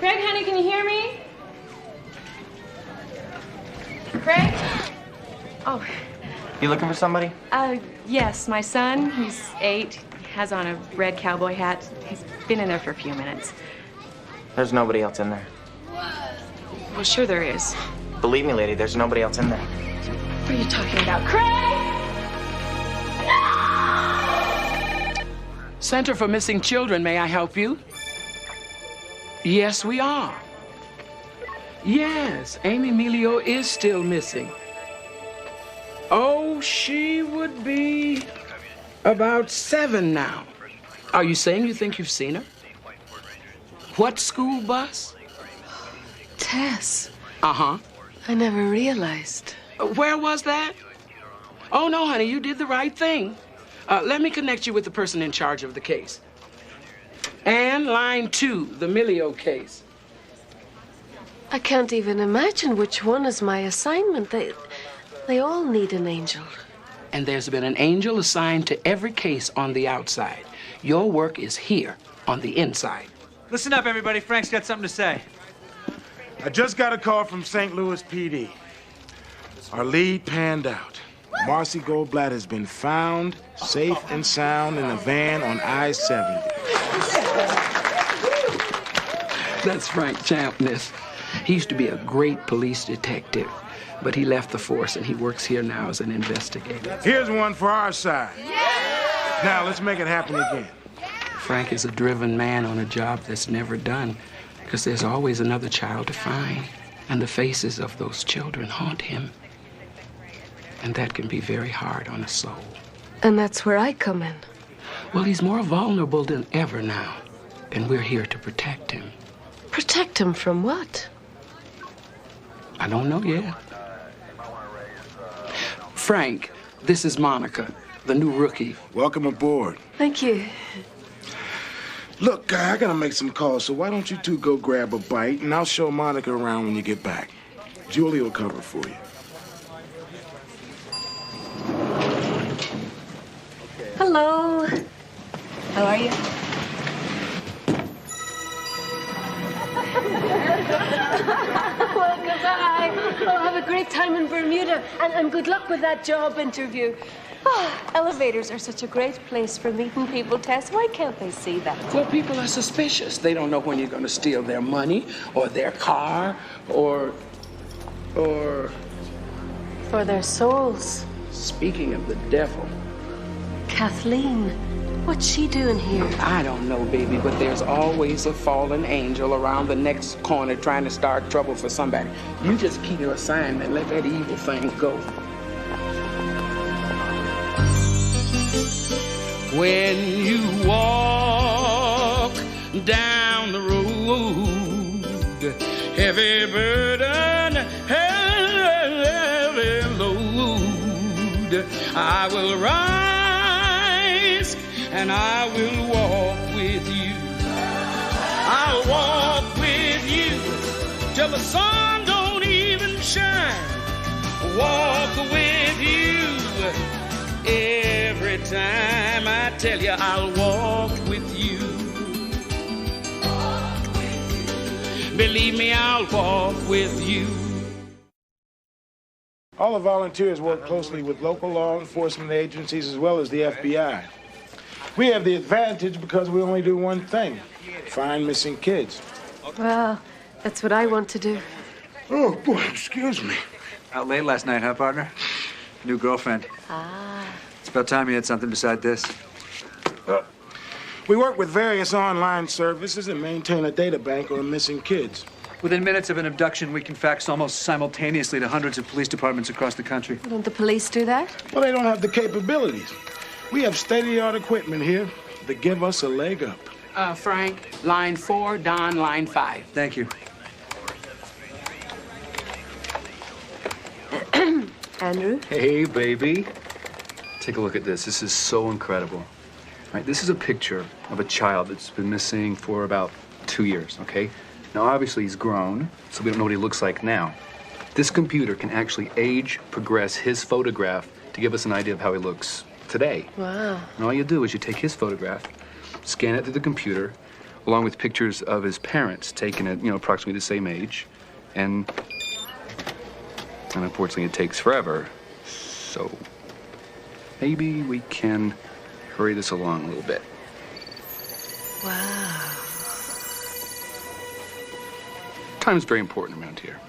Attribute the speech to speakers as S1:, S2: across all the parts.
S1: Craig, honey, can you hear me? Craig? Oh.
S2: You looking for somebody?
S1: Yes, my son. He's 8. He has on a red cowboy hat. He's been in there for a few minutes.
S2: There's nobody else in there.
S1: Well, sure there is.
S2: Believe me, lady, there's nobody else in there.
S1: What are you talking about? Craig! No!
S3: Center for Missing Children, may I help you? Yes, we are. Yes, Amy Melio is still missing. Oh, she would be about 7 now. Are you saying you think you've seen her? What school bus?
S4: Tess.
S3: Uh-huh.
S4: I never realized.
S3: Where was that? Oh, no, honey, you did the right thing. Let me connect you with the person in charge of the case. And line 2, the Melio case.
S4: I can't even imagine which one is my assignment. They all need an angel.
S3: And there's been an angel assigned to every case on the outside. Your work is here on the inside.
S5: Listen up, everybody. Frank's got something to say.
S6: I just got a call from St. Louis PD. Our lead panned out. Marcy Goldblatt has been found safe and sound in a van on I-70.
S3: That's Frank Champness. He used to be a great police detective, but he left the force and he works here now as an investigator.
S6: Here's one for our side. Yeah! Now, let's make it happen again.
S3: Frank is a driven man on a job that's never done, because there's always another child to find, and the faces of those children haunt him. And that can be very hard on a soul.
S4: And that's where I come in.
S3: Well, he's more vulnerable than ever now, and we're here to protect him.
S4: Protect him from what?
S3: I don't know yet. Frank, this is Monica, the new rookie.
S6: Welcome aboard.
S4: Thank you.
S6: Look, I gotta make some calls, so why don't you two go grab a bite, and I'll show Monica around when you get back. Julie will cover for you.
S4: Hello. How are you? Well, goodbye. Oh, have a great time in Bermuda, and good luck with that job interview. Oh, elevators are such a great place for meeting people, Tess. Why can't they see that?
S3: Well, people are suspicious. They don't know when you're going to steal their money or their car or...
S4: For their souls.
S3: Speaking of the devil...
S4: Kathleen, what's she doing here?
S3: I don't know, baby, but there's always a fallen angel around the next corner trying to start trouble for somebody. You just keep your assignment, let that evil thing go. When you walk down the road, heavy burden, heavy load, I will rise and I will walk with you. I'll walk with you till the sun don't even shine. Walk with you every time. I tell you, I'll walk with you. Believe me, I'll walk with you.
S6: All the volunteers work closely with local law enforcement agencies as well as the FBI. We have the advantage because we only do one thing: find missing kids.
S4: Well, that's what I want to do.
S6: Oh, boy, excuse me.
S5: Out late last night, huh, partner? New girlfriend.
S4: Ah.
S5: It's about time you had something beside this.
S6: We work with various online services and maintain a data bank on missing kids.
S5: Within minutes of an abduction, we can fax almost simultaneously to hundreds of police departments across the country.
S4: Don't the police do that?
S6: Well, they don't have the capabilities. We have state-of-the-art equipment here that give us a leg up.
S3: Frank, line 4, Don, line 5.
S5: Thank you.
S4: Andrew?
S7: Hey, baby. Take a look at this. This is so incredible. Right, this is a picture of a child that's been missing for about 2 years, okay? Now, obviously, he's grown, so we don't know what he looks like now. This computer can actually age, progress his photograph to give us an idea of how he looks today.
S4: Wow.
S7: And all you do is you take his photograph, scan it through the computer, along with pictures of his parents taken at, approximately the same age. And unfortunately, it takes forever. So maybe we can hurry this along a little bit.
S4: Wow.
S7: Time's very important around here.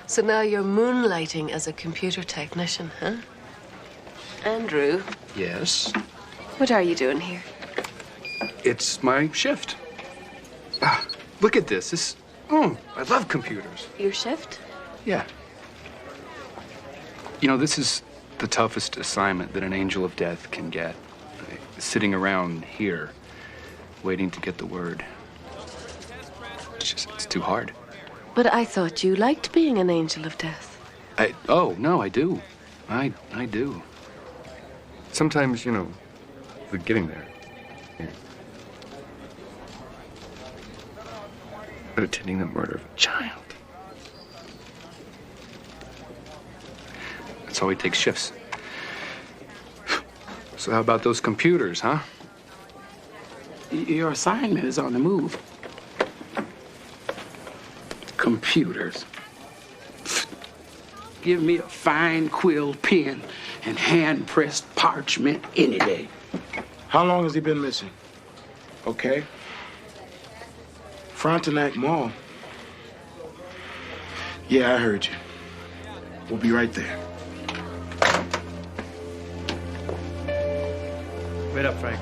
S4: So now you're moonlighting as a computer technician, huh? Andrew,
S7: Yes,
S4: what are you doing here?
S7: it's my shift. Look at this. I love computers.
S4: Your shift?
S7: Yeah. This is the toughest assignment that an angel of death can get. Sitting around here, waiting to get the word. It's too hard.
S4: But I thought you liked being an angel of death.
S7: Oh, no, I do. I do. Sometimes, the getting there. Yeah. But attending the murder of a child. That's why we take shifts. So how about those computers, huh?
S3: Your assignment is on the move. Computers. Give me a fine quill pen and hand-pressed parchment any day.
S6: How long has he been missing? Okay. Frontenac Mall. Yeah, I heard you. We'll be right there.
S5: Wait up, Frank.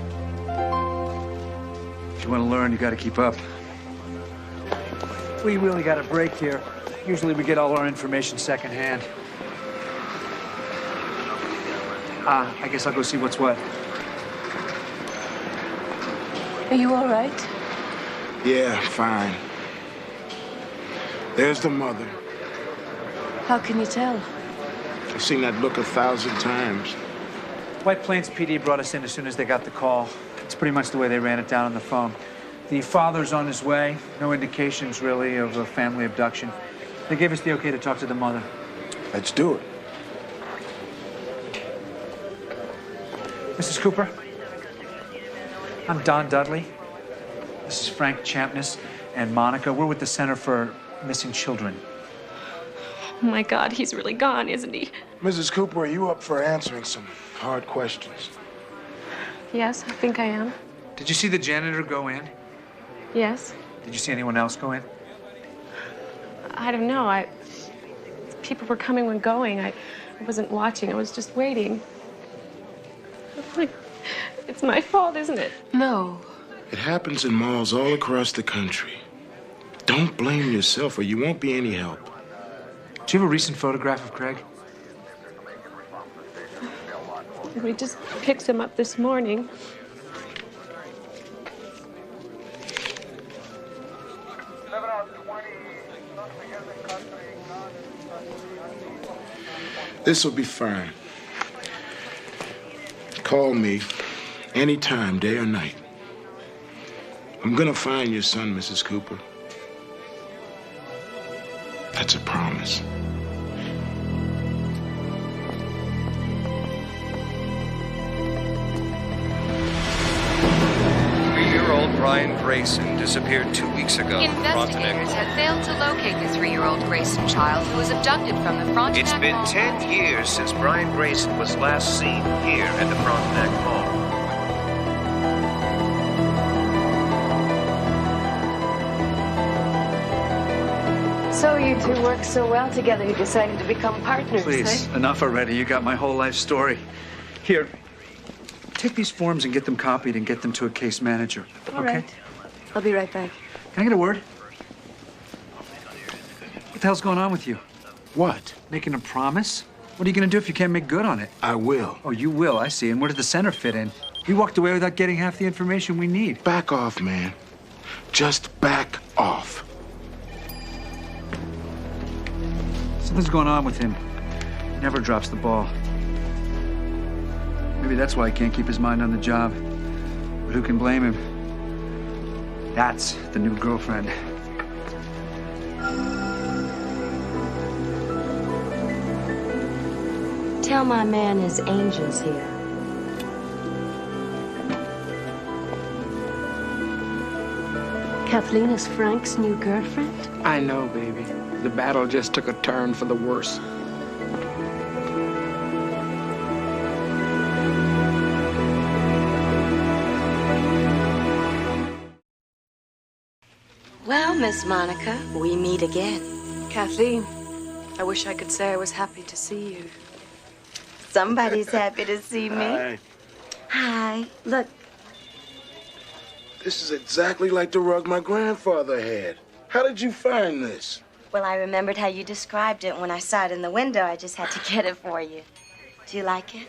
S5: If you want to learn, you got to keep up. We really got a break here. Usually we get all our information secondhand. I guess I'll go see what's what.
S4: Are you all right?
S6: Yeah, fine. There's the mother.
S4: How can you tell?
S6: I've seen that look 1,000 times.
S5: White Plains PD brought us in as soon as they got the call. It's pretty much the way they ran it down on the phone. The father's on his way. No indications, really, of a family abduction. They gave us the okay to talk to the mother.
S6: Let's do it.
S5: Mrs. Cooper, I'm Don Dudley. This is Frank Champness and Monica. We're with the Center for Missing Children.
S1: Oh my God, he's really gone, isn't he?
S6: Mrs. Cooper, are you up for answering some hard questions?
S1: Yes, I think I am.
S5: Did you see the janitor go in?
S1: Yes.
S5: Did you see anyone else go in?
S1: I don't know. People were coming and going. I wasn't watching. I was just waiting. It's my fault, isn't it?
S4: No.
S6: It happens in malls all across the country. Don't blame yourself or you won't be any help.
S5: Do you have a recent photograph of Craig?
S1: We just picked him up this morning.
S6: This will be fine. Call me anytime, day or night. I'm gonna find your son, Mrs. Cooper. That's a promise.
S8: 3-year-old Brian Grayson disappeared 2 weeks ago.
S9: Investigators have failed to locate the 3-year-old Grayson child who was abducted from the Frontenac
S8: It's been
S9: Mall.
S8: 10 years since Brian Grayson was last seen here at the Frontenac Mall.
S4: So you two work so well together, you decided to become partners,
S5: Please,
S4: eh?
S5: enough already. You got my whole life story. Here, take these forms and get them copied and get them to a case manager.
S4: All right. I'll be right back.
S5: Can I get a word? What the hell's going on with you?
S6: What?
S5: Making a promise? What are you going to do if you can't make good on it?
S6: I will.
S5: Oh, you will, I see. And where does the center fit in? We walked away without getting half the information we need.
S6: Back off, man. Just back off.
S5: Something's going on with him. He never drops the ball. Maybe that's why he can't keep his mind on the job. But who can blame him? That's the new girlfriend.
S10: Tell my man his angel's here.
S4: Kathleen is Frank's new girlfriend?
S3: I know, baby. The battle just took a turn for the worse.
S10: Well, Miss Monica, we meet again.
S4: Kathleen, I wish I could say I was happy to see you.
S10: Somebody's happy to see me.
S6: Hi.
S10: Hi. Look,
S6: This is exactly like the rug my grandfather had. How did you find this?
S10: well, I remembered how you described it when I saw it in the window. I just had to get it for you. Do you like it?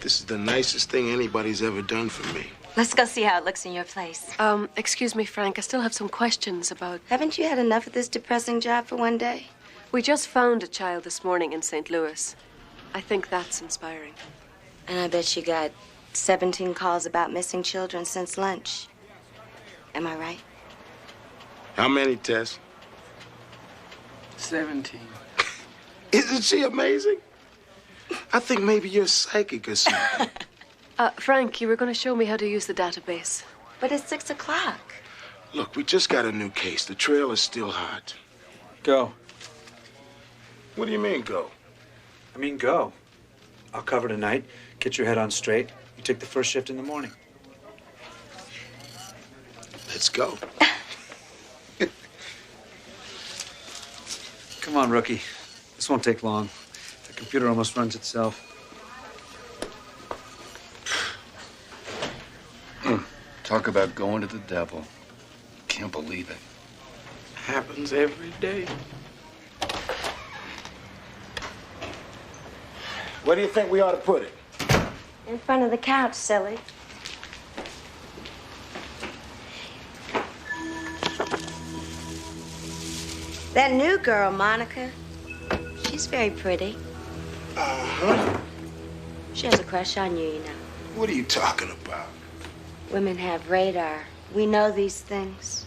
S6: This is the nicest thing anybody's ever done for me.
S10: Let's go see how it looks in your place.
S4: Excuse me, Frank, I still have some questions about...
S10: Haven't you had enough of this depressing job for one day?
S4: We just found a child this morning in St. Louis. I think that's inspiring.
S10: And I bet you got 17 calls about missing children since lunch. Am I right?
S6: How many, Tess?
S3: 17.
S6: Isn't she amazing? I think maybe you're psychic or something.
S4: Frank, you were going to show me how to use the database.
S10: But it's 6 o'clock.
S6: Look, we just got a new case. The trail is still hot.
S5: Go.
S6: What do you mean, go?
S5: I mean, go. I'll cover tonight. Get your head on straight. You take the first shift in the morning.
S6: Let's go.
S5: Come on, rookie. This won't take long. The computer almost runs itself.
S7: Talk about going to the devil. Can't believe it.
S3: Happens every day.
S6: Where do you think we ought to put it?
S10: In front of the couch, silly. That new girl, Monica, she's very pretty.
S6: Uh-huh.
S10: She has a crush on you, you know.
S6: What are you talking about?
S10: Women have radar. We know these things.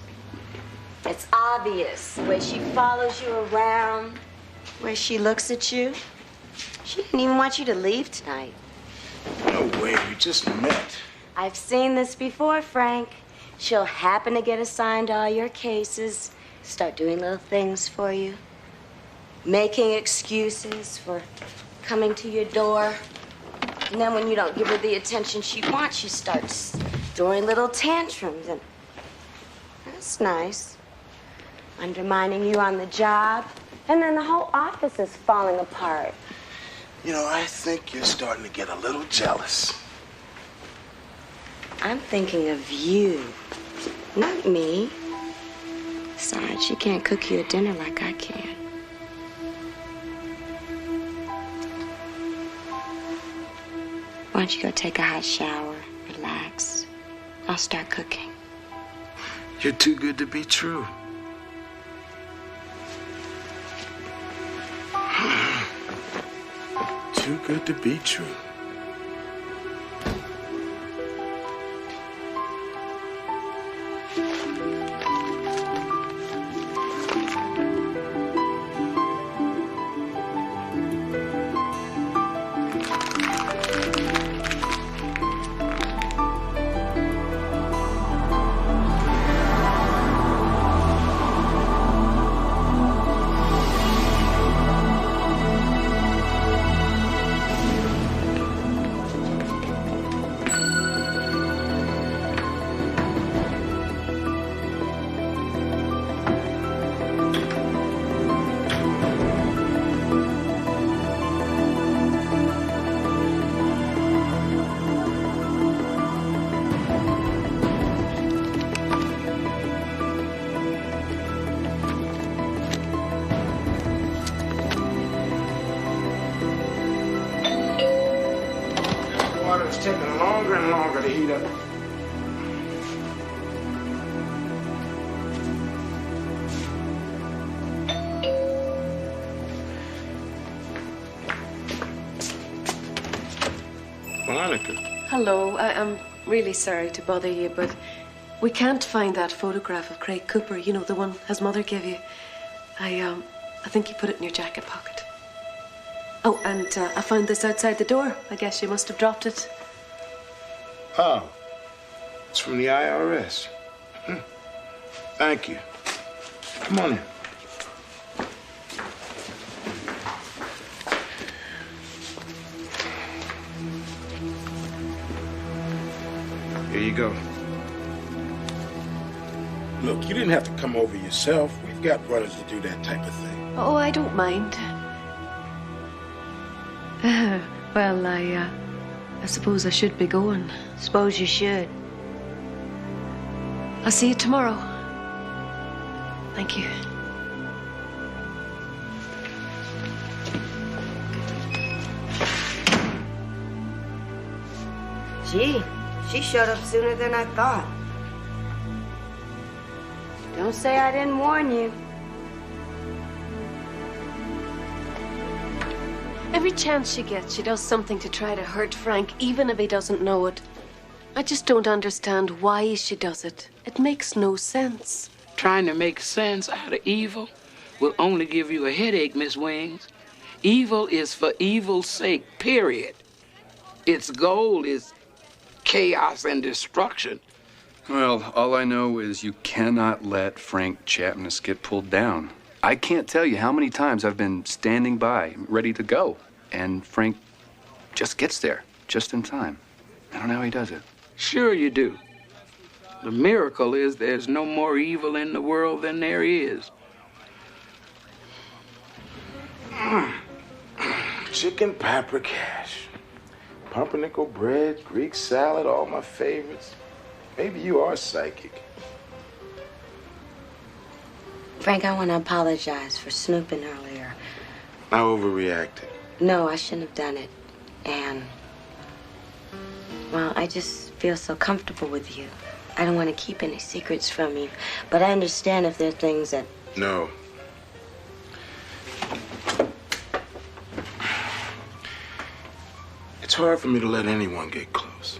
S10: It's obvious the way she follows you around, where she looks at you. She didn't even want you to leave tonight.
S6: No way, we just met.
S10: I've seen this before, Frank. She'll happen to get assigned to all your cases, start doing little things for you, making excuses for coming to your door. And then when you don't give her the attention she wants, she starts throwing little tantrums. And that's nice. Undermining you on the job. And then the whole office is falling apart.
S6: You know, I think you're starting to get a little jealous.
S10: I'm thinking of you, not me. Besides, she can't cook you a dinner like I can. Why don't you go take a hot shower, relax. I'll start cooking.
S6: You're too good to be true. Too good to be true. It's taking longer and longer to heat up. Monica.
S4: Hello, I'm really sorry to bother you, but we can't find that photograph of Craig Cooper. You know, the one his mother gave you. I think you put it in your jacket pocket. Oh, and I found this outside the door. I guess you must have dropped it.
S6: Oh. It's from the IRS. Thank you. Come on in. Here you go. Look, you didn't have to come over yourself. We've got runners to do that type of thing.
S4: Oh, I don't mind. Well, I suppose I should be going.
S10: Suppose you should.
S4: I'll see you tomorrow. Thank you.
S10: Gee, she showed up sooner than I thought. Don't say I didn't warn you.
S4: Every chance she gets, she does something to try to hurt Frank, even if he doesn't know it. I just don't understand why she does it. It makes no sense.
S3: Trying to make sense out of evil will only give you a headache, Miss Wings. Evil is for evil's sake, period. Its goal is chaos and destruction.
S7: Well, all I know is you cannot let Frank Chapness get pulled down. I can't tell you how many times I've been standing by, ready to go, and Frank just gets there, just in time. I don't know how he does it.
S3: Sure you do. The miracle is there's no more evil in the world than there is.
S6: Chicken paprikash, pumpernickel bread, Greek salad, all my favorites. Maybe you are psychic.
S10: Frank, I want to apologize for snooping earlier.
S6: I overreacted.
S10: No, I shouldn't have done it. And, well, I just feel so comfortable with you. I don't want to keep any secrets from you. But I understand if there are things that...
S6: No. It's hard for me to let anyone get close.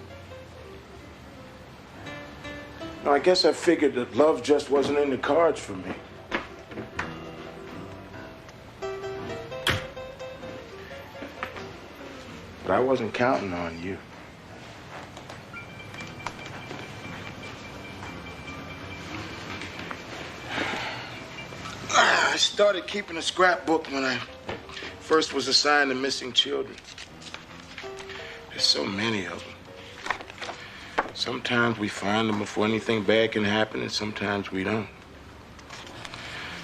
S6: No, I guess I figured that love just wasn't in the cards for me. But I wasn't counting on you. I started keeping a scrapbook when I first was assigned to missing children. There's so many of them. Sometimes we find them before anything bad can happen, and sometimes we don't.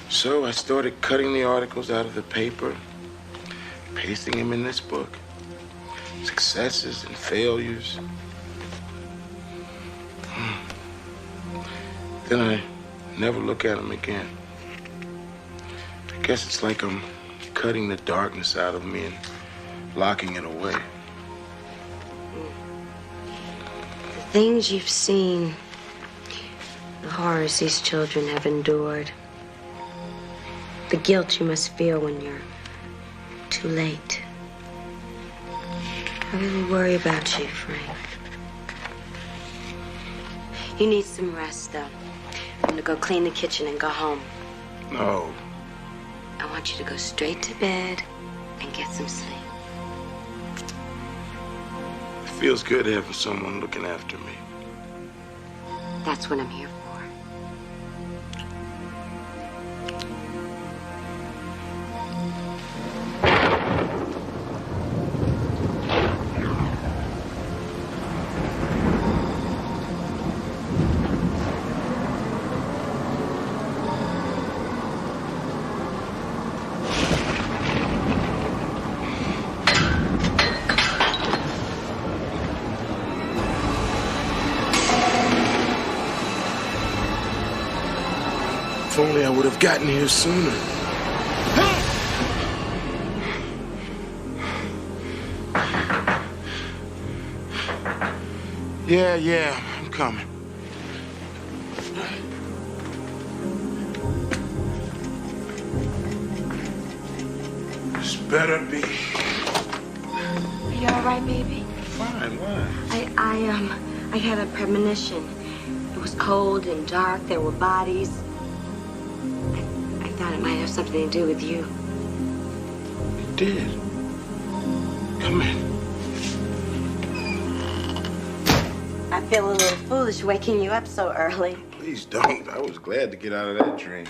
S6: So I started cutting the articles out of the paper, pasting them in this book. Successes and failures. Then I never look at them again. I guess it's like I'm cutting the darkness out of me and locking it away.
S10: The things you've seen, the horrors these children have endured, the guilt you must feel when you're too late. I really worry about you, Frank. You need some rest, though. I'm gonna go clean the kitchen and go home.
S6: No.
S10: I want you to go straight to bed and get some sleep.
S6: It feels good having someone looking after me.
S10: That's what I'm here for.
S6: If only I would have gotten here sooner. Yeah, I'm coming. This better be.
S10: Are you all right, baby?
S6: Fine, why?
S10: I had a premonition. It was cold and dark. There were bodies. I thought it might have something to do with you.
S6: It did. Come in.
S10: I feel a little foolish waking you up so early.
S6: Please don't. I was glad to get out of that dream.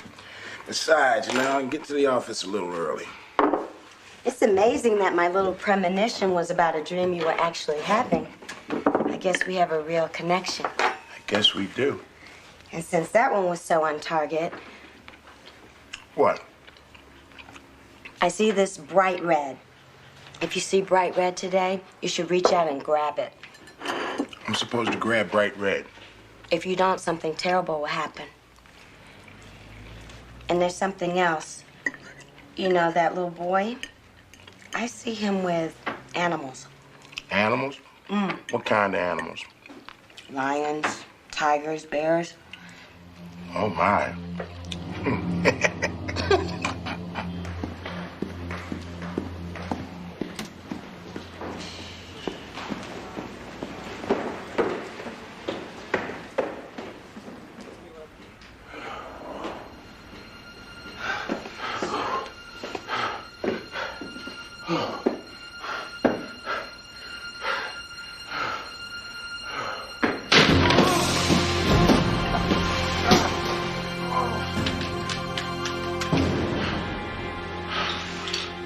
S6: Besides, you know, I can get to the office a little early.
S10: It's amazing that my little premonition was about a dream you were actually having. I guess we have a real connection.
S6: I guess we do.
S10: And since that one was so on target...
S6: What?
S10: I see this bright red. If you see bright red today, you should reach out and grab it.
S6: I'm supposed to grab bright red.
S10: If you don't, something terrible will happen. And there's something else. You know, that little boy, I see him with animals.
S6: Animals? What kind of animals?
S10: Lions, tigers, bears.
S6: Oh, my.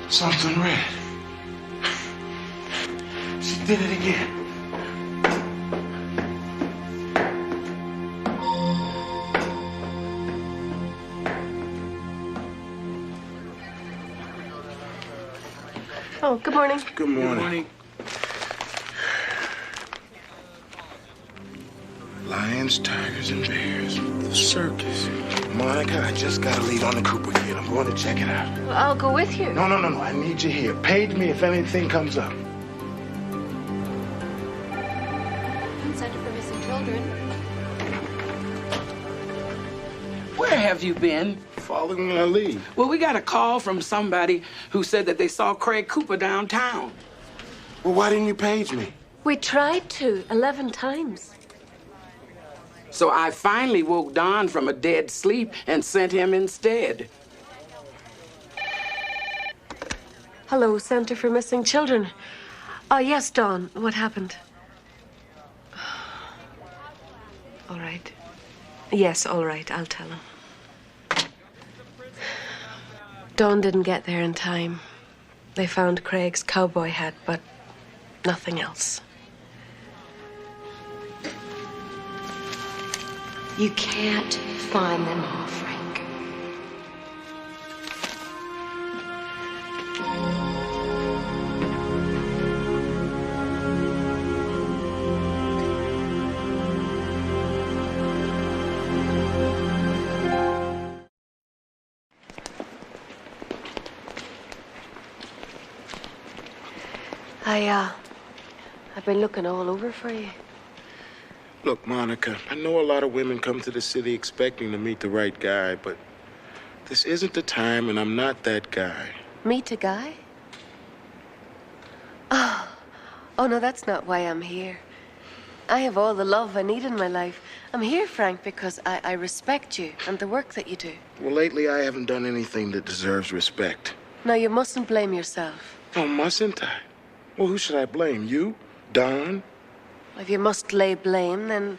S6: Something red. She did it again.
S4: Oh, good morning.
S6: Good morning.
S7: Good morning.
S6: Lions, tigers, and bears. The circus. Monica, I just got a lead on the Cooper kid. I'm going to check it out.
S1: Well, I'll go with you.
S6: No. I need you here. Page me if anything comes up.
S9: Center for Missing Children.
S3: Where have you been?
S6: Following my lead.
S3: Well, we got a call from somebody who said that they saw Craig Cooper downtown.
S6: Well, why didn't you page me?
S4: We tried to 11 times.
S3: So I finally woke Don from a dead sleep and sent him instead.
S4: Hello, Center for Missing Children. Oh, yes, Dawn. What happened? All right. Yes, all right. I'll tell him. Dawn didn't get there in time. They found Craig's cowboy hat, but nothing else.
S10: You can't find them all, Frank.
S4: I've been looking all over for you.
S6: Look, Monica, I know a lot of women come to the city expecting to meet the right guy, but this isn't the time, and I'm not that guy.
S4: Meet a guy? Oh, no, that's not why I'm here. I have all the love I need in my life. I'm here, Frank, because I respect you and the work that you do.
S6: Well, lately I haven't done anything that deserves respect.
S4: Now, you mustn't blame yourself.
S6: Oh, mustn't I? Well, who should I blame? You? Don?
S4: If you must lay blame, then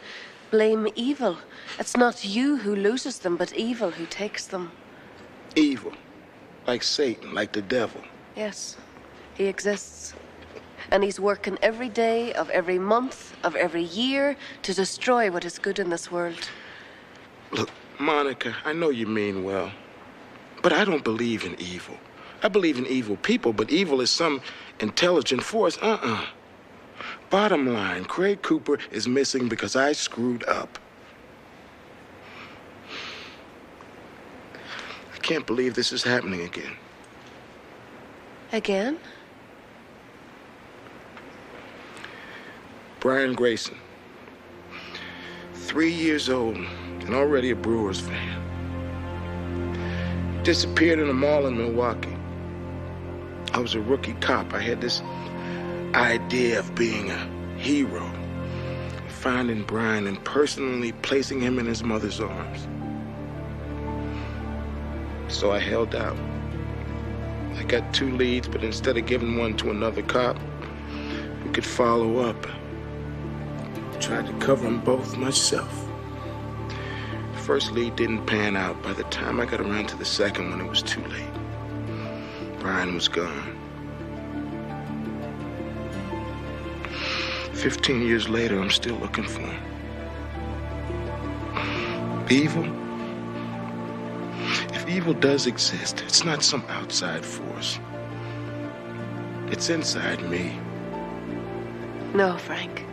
S4: blame evil. It's not you who loses them, but evil who takes them.
S6: Evil. Like Satan, like the devil.
S4: Yes, he exists. And he's working every day of every month of every year to destroy what is good in this world.
S6: Look, Monica, I know you mean well, but I don't believe in evil. I believe in evil people, but evil is some intelligent force. Bottom line, Craig Cooper is missing because I screwed up. I can't believe this is happening again.
S4: Again?
S6: Brian Grayson, 3 years old and already a Brewers fan. Disappeared in a mall in Milwaukee. I was a rookie cop. I had this idea of being a hero, finding Brian and personally placing him in his mother's arms. So I held out. I got 2 leads, but instead of giving one to another cop who could follow up, Tried to cover them both myself. The first lead didn't pan out. By the time I got around to the second one, it was too late. Brian was gone. 15 years later, I'm still looking for him. Evil? If evil does exist, it's not some outside force. It's inside me.
S4: No, Frank.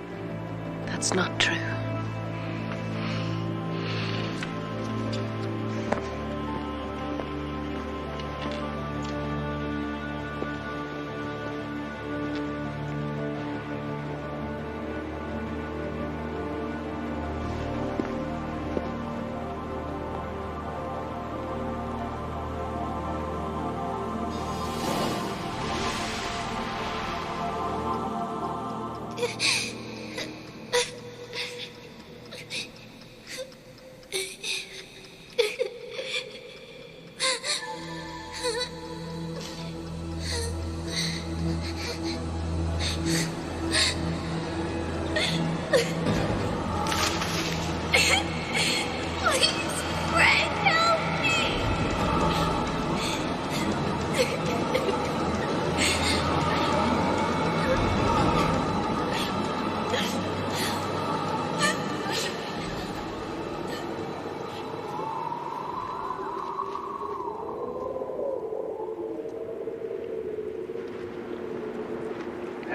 S4: That's not true.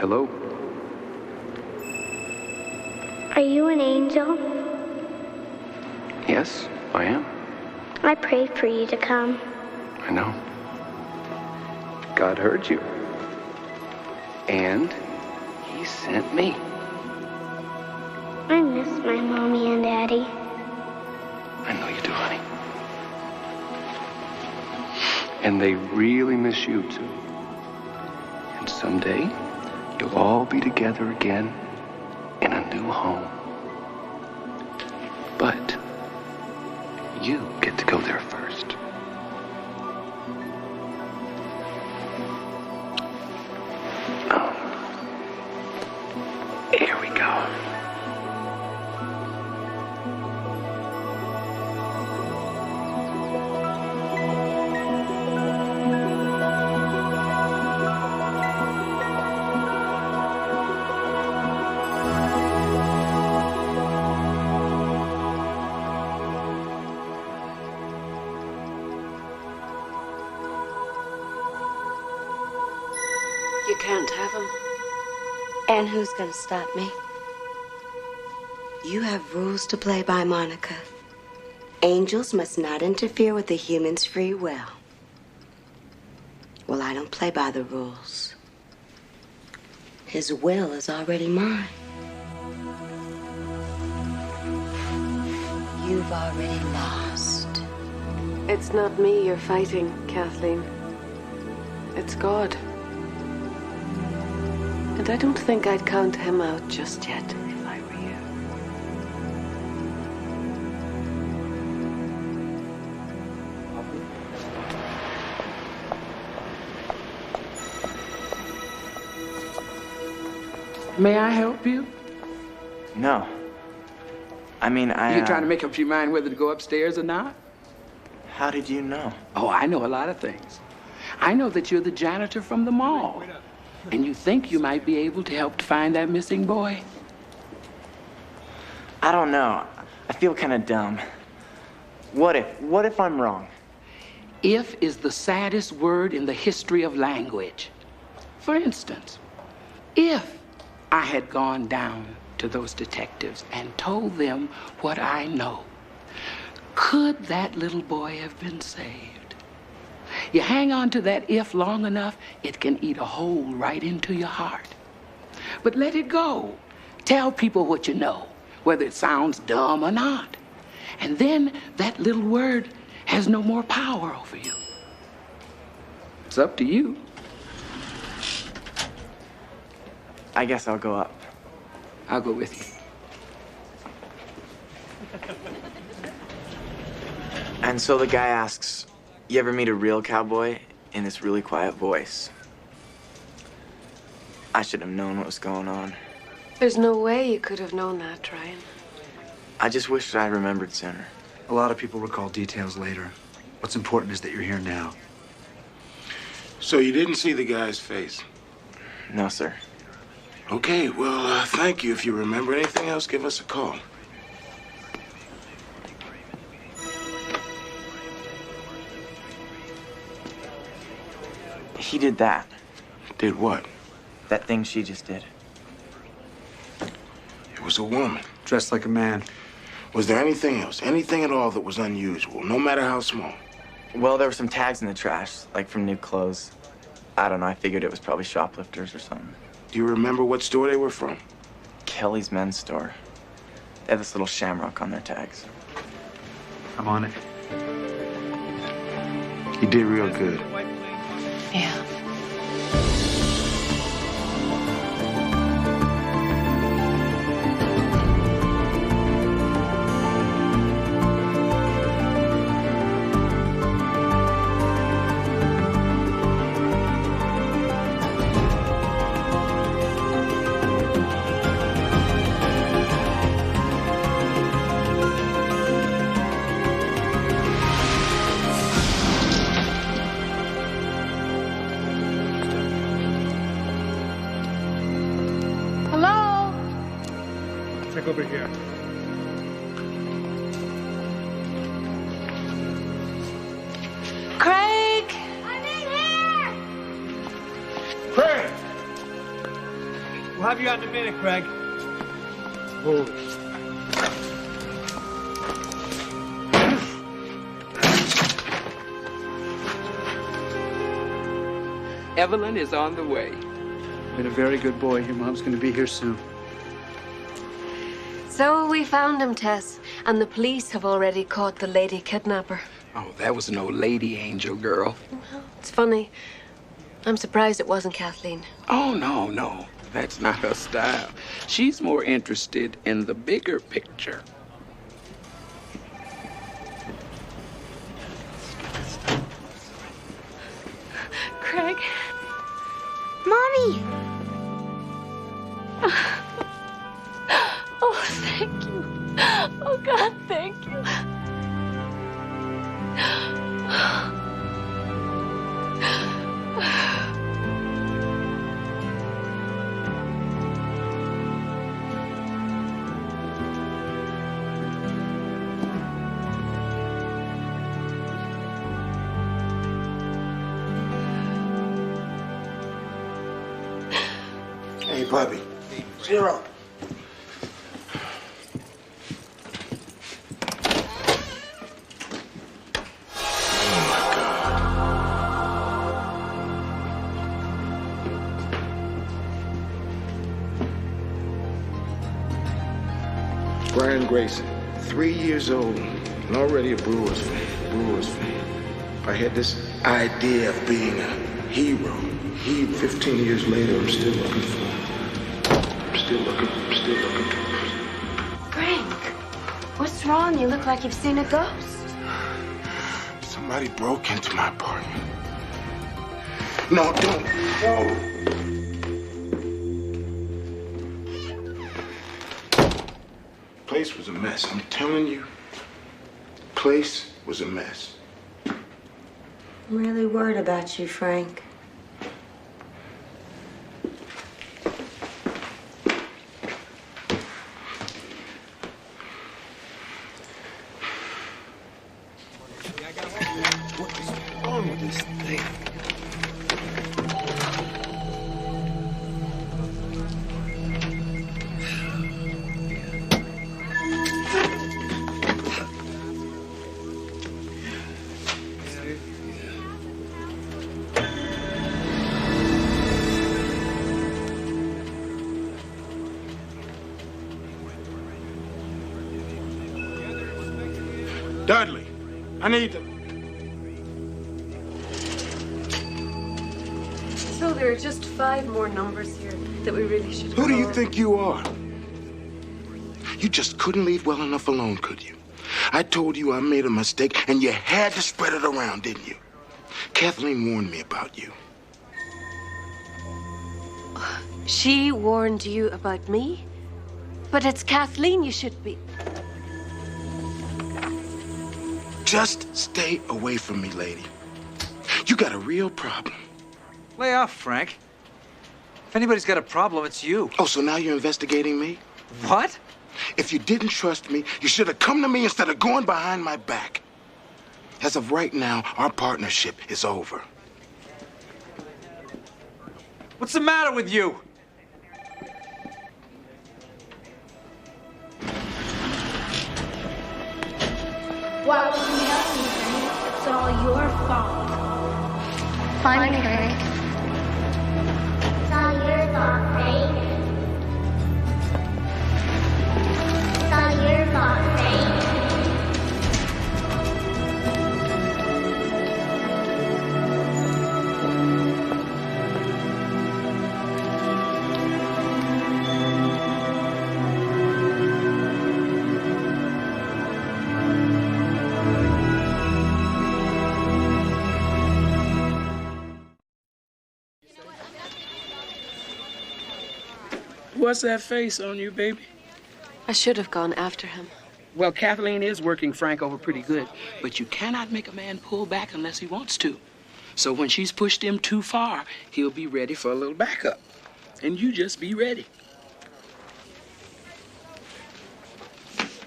S7: Hello?
S11: Are you an angel?
S7: Yes, I am.
S11: I prayed for you to come.
S7: I know. God heard you. And he sent me.
S11: I miss my mommy and daddy.
S7: I know you do, honey. And they really miss you, too. And someday, you'll all be together again in a new home. But you get to go there first. Here we go.
S4: You can't have him.
S10: And who's gonna stop me? You have rules to play by, Monica. Angels must not interfere with a human's free will. Well, I don't play by the rules. His will is already mine. You've already lost.
S4: It's not me you're fighting, Kathleen. It's God. And I don't think I'd count him out just yet if I were you.
S3: May I help you?
S2: No. I mean,
S3: You're trying to make up your mind whether to go upstairs or not?
S2: How did you know?
S3: Oh, I know a lot of things. I know that you're the janitor from the mall. And you think you might be able to help to find that missing boy?
S2: I don't know. I feel kind of dumb. What if I'm wrong?
S3: If is the saddest word in the history of language. For instance, if I had gone down to those detectives and told them what I know, could that little boy have been saved? You hang on to that if long enough, it can eat a hole right into your heart. But let it go. Tell people what you know, whether it sounds dumb or not. And then that little word has no more power over you. It's up to you.
S2: I guess I'll go up.
S3: I'll go with you.
S2: And so the guy asks, you ever meet a real cowboy? In this really quiet voice. I should have known what was going on.
S4: There's no way you could have known that, Ryan.
S2: I just wish I remembered sooner.
S5: A lot of people recall details later. What's important is that you're here now.
S6: So you didn't see the guy's face?
S2: No, sir.
S6: Okay, well, thank you. If you remember anything else, give us a call.
S2: He did that.
S6: Did what?
S2: That thing she just did.
S6: It was a woman.
S5: Dressed like a man.
S6: Was there anything else? Anything at all that was unusual, no matter how small?
S2: Well, there were some tags in the trash, like from new clothes. I don't know, I figured it was probably shoplifters or something.
S6: Do you remember what store they were from?
S2: Kelly's men's store. They have this little shamrock on their tags.
S5: I'm on it.
S6: You did real good.
S4: Yeah.
S5: Check over here.
S4: Craig!
S11: I'm in here!
S5: Craig! We'll have you out in a minute, Craig.
S3: Evelyn is on the way.
S5: Been a very good boy. Your mom's gonna be here soon.
S4: So we found him, Tess, and the police have already caught the lady kidnapper.
S3: Oh, that was no lady angel girl.
S4: It's funny. I'm surprised it wasn't Kathleen.
S3: Oh, no. That's not her style. She's more interested in the bigger picture.
S1: Craig.
S11: Mommy!
S1: Oh, thank you. Oh, God, thank you.
S6: Hey, Bubby. 0. Brian Grayson, 3 years old, and already a Brewers fan. I had this idea of being a hero. 15 years later, I'm still looking for him. I'm still looking for him.
S10: Frank, what's wrong? You look like you've seen a ghost.
S6: Somebody broke into my apartment. No, don't. No. Place was a mess. I'm telling you. Place was a mess.
S10: I'm really worried about you, Frank.
S6: What is wrong with this thing? Dudley, I need them.
S4: So there are just 5 more numbers here that we really should
S6: Who do you
S4: call.
S6: think you are? You just couldn't leave well enough alone, could you? I told you I made a mistake, and you had to spread it around, didn't you? Kathleen warned me about you.
S4: She warned you about me? But it's Kathleen you should be.
S6: Just stay away from me, lady. You got a real problem.
S5: Lay off, Frank. If anybody's got a problem, it's you.
S6: Oh, so now you're investigating me?
S5: What?
S6: If you didn't trust me, you should have come to me instead of going behind my back. As of right now, our partnership is over.
S5: What's the matter with you?
S11: Why would you help me, Frank? It's all your fault. Fine, Frank. It's all your fault, Frank. It's all your fault, Frank.
S3: What's that face on you, baby?
S4: I should have gone after him.
S3: Well, Kathleen is working Frank over pretty good, but you cannot make a man pull back unless he wants to. So when she's pushed him too far, he'll be ready for a little backup. And you just be ready.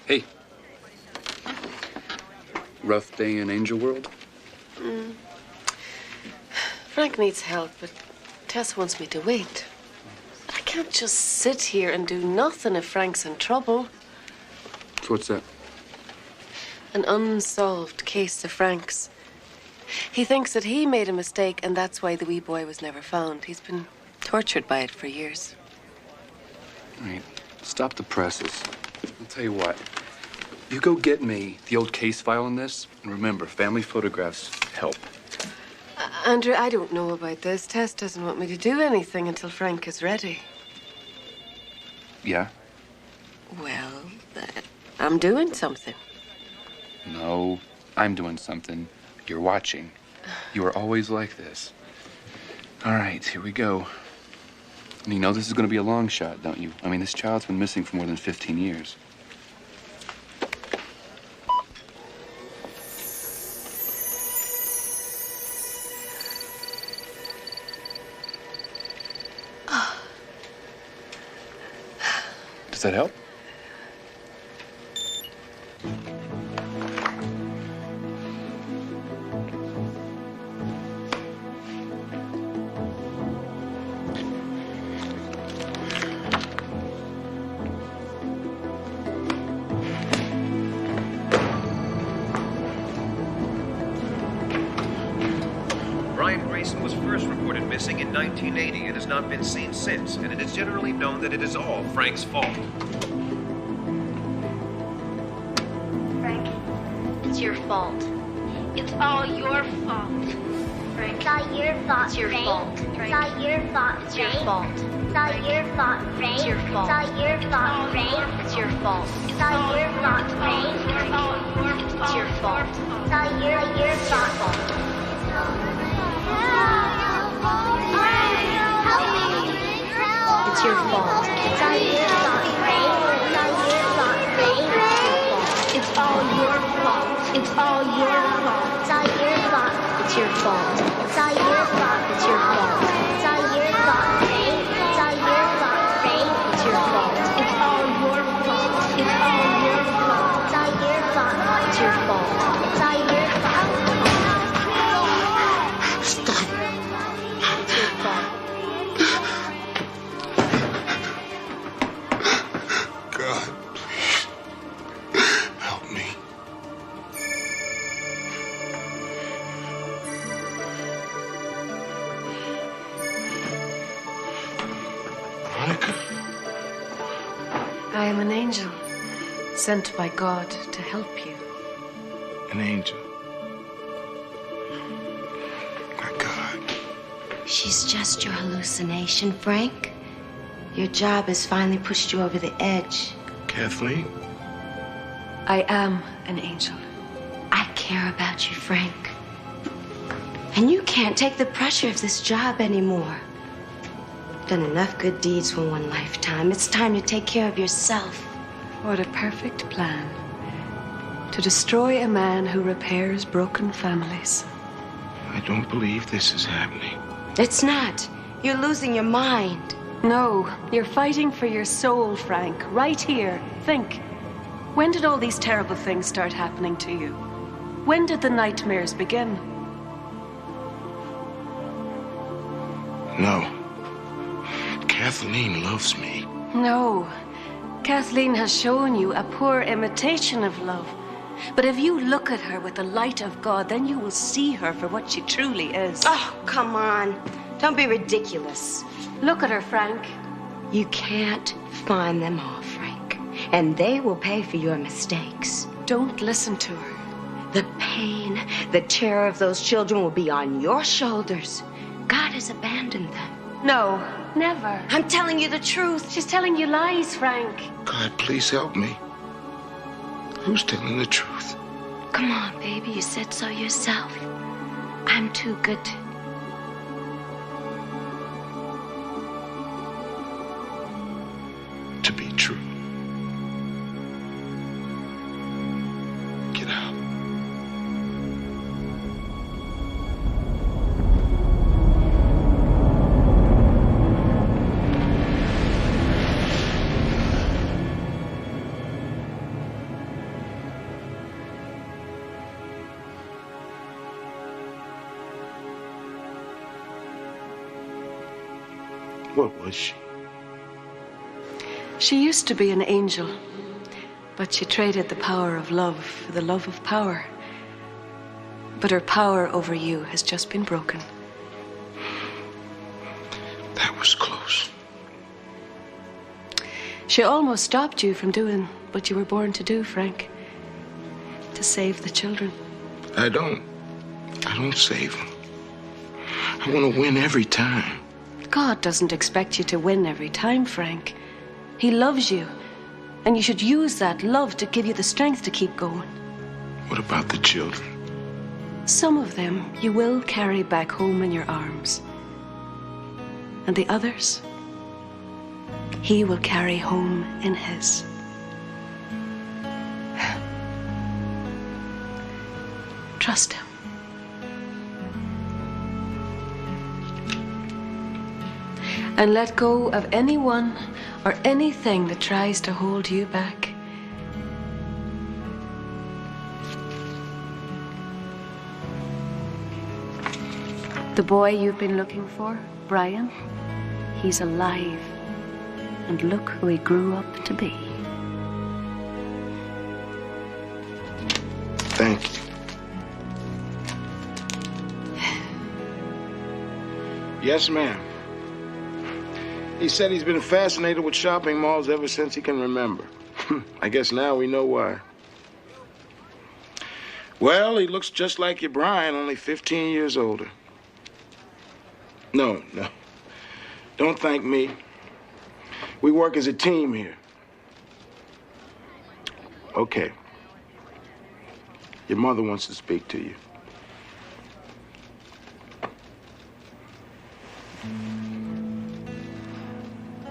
S7: Hey. Rough day in Angel World?
S4: Frank needs help, but Tess wants me to wait. I can't just sit here and do nothing if Frank's in trouble.
S7: So what's that?
S4: An unsolved case of Frank's. He thinks that he made a mistake, and that's why the wee boy was never found. He's been tortured by it for years.
S7: All right, stop the presses. I'll tell you what. You go get me the old case file on this, and remember, family photographs help.
S4: Andrew, I don't know about this. Tess doesn't want me to do anything until Frank is ready.
S7: Yeah?
S4: Well, I'm doing something.
S7: No, I'm doing something. You're watching. You are always like this. All right, here we go. And you know this is going to be a long shot, don't you? I mean, this child's been missing for more than 15 years. Does that help?
S8: Brian Grayson was first reported missing in 1980 and has not been seen since, and it is generally known that it is all Frank's fault.
S11: Frank, it's your fault. It's all your fault. Frank, it's all your fault. It's your fault. It's all your fault. It's your fault. It's all your fault, Frank. It's your fault. It's all your fault, Frank. It's your fault. It's all your fault, Frank. It's your fault. It's all your fault. It's your fault. It's all your fault, Frank. It's all your fault, Frank. It's all your fault. It's all your fault. It's all your fault. It's your fault. It's all your fault. It's your fault. It's all your fault, Frank. It's all your fault, Frank. It's your fault. It's all your fault. It's all your fault. It's all your fault. It's your fault. It's all your fault.
S6: Stop.
S11: It's your fault.
S6: God, please help me. Veronica?
S4: I am an angel, sent by God to help you.
S6: An angel. My God.
S10: She's just your hallucination, Frank. Your job has finally pushed you over the edge.
S6: Kathleen?
S4: I am an angel.
S10: I care about you, Frank. And you can't take the pressure of this job anymore. Done enough good deeds for one lifetime. It's time to take care of yourself.
S4: What a perfect plan. To destroy a man who repairs broken families.
S6: I don't believe this is happening.
S10: It's not. You're losing your mind.
S4: No, you're fighting for your soul, Frank. Right here. Think. When did all these terrible things start happening to you? When did the nightmares begin?
S6: No. Kathleen loves me.
S4: No. Kathleen has shown you a poor imitation of love. But if you look at her with the light of God, then you will see her for what she truly is.
S10: Oh, come on. Don't be ridiculous.
S4: Look at her, Frank.
S10: You can't find them all, Frank. And they will pay for your mistakes.
S4: Don't listen to her.
S10: The pain, the terror of those children will be on your shoulders. God has abandoned them.
S4: No, never.
S10: I'm telling you the truth.
S4: She's telling you lies, Frank.
S6: God, please help me. Who's telling the truth?
S10: Come on, baby. You said so yourself. I'm too good.
S6: To be true. Get out. What was she?
S4: She used to be an angel, but she traded the power of love for the love of power. But her power over you has just been broken.
S6: That was close.
S4: She almost stopped you from doing what you were born to do, Frank. To save the children.
S6: I don't save them. I want to win every time.
S4: God doesn't expect you to win every time, Frank. He loves you, and you should use that love to give you the strength to keep going.
S6: What about the children?
S4: Some of them you will carry back home in your arms. And the others, he will carry home in his. Trust him. And let go of anyone or anything that tries to hold you back. The boy you've been looking for, Brian, he's alive. And look who he grew up to be.
S6: Thank you. Yes, ma'am. He said he's been fascinated with shopping malls ever since he can remember. I guess now we know why. Well, he looks just like your Brian, only 15 years older. No. Don't thank me. We work as a team here. Okay. Your mother wants to speak to you.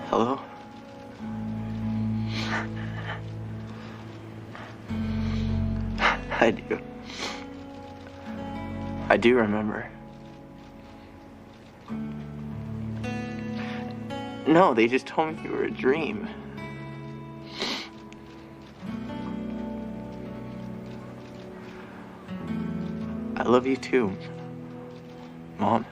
S2: Hello? I do. I do remember. No, they just told me you were a dream. I love you too, Mom.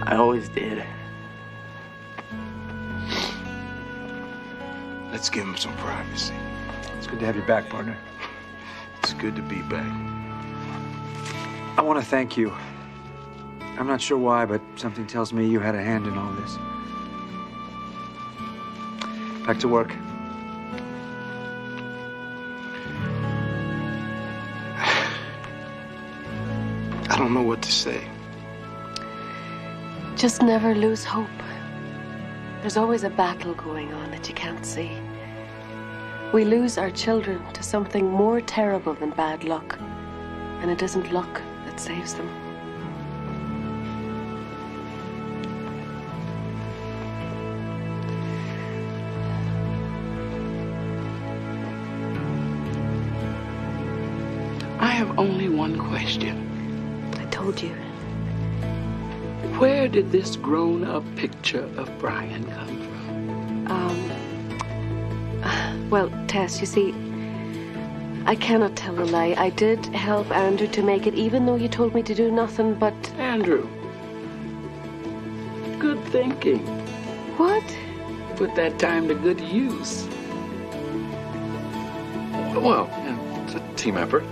S2: I always did.
S6: Let's give him some privacy.
S5: It's good to have you back, partner.
S6: It's good to be back.
S5: I want to thank you. I'm not sure why, but something tells me you had a hand in all this. Back to work.
S6: I don't know what to say.
S4: Just never lose hope. There's always a battle going on that you can't see. We lose our children to something more terrible than bad luck. And it isn't luck that saves them.
S3: have only one question.
S4: I told you.
S3: Where did this grown-up picture of Brian come from?
S4: Well, Tess, you see, I cannot tell a lie. I did help Andrew to make it, even though you told me to do nothing but...
S3: Andrew. Good thinking.
S4: What?
S3: Put that time to good use.
S12: Well, yeah, it's a team effort.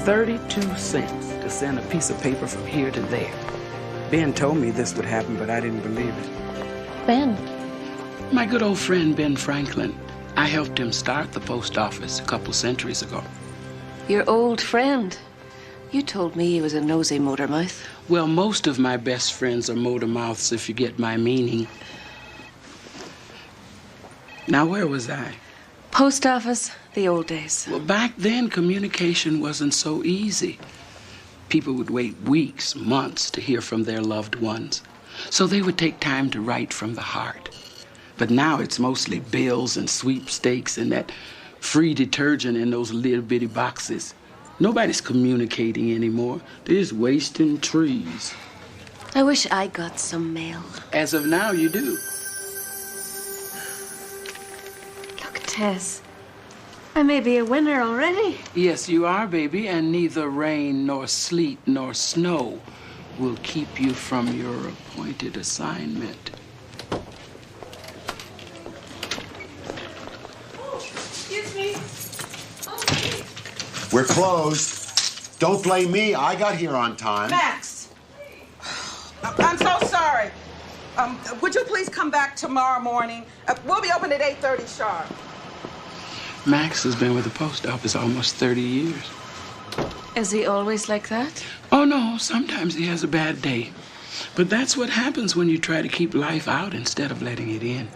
S3: $0.32 to send a piece of paper from here to there. Ben told me this would happen, but I didn't believe it.
S4: Ben?
S3: My good old friend, Ben Franklin. I helped him start the post office a couple centuries ago.
S4: Your old friend? You told me he was a nosy motormouth.
S3: Well, most of my best friends are motor mouths, if you get my meaning. Now, where was I?
S4: Post office, the old days.
S3: Well, back then, communication wasn't so easy. People would wait weeks, months to hear from their loved ones. So they would take time to write from the heart. But now it's mostly bills and sweepstakes and that free detergent in those little bitty boxes. Nobody's communicating anymore. They're just wasting trees.
S4: I wish I got some mail.
S3: As of now, you do.
S4: Look, Tess, I may be a winner already.
S3: Yes, you are, baby, and neither rain nor sleet nor snow will keep you from your appointed assignment.
S13: Excuse me.
S14: We're closed. Don't blame me. I got here on time.
S13: Max. I'm so sorry. Would you please come back tomorrow morning? We'll be open at 8:30 sharp.
S3: Max has been with the post office almost 30 years.
S4: Is he always like that?
S3: Oh, no. Sometimes he has a bad day. But that's what happens when you try to keep life out instead of letting it in.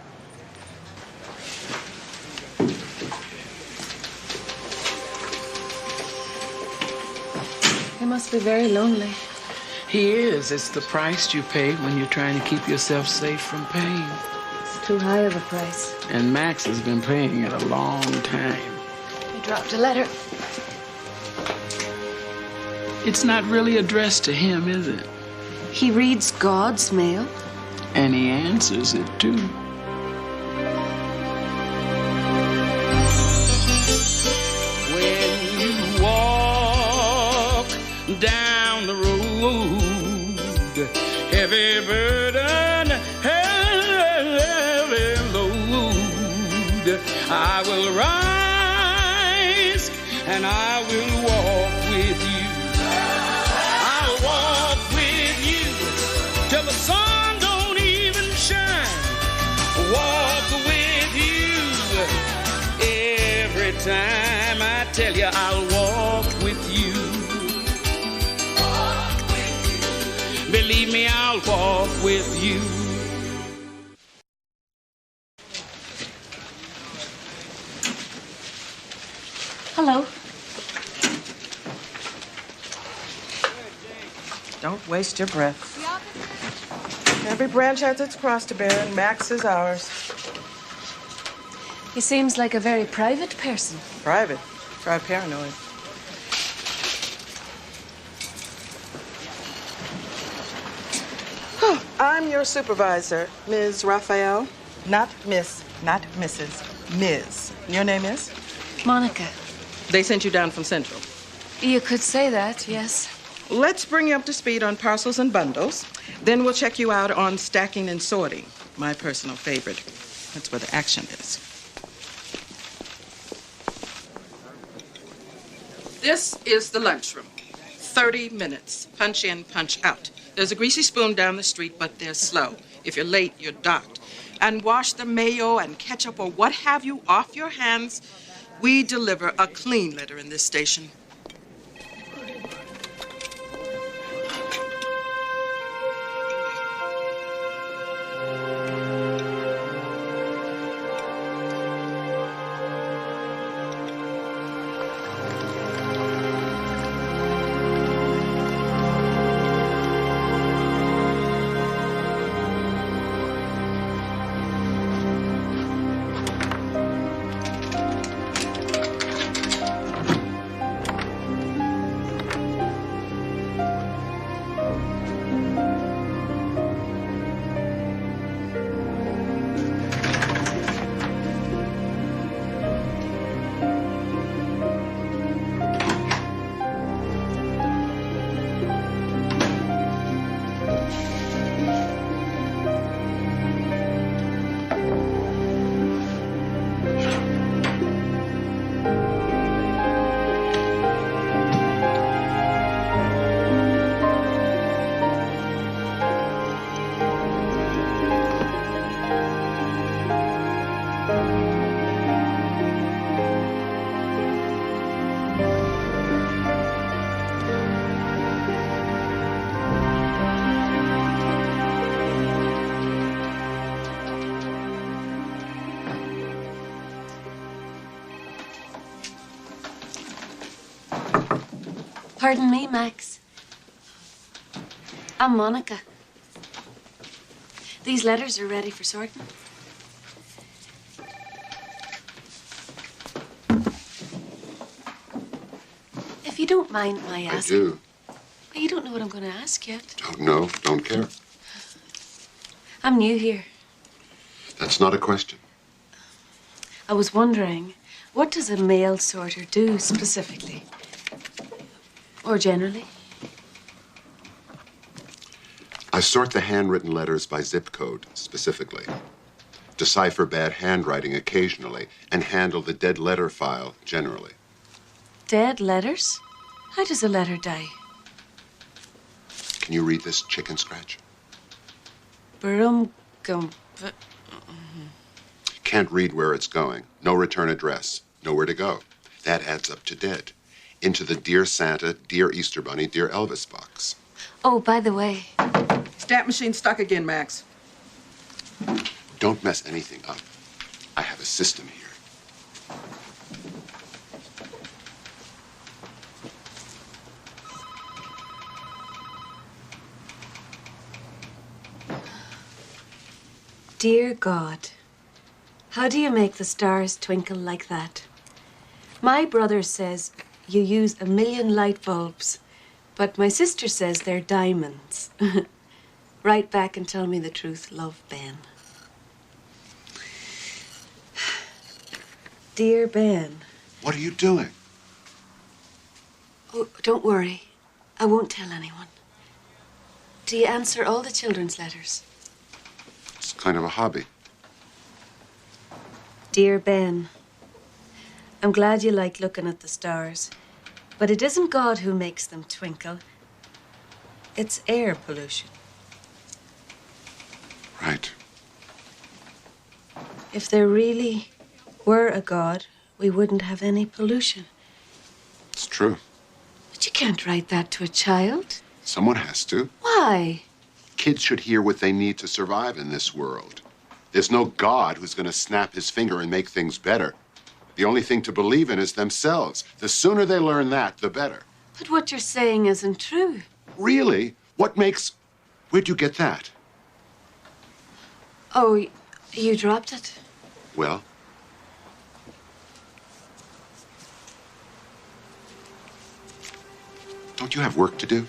S4: He must be very lonely.
S3: He is. It's the price you pay when you're trying to keep yourself safe from pain.
S4: It's too high of a price.
S3: And Max has been paying it a long time.
S4: He dropped a letter.
S3: It's not really addressed to him, is it?
S4: He reads God's mail.
S3: And he answers it, too. When you walk down the road, heavy burden, heavy load, I will rise and I will walk with you. I'll walk with you till the sun don't even shine. Walk with you every time I tell you I'll walk with you. Believe me, I'll walk with you.
S4: Hello.
S13: Don't waste your breath. Every branch has its cross to bear, and Max is ours.
S4: He seems like a very private person.
S13: Private. Try paranoid. I'm your supervisor, Ms. Raphael. Not Miss, not Mrs. Ms. Your name is?
S4: Monica.
S13: They sent you down from Central.
S4: You could say that, yes.
S13: Let's bring you up to speed on parcels and bundles. Then we'll check you out on stacking and sorting, my personal favorite. That's where the action is. This is the lunchroom. 30 minutes. Punch in, punch out. There's a greasy spoon down the street, but they're slow. If you're late, you're docked. And wash the mayo and ketchup or what have you off your hands. We deliver a clean litter in this station.
S4: Pardon me, Max. I'm Monica. These letters are ready for sorting. If you don't mind my asking...
S14: I do.
S4: Well, you don't know what I'm going to ask yet.
S14: Don't know, don't care.
S4: I'm new here.
S14: That's not a question.
S4: I was wondering, what does a mail sorter do specifically? Or generally?
S14: I sort the handwritten letters by zip code, specifically. Decipher bad handwriting occasionally, and handle the dead letter file generally.
S4: Dead letters? How does a letter die?
S14: Can you read this chicken scratch?
S4: Brum gum.
S14: Can't read where it's going. No return address. Nowhere to go. That adds up to dead. Into the Dear Santa, Dear Easter Bunny, Dear Elvis box.
S4: Oh, by the way.
S13: Stamp machine stuck again, Max.
S14: Don't mess anything up. I have a system here.
S4: Dear God, how do you make the stars twinkle like that? My brother says you use 1 million light bulbs, but my sister says they're diamonds. Write back and tell me the truth. Love, Ben. Dear Ben.
S14: What are you doing?
S4: Oh, don't worry. I won't tell anyone. Do you answer all the children's letters?
S14: It's kind of a hobby.
S4: Dear Ben, I'm glad you like looking at the stars, but it isn't God who makes them twinkle. It's air pollution.
S14: Right.
S4: If there really were a God, we wouldn't have any pollution.
S14: It's true.
S4: But you can't write that to a child.
S14: Someone has to.
S4: Why?
S14: Kids should hear what they need to survive in this world. There's no God who's going to snap his finger and make things better. The only thing to believe in is themselves. The sooner they learn that, the better.
S4: But what you're saying isn't true.
S14: Really? What makes... Where'd you get that?
S4: Oh, you dropped it?
S14: Well? Don't you have work to do?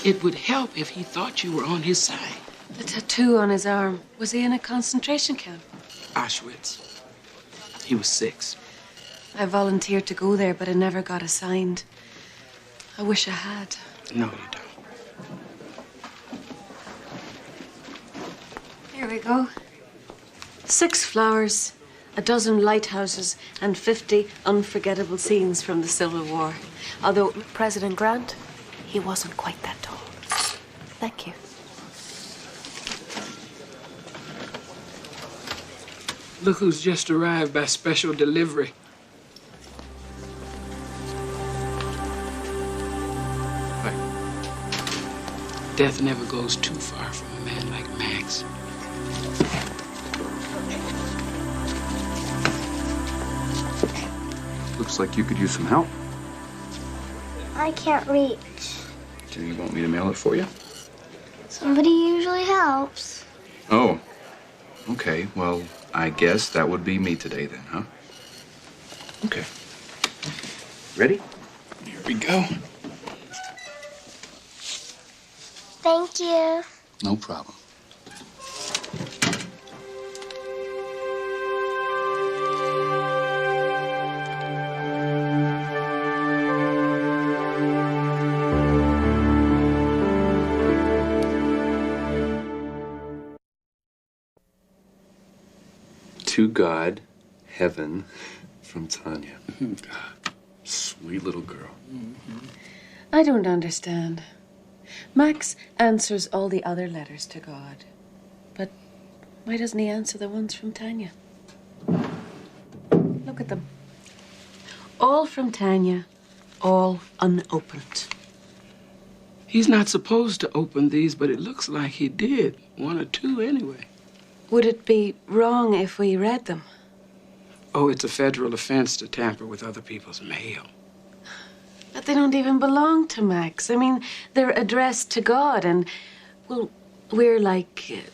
S3: It would help if he thought you were on his side.
S4: The tattoo on his arm. Was he in a concentration camp?
S3: Auschwitz. He was 6.
S4: I volunteered to go there, but I never got assigned. I wish I had.
S3: No, you don't.
S4: Here we go. 6 flowers, a dozen lighthouses, and 50 unforgettable scenes from the Civil War. Although President Grant, he wasn't quite that tall. Thank you.
S3: Look who's just arrived by special delivery. Death never goes too far from a man like Max.
S7: Looks like you could use some help.
S11: I can't reach.
S7: Do you want me to mail it for you?
S11: Somebody usually helps.
S7: Oh, okay. Well, I guess that would be me today then, huh? Okay. Ready?
S3: Here we go.
S11: Thank you.
S7: No problem. To God, heaven, from Tanya. Sweet little girl.
S4: I don't understand. Max answers all the other letters to God. But why doesn't he answer the ones from Tanya? Look at them. All from Tanya, all unopened.
S3: He's not supposed to open these, but it looks like he did. 1 or 2 anyway.
S4: Would it be wrong if we read them?
S3: Oh, it's a federal offense to tamper with other people's mail.
S4: But they don't even belong to Max. I mean, they're addressed to God, and, well, we're like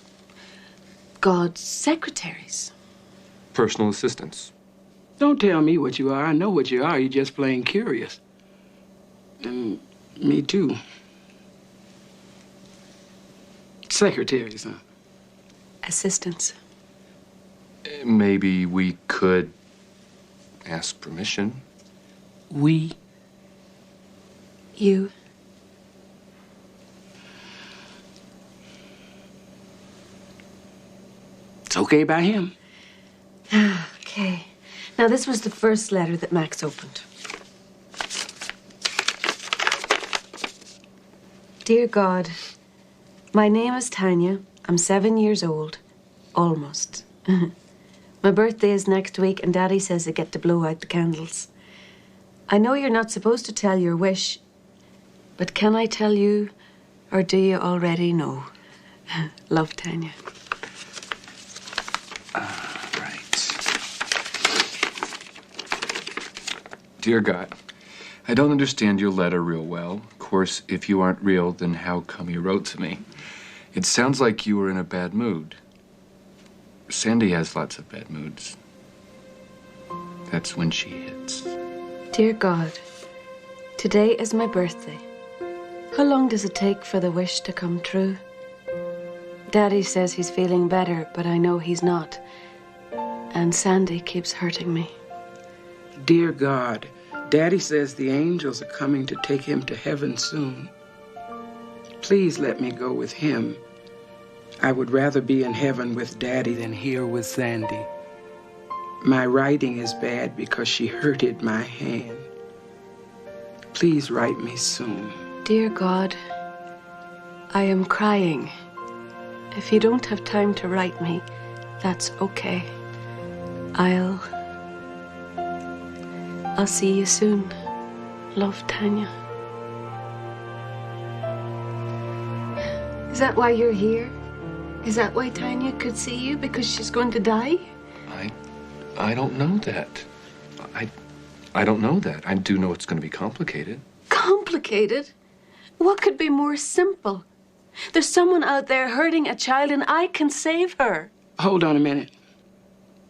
S4: God's secretaries.
S12: Personal assistants.
S3: Don't tell me what you are. I know what you are. You're just plain curious. And me too. Secretaries, huh?
S4: Assistants.
S12: Maybe we could ask permission.
S3: We?
S4: You.
S3: It's okay by him.
S4: Okay. Now, this was the first letter that Max opened. Dear God, my name is Tanya. I'm 7 years old. Almost. My birthday is next week, and Daddy says I get to blow out the candles. I know you're not supposed to tell your wish, but can I tell you, or do you already know? Love, Tanya.
S7: Right. Dear God, I don't understand your letter real well. Of course, if you aren't real, then how come you wrote to me? It sounds like you were in a bad mood. Sandy has lots of bad moods. That's when she hits.
S4: Dear God, today is my birthday. How long does it take for the wish to come true? Daddy says he's feeling better, but I know he's not. And Sandy keeps hurting me.
S3: Dear God, Daddy says the angels are coming to take him to heaven soon. Please let me go with him. I would rather be in heaven with Daddy than here with Sandy. My writing is bad because she hurted my hand. Please write me soon.
S4: Dear God, I am crying. If you don't have time to write me, that's okay. I'll see you soon. Love, Tanya. Is that why you're here? Is that why Tanya could see you? Because she's going to die?
S12: I don't know that. I don't know that. I do know it's going to be complicated.
S4: Complicated? What could be more simple? There's someone out there hurting a child, and I can save her.
S3: Hold on a minute.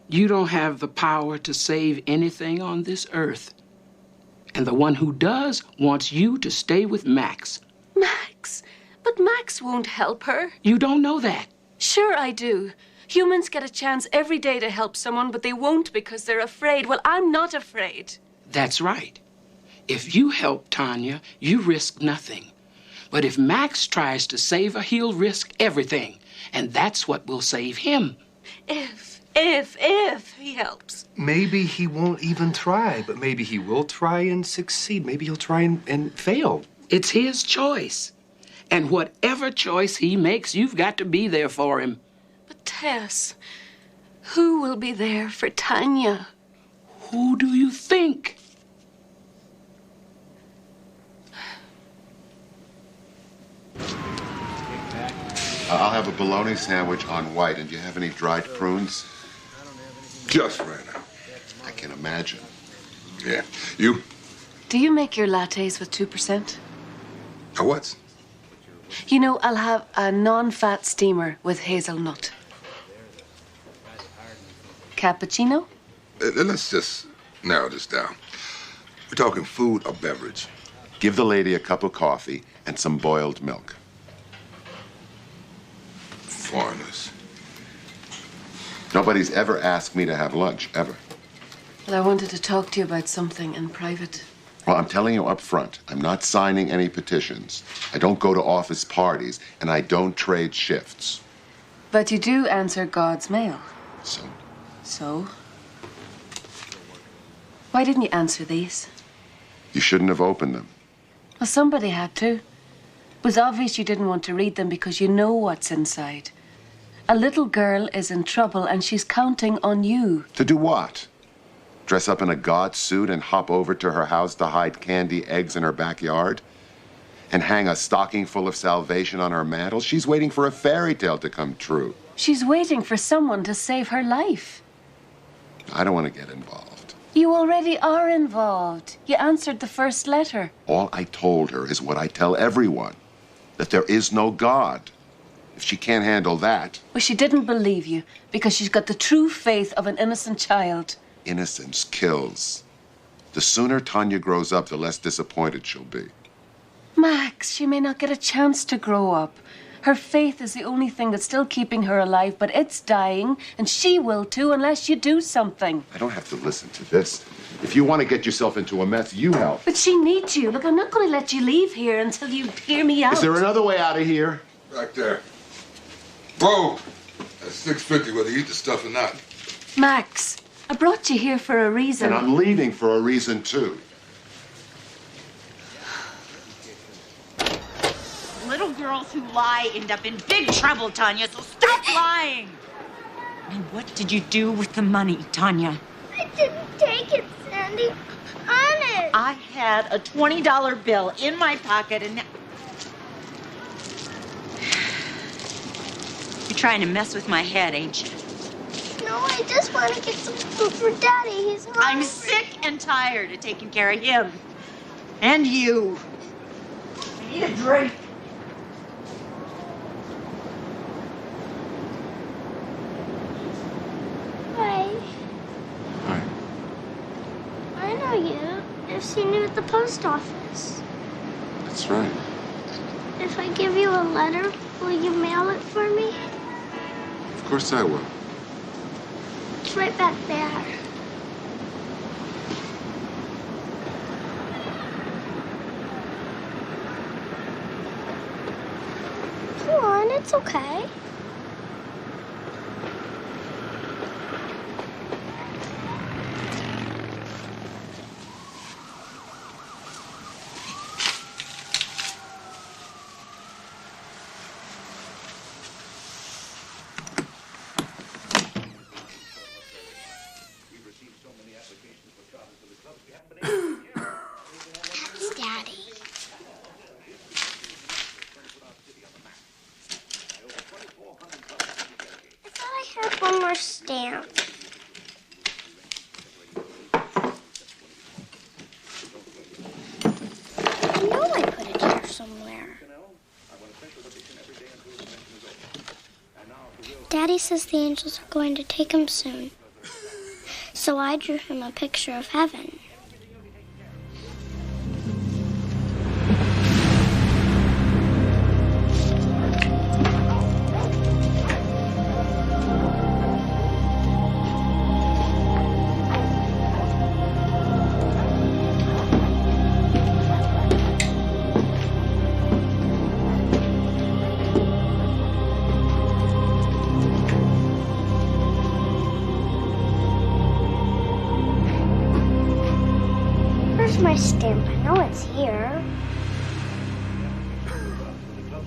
S3: You don't have the power to save anything on this earth. And the one who does wants you to stay with Max.
S4: Max? But Max won't help her.
S3: You don't know that.
S4: Sure I do. Humans get a chance every day to help someone, but they won't because they're afraid. Well, I'm not afraid.
S3: That's right. If you help Tanya, you risk nothing. But if Max tries to save her, he'll risk everything. And that's what will save him.
S4: If he helps.
S12: Maybe he won't even try, but maybe he will try and succeed. Maybe he'll try and fail.
S3: It's his choice. And whatever choice he makes, you've got to be there for him.
S4: But Tess, who will be there for Tanya?
S3: Who do you think?
S14: I'll have a bologna sandwich on white. And do you have any dried prunes?
S15: Just ran out.
S14: I can imagine.
S15: Yeah. You?
S4: Do you make your lattes with 2%?
S15: A what?
S4: You know, I'll have a non-fat steamer with hazelnut. Cappuccino?
S15: Let's just narrow this down. We're talking food or beverage?
S14: Give the lady a cup of coffee and some boiled milk.
S15: Foreigners.
S14: Nobody's ever asked me to have lunch, ever.
S4: Well, I wanted to talk to you about something in private.
S14: Well, I'm telling you up front, I'm not signing any petitions. I don't go to office parties, and I don't trade shifts.
S4: But you do answer God's mail.
S14: So?
S4: So? Why didn't you answer these?
S14: You shouldn't have opened them.
S4: Well, somebody had to. It was obvious you didn't want to read them because you know what's inside. A little girl is in trouble and she's counting on you.
S14: To do what? Dress up in a God suit and hop over to her house to hide candy eggs in her backyard? And hang a stocking full of salvation on her mantle? She's waiting for a fairy tale to come true.
S4: She's waiting for someone to save her life.
S14: I don't want to get involved.
S4: You already are involved. You answered the first letter.
S14: All I told her is what I tell everyone, that there is no God. If she can't handle that...
S4: Well, she didn't believe you because she's got the true faith of an innocent child.
S14: Innocence kills. The sooner Tanya grows up, the less disappointed she'll be.
S4: Max, she may not get a chance to grow up. Her faith is the only thing that's still keeping her alive, but it's dying, and she will too unless you do something.
S14: I don't have to listen to this. If you want to get yourself into a mess, you help.
S4: But she needs you. Look, I'm not going to let you leave here until you hear me out.
S14: Is there another way out of here?
S15: Right there. Whoa! That's $6.50 whether you eat the stuff or not.
S4: Max, I brought you here for a reason.
S14: And I'm leaving for a reason, too.
S16: Little girls who lie end up in big trouble, Tanya, so stop lying! And what did you do with the money, Tanya?
S11: I didn't take it, Sandy. Honest.
S16: I had a $20 bill in my pocket and... You're trying to mess with my head, ain't you?
S11: No, I just want to get some food for Daddy. He's hungry.
S16: I'm sick and tired of taking care of him. And you. I need a drink.
S11: Hi.
S14: Hi.
S11: I know you. I've seen you at the post office.
S14: That's right.
S11: If I give you a letter, will you mail it for me?
S14: Of course I will.
S11: It's right back there. Come on, it's okay. That's Daddy. I thought I had one more stamp. I know I put it here somewhere. Daddy says the angels are going to take him soon. So I drew him a picture of heaven. stamp. I know it's here.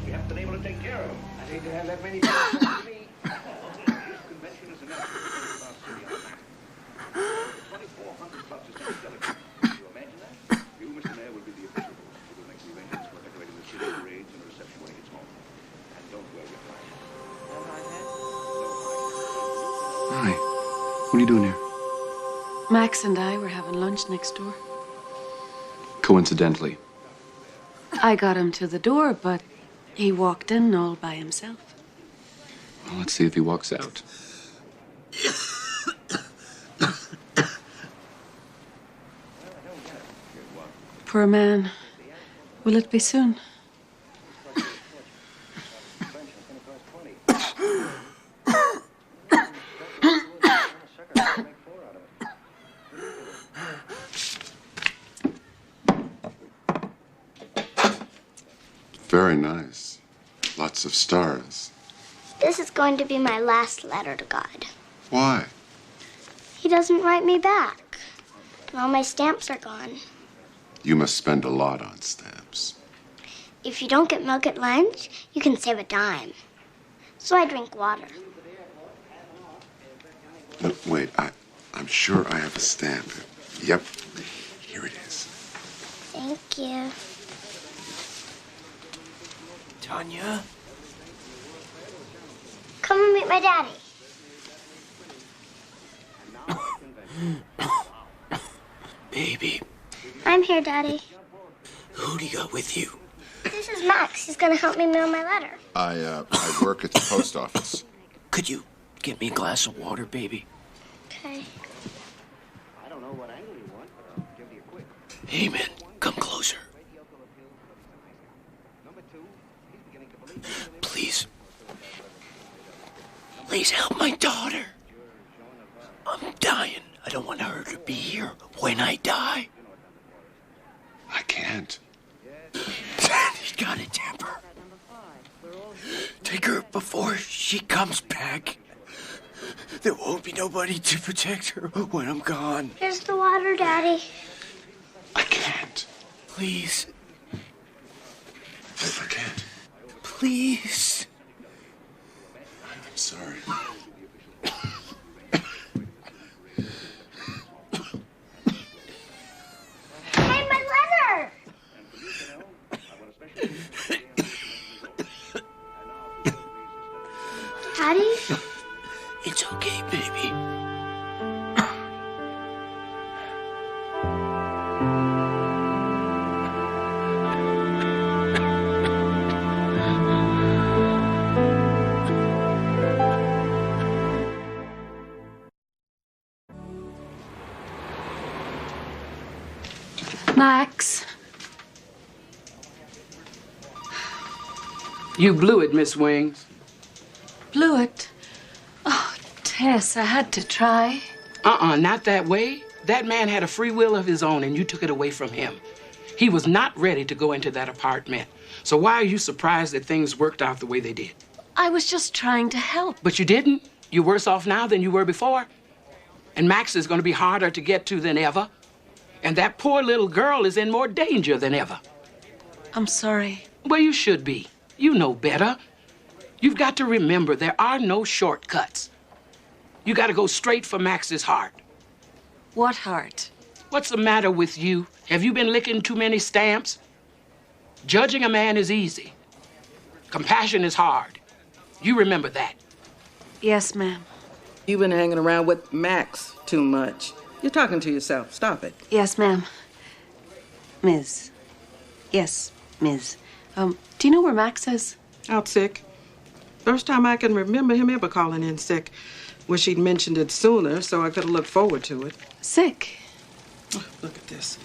S8: We haven't been able to take care of them. I hate to have that many people come to me. This convention is enough. 2,400 clubs is next delegate. Can you imagine that? You, Mr. Mayor, will be the official host who will make the arrangements for decorating the city parades and a reception when he gets home. And don't wear your flag.
S7: Hi. What are you doing here?
S4: Max and I were having lunch next door.
S7: Coincidentally.
S4: I got him to the door, but he walked in all by himself.
S7: Well, let's see if he walks out.
S4: Poor man. Will it be soon?
S14: Very nice. Lots of stars.
S11: This is going to be my last letter to God.
S14: Why?
S11: He doesn't write me back. And all my stamps are gone.
S14: You must spend a lot on stamps.
S11: If you don't get milk at lunch, you can save a dime. So I drink water.
S14: No, wait, I'm sure I have a stamp. Yep, here it is.
S11: Thank you.
S17: Tanya?
S11: Come and meet my daddy.
S17: Baby,
S11: I'm here, Daddy.
S17: who do you got with you?
S11: This is Max. He's gonna help me mail my letter.
S14: I work at the post office.
S17: Could you get me a glass of water, baby?
S11: Okay.
S8: I don't know what angle you want, but I'll give you a quick.
S17: Hey, man, come closer. Please. Please help my daughter. I'm dying. I don't want her to be here when I die.
S14: I can't.
S17: Daddy's got a temper. Take her before she comes back. There won't be nobody to protect her when I'm gone.
S11: Here's the water, Daddy.
S14: I can't.
S17: Please.
S14: I can't.
S17: Please.
S14: I'm sorry.
S11: Hey, my letter! Daddy?
S17: It's okay, baby.
S4: Max.
S3: You blew it, Miss Wings.
S4: Blew it? Oh, Tess, I had to try.
S3: Not that way. That man had a free will of his own, and you took it away from him. He was not ready to go into that apartment. So why are you surprised that things worked out the way they did?
S4: I was just trying to help.
S3: But you didn't. You're worse off now than you were before. And Max is going to be harder to get to than ever. And that poor little girl is in more danger than ever.
S4: I'm sorry.
S3: Well, you should be. You know better. You've got to remember there are no shortcuts. You got to go straight for Max's heart.
S4: What heart?
S3: What's the matter with you? Have you been licking too many stamps? Judging a man is easy. Compassion is hard. You remember that.
S4: Yes, ma'am.
S13: You've been hanging around with Max too much. You're talking to yourself. Stop it.
S4: Yes, ma'am. Ms. Yes, Ms. Do you know where Max is?
S13: Out sick. First time I can remember him ever calling in sick. Wish he'd mentioned it sooner so I could have looked forward to it.
S4: Sick?
S13: Oh, look at this.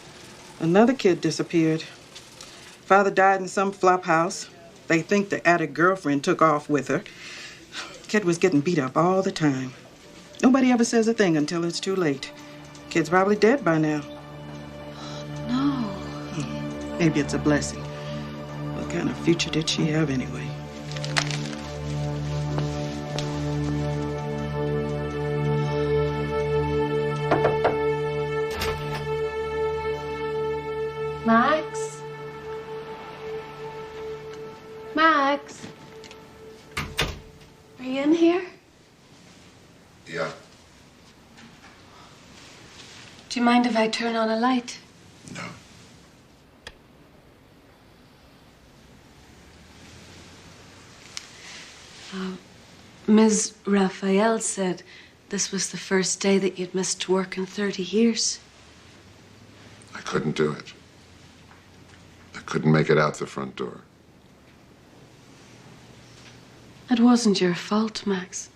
S13: Another kid disappeared. Father died in some flop house. They think the addict girlfriend took off with her. Kid was getting beat up all the time. Nobody ever says a thing until it's too late. Kid's probably dead by now.
S4: No.
S13: Maybe it's a blessing. What kind of future did she have anyway?
S4: Max? Are you in here?
S14: Yeah.
S4: Do you mind if I turn on a light?
S14: No.
S4: Ms. Raphael said this was the first day that you'd missed work in 30 years.
S14: I couldn't do it. I couldn't make it out the front door.
S4: It wasn't your fault, Max.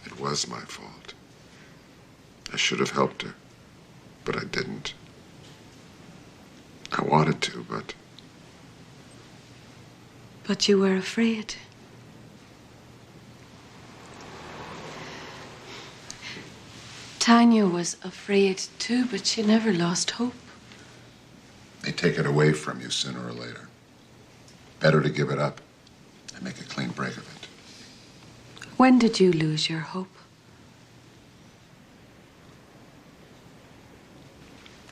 S14: It was my fault. I should have helped her, but I didn't. I wanted to, but
S4: But you were afraid. Tanya was afraid too, but she never lost hope.
S14: they take it away from you sooner or later. Better to give it up and make a clean break of it.
S4: When did you lose your hope?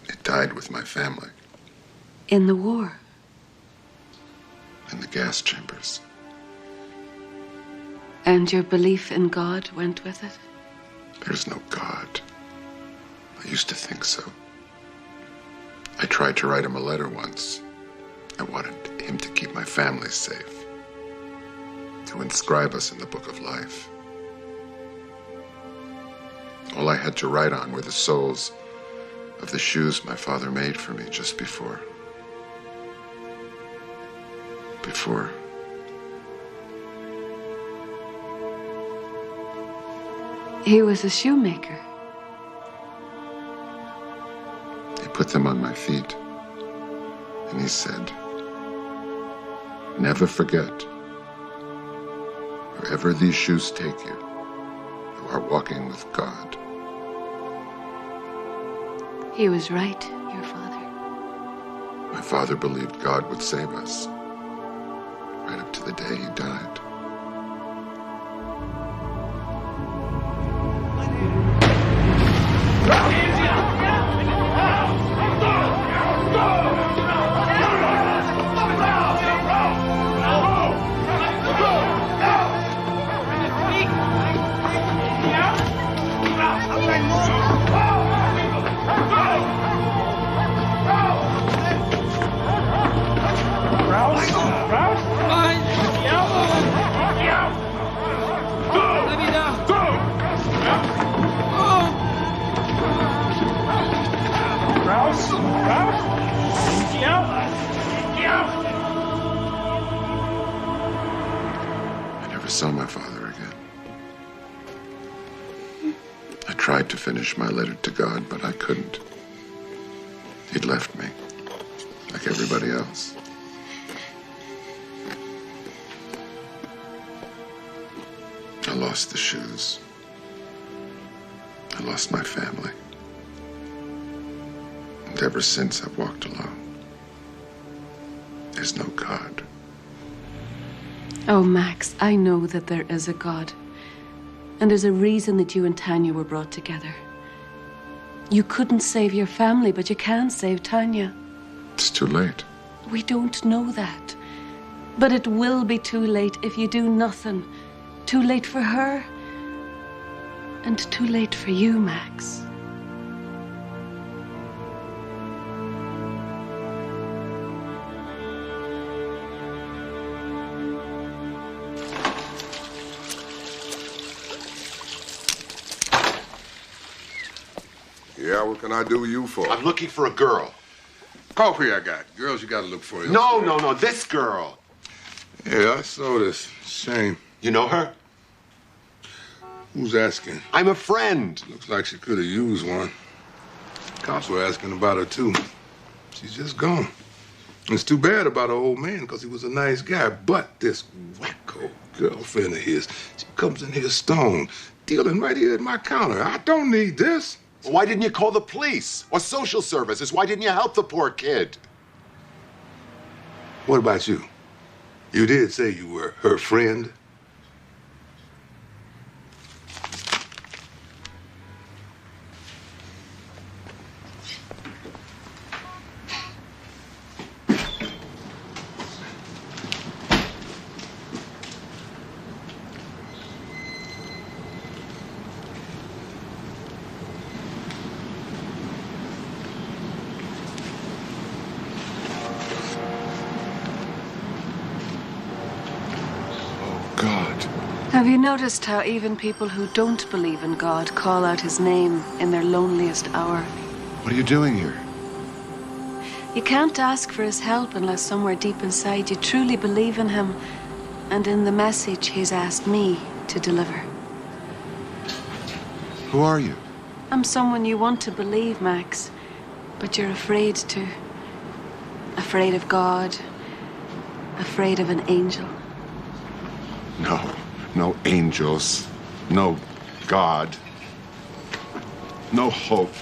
S14: It died with my family
S4: In the war.
S14: in the gas chambers.
S4: And your belief in God went with it?
S14: There's no God. I used to think so. I tried to write him a letter once. I wanted him to keep my family safe, to inscribe us in the book of life. All I had to write on were the soles of the shoes my father made for me just before.
S4: He was a shoemaker.
S14: He put them on my feet, and he said, "Never forget, wherever these shoes take you, you are walking with God."
S4: He was right, your father.
S14: My father believed God would save us, right up to the day he died. I never saw my father again. I tried to finish my letter to God, but I couldn't. He'd left me, like everybody else. I lost the shoes. I lost my family. And ever since, I've walked alone. There's no God.
S4: Oh, Max, I know that there is a God. And there's a reason that you and Tanya were brought together. You couldn't save your family, but you can save Tanya.
S14: It's too late.
S4: We don't know that. But it will be too late if you do nothing. Too late for her. And too late for you, Max.
S15: Yeah, what can I do you for?
S14: I'm looking for a girl.
S15: Coffee I got. Girls you gotta look for.
S14: No, this girl.
S15: Yeah, I saw this. Shame.
S14: You know her?
S15: Who's asking?
S14: I'm a friend.
S15: Looks like she could have used one. Cops were asking about her, too. She's just gone. It's too bad about her old man, because he was a nice guy. But this wacko girlfriend of his, she comes in here stoned, dealing right here at my counter. I don't need this.
S14: Why didn't you call the police or social services? Why didn't you help the poor kid?
S15: What about you? You did say you were her friend.
S4: Have you noticed how even people who don't believe in God call out his name in their loneliest hour?
S14: What are you doing here?
S4: You can't ask for his help unless somewhere deep inside you truly believe in him and in the message he's asked me to deliver.
S14: Who are you?
S4: I'm someone you want to believe, Max, but you're afraid to. Afraid of God, afraid of an angel.
S14: No angels, no God, no hope.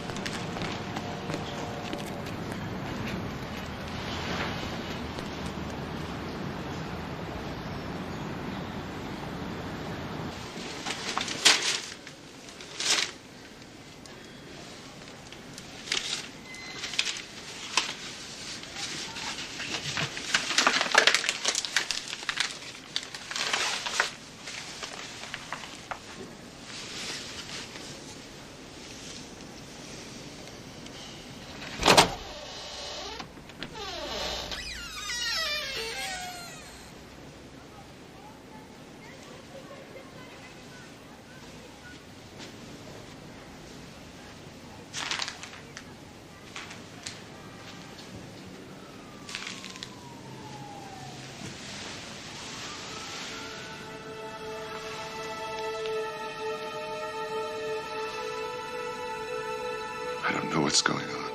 S14: I don't know what's going on.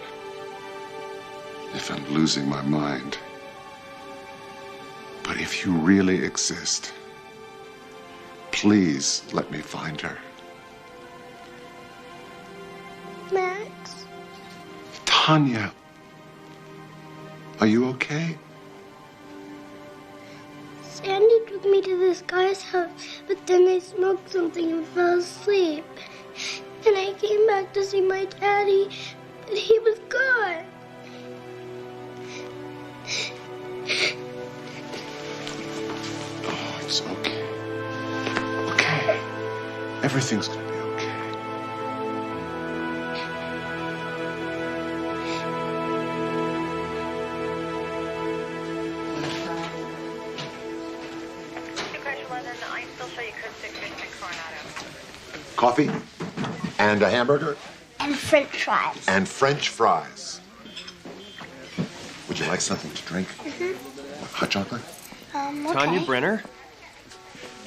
S14: If I'm losing my mind. But if you really exist, please let me find her.
S11: Max?
S14: Tanya, are you okay?
S11: Sandy took me to this guy's house, but then I smoked something and fell asleep. And I came back to see my daddy, but he was gone.
S14: Oh, it's okay. Okay. Everything's gonna be okay. Coffee? And a hamburger?
S11: And French fries.
S14: And French fries. Would you like something to drink? Hot chocolate?
S11: Okay.
S18: Tanya Brenner,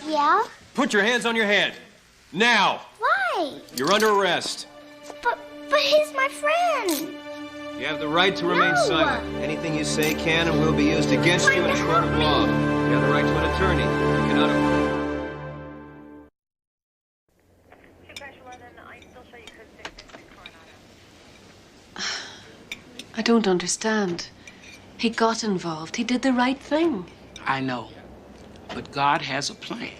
S11: Yeah?
S18: put your hands on your head. Now!
S11: Why?
S18: You're under arrest.
S11: But he's my friend.
S18: You have the right to remain
S11: No.
S18: silent. Anything you say can and will be used against you in a court of law. You have the right to an attorney. You cannot...
S4: I don't understand. He got involved. He did the right thing.
S3: I know. But God has a plan.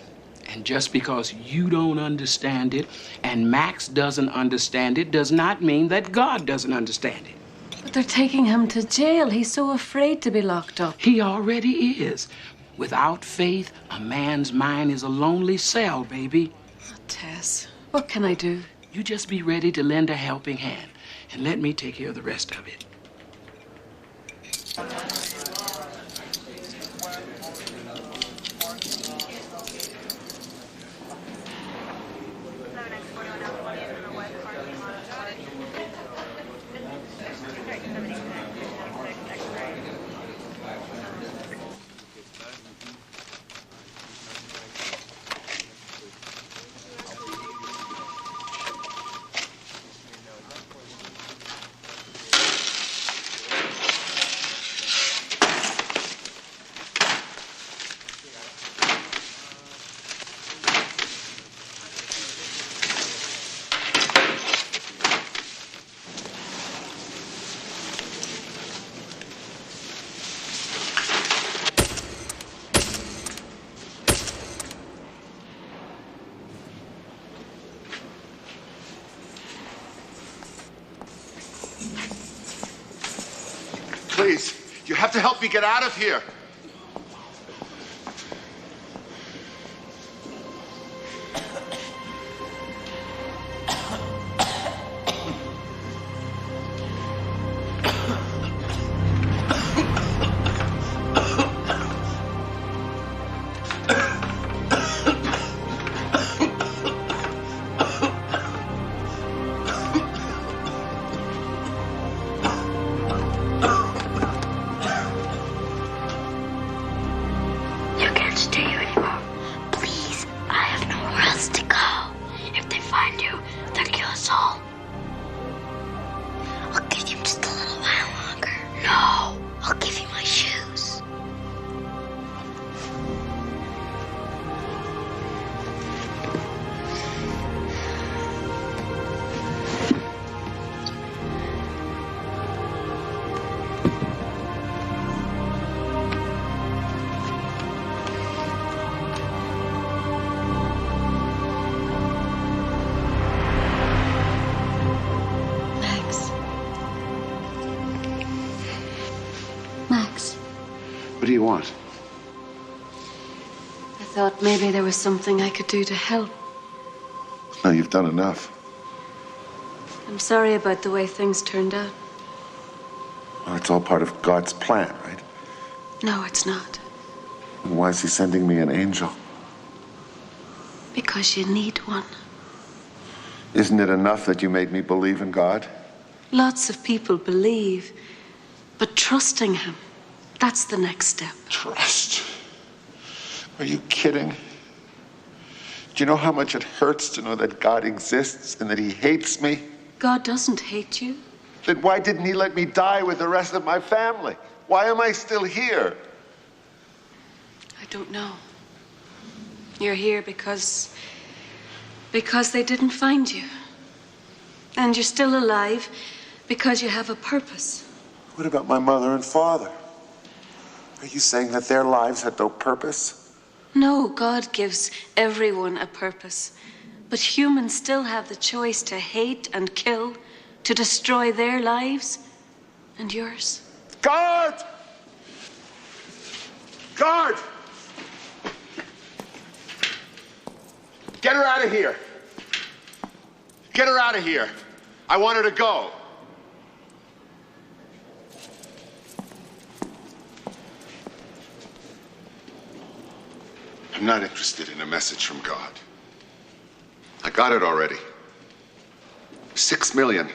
S3: And just because you don't understand it and Max doesn't understand it does not mean that God doesn't understand it.
S4: But they're taking him to jail. He's so afraid to be locked up.
S3: He already is. Without faith, a man's mind is a lonely cell, baby.
S4: Oh, Tess, what can I do?
S3: You just be ready to lend a helping hand and let me take care of the rest of it.
S14: Please, you have to help me get out of here.
S11: want to stay here anymore. Please, I have nowhere else to go. If they find you, they'll kill us all. I'll give you just a little while longer. No, I'll give you my shoes. Max,
S14: What do you want?
S4: I thought maybe there was something I could do to help.
S14: No, you've done enough.
S4: I'm sorry about the way things turned out.
S14: Well, it's all part of God's plan, right?
S4: No, it's not.
S14: And why is he sending me an angel?
S4: Because you need one.
S14: Isn't it enough that you made me believe in God?
S4: Lots of people believe, but trusting him, that's the next step.
S14: Trust? Are you kidding? Do you know how much it hurts to know that God exists and that he hates me?
S4: God doesn't hate you.
S14: Then why didn't he let me die with the rest of my family? Why am I still here?
S4: I don't know. You're here because they didn't find you. And you're still alive because you have a purpose.
S14: What about my mother and father? Are you saying that their lives had no purpose?
S4: No, God gives everyone a purpose. But humans still have the choice to hate and kill, to destroy their lives and yours.
S14: Guard! Guard! Get her out of here. Get her out of here. I want her to go. I'm not interested in a message from God. I got it already. 6 million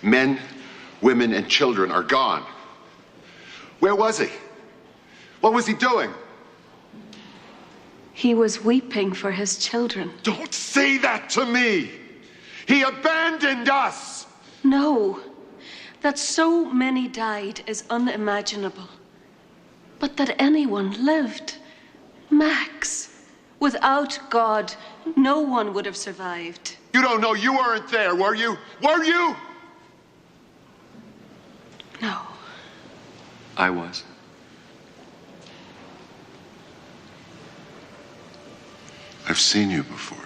S14: men, women, and children are gone. Where was he? What was he doing?
S4: He was weeping for his children.
S14: Don't say that to me! He abandoned us!
S4: No. That so many died is unimaginable. But that anyone lived. Max, without God, no one would have survived.
S14: You don't know. You weren't there, were you? Were you?
S4: No.
S7: I was.
S14: I've seen you before.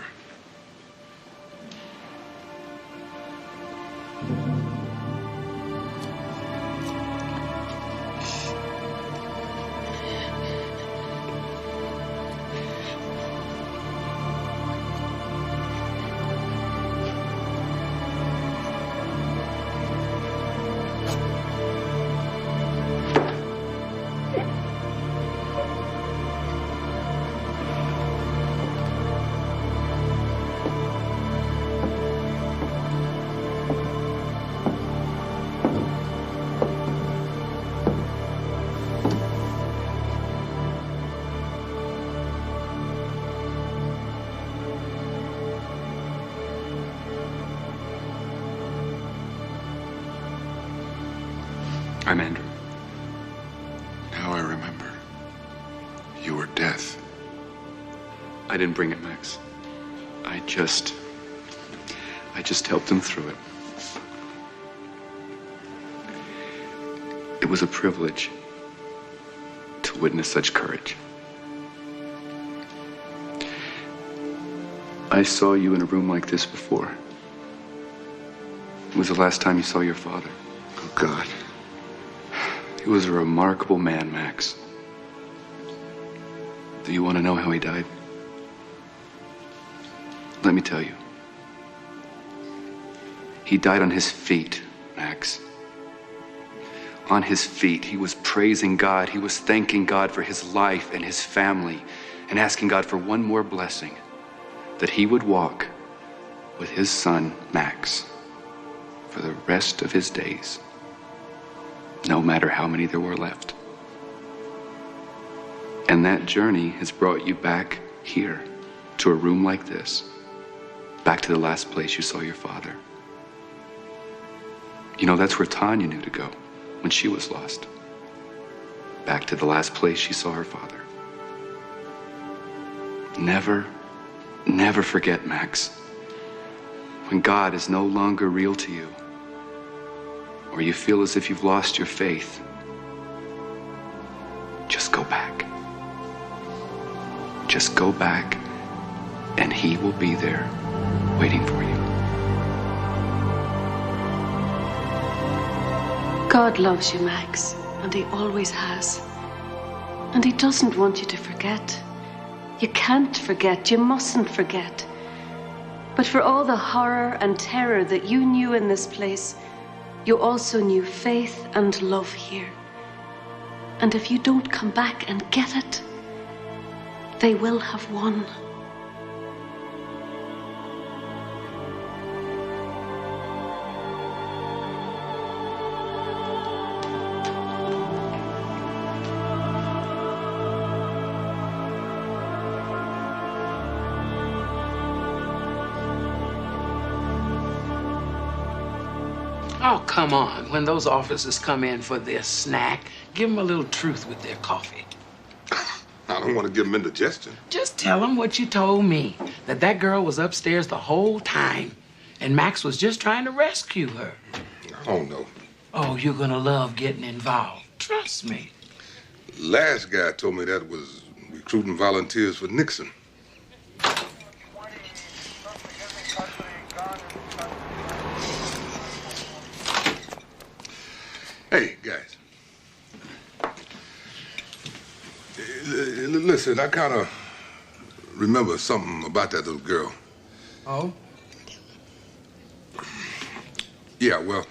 S7: I'm Andrew.
S14: Now I remember. You were death.
S7: I didn't bring it, Max. I just helped him through it. It was a privilege to witness such courage. I saw you in a room like this before. It was the last time you saw your father.
S14: Oh, God.
S7: He was a remarkable man, Max. Do you want to know how he died? Let me tell you. He died on his feet, Max. On his feet, he was praising God. He was thanking God for his life and his family and asking God for one more blessing, that he would walk with his son, Max, for the rest of his days, no matter how many there were left. And that journey has brought you back here, to a room like this, back to the last place you saw your father. You know, that's where Tanya knew to go when she was lost. Back to the last place she saw her father. Never, never forget, Max. When God is no longer real to you, or you feel as if you've lost your faith, just go back. Just go back, and He will be there waiting for you.
S4: God loves you, Max, and He always has. And He doesn't want you to forget. You can't forget, you mustn't forget. But for all the horror and terror that you knew in this place, you also knew faith and love here. And if you don't come back and get it, they will have won.
S3: Oh, come on. When those officers come in for their snack, give them a little truth with their coffee.
S15: I don't want to give them indigestion.
S3: Just tell them what you told me, that girl was upstairs the whole time, and Max was just trying to rescue her.
S15: I don't know.
S3: Oh, you're gonna love getting involved. Trust me.
S15: Last guy told me that was recruiting volunteers for Nixon. Hey, guys. Listen, I kind of remember something about that little girl.
S3: Oh?
S15: Yeah, well,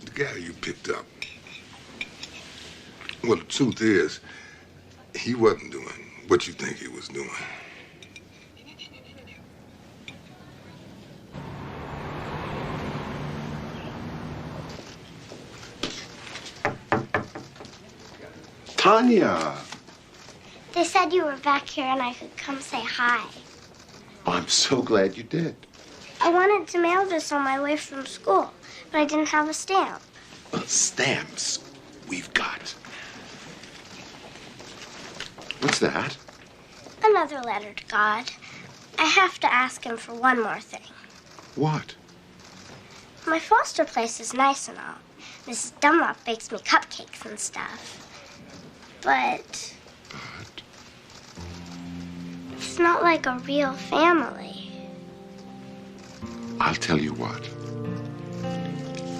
S15: the guy you picked up. Well, the truth is, he wasn't doing what you think he was doing.
S14: Tanya!
S11: They said you were back here and I could come say hi.
S14: Oh, I'm so glad you did.
S11: I wanted to mail this on my way from school, but I didn't have a stamp.
S14: Stamps we've got. What's that?
S11: Another letter to God. I have to ask Him for one more thing.
S14: What?
S11: My foster place is nice and all. Mrs. Dunlop bakes me cupcakes and stuff. But it's not like a real family.
S14: I'll tell you what.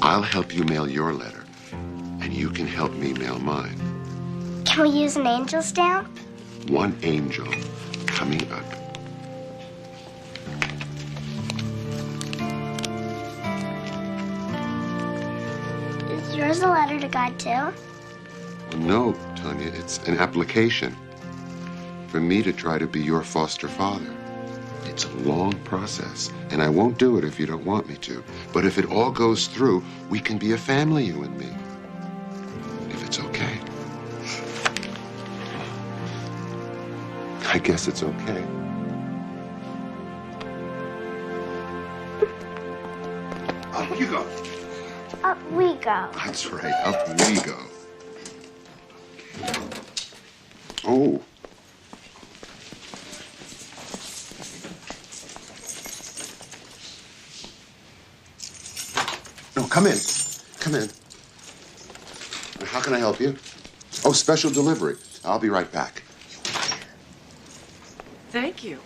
S14: I'll help you mail your letter, and you can help me mail mine.
S11: Can we use an angel stamp?
S14: One angel coming up.
S11: Is yours a letter to God, too?
S14: No, Tanya, it's an application for me to try to be your foster father. It's a long process, and I won't do it if you don't want me to. But if it all goes through, we can be a family, you and me. If it's okay. I guess it's okay. Up you go.
S11: Up we go.
S14: That's right, up we go. Oh. No, come in. Come in. How can I help you? Oh, special delivery. I'll be right back.
S13: Thank you.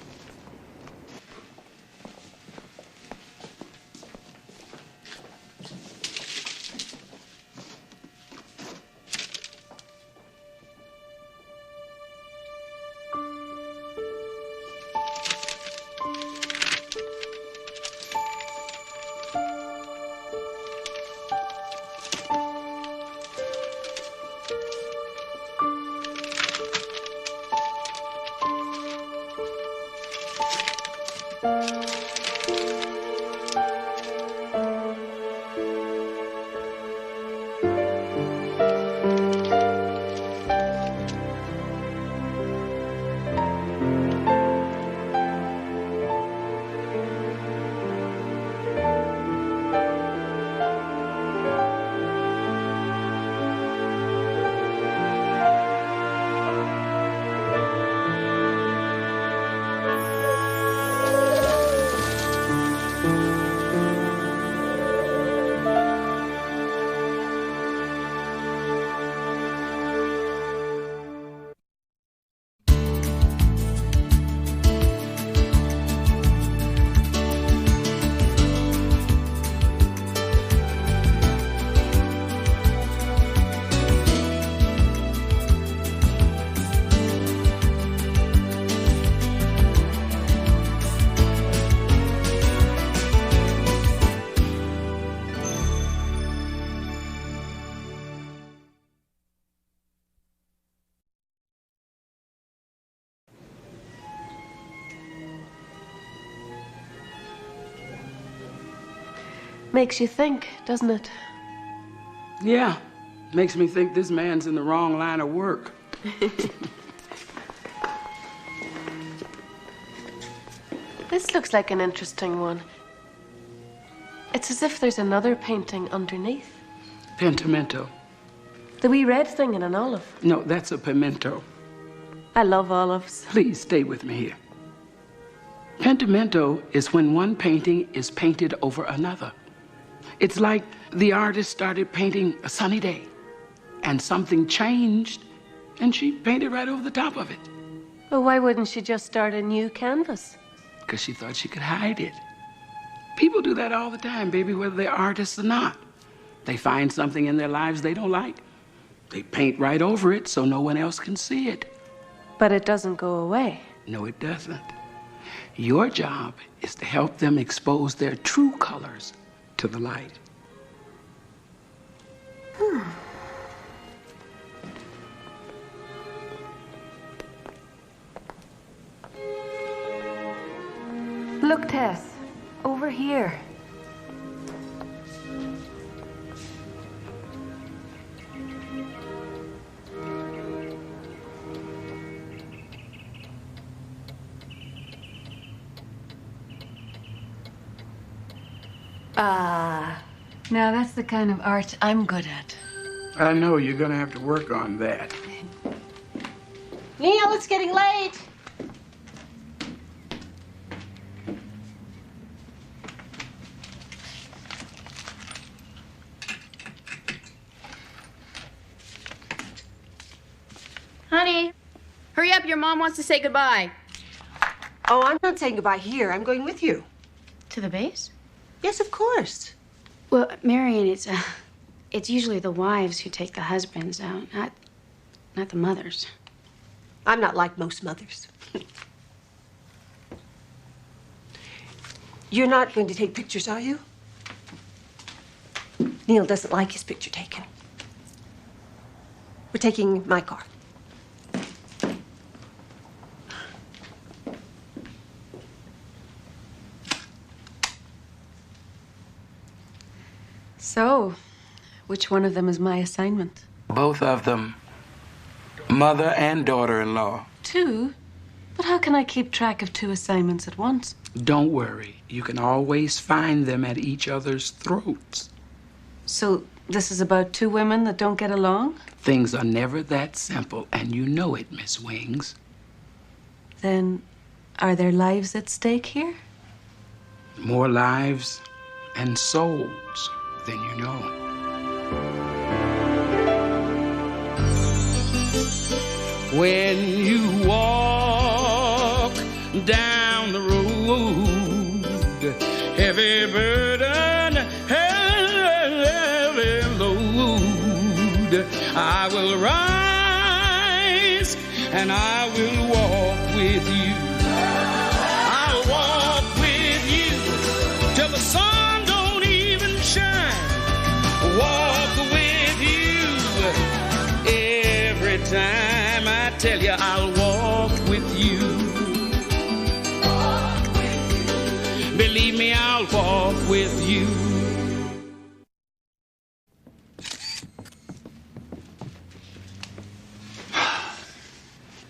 S4: Makes you think, doesn't it?
S3: Yeah, makes me think this man's in the wrong line of work.
S4: This looks like an interesting one. It's as if there's another painting underneath.
S3: Pentimento.
S4: The wee red thing in an olive.
S3: No, that's a pimento.
S4: I love olives.
S3: Please stay with me here. Pentimento is when one painting is painted over another. It's like the artist started painting a sunny day, and something changed, and she painted right over the top of it.
S4: Well, why wouldn't she just start a new canvas?
S3: Because she thought she could hide it. People do that all the time, baby, whether they're artists or not. They find something in their lives they don't like. They paint right over it so no one else can see it.
S4: But it doesn't go away.
S3: No, it doesn't. Your job is to help them expose their true colors to the light.
S4: Look, Tess, over here.
S1: Now that's the kind of art I'm good at.
S3: I know you're gonna have to work on that.
S10: Neil, it's getting late.
S19: Honey, hurry up. Your mom wants to say goodbye.
S20: Oh, I'm not saying goodbye here. I'm going with you.
S19: To the base?
S20: Yes, of course.
S19: Well, Marion, it's usually the wives who take the husbands out, not the mothers.
S20: I'm not like most mothers. You're not going to take pictures, are you? Neil doesn't like his picture taken. We're taking my car.
S4: So, which one of them is my assignment?
S3: Both of them. Mother and daughter-in-law.
S4: Two? But how can I keep track of two assignments at once?
S3: Don't worry. You can always find them at each other's throats.
S4: So, this is about two women that don't get along?
S3: Things are never that simple, and you know it, Miss Wings.
S4: Then, are there lives at stake here?
S3: More lives and souls than you know. When you walk down the road, heavy burden, heavy load, I will rise and I will walk with you. I'll walk with you till the sun don't even shine. Walk with you every time. I tell you, I'll walk with you. Believe me, I'll walk with you.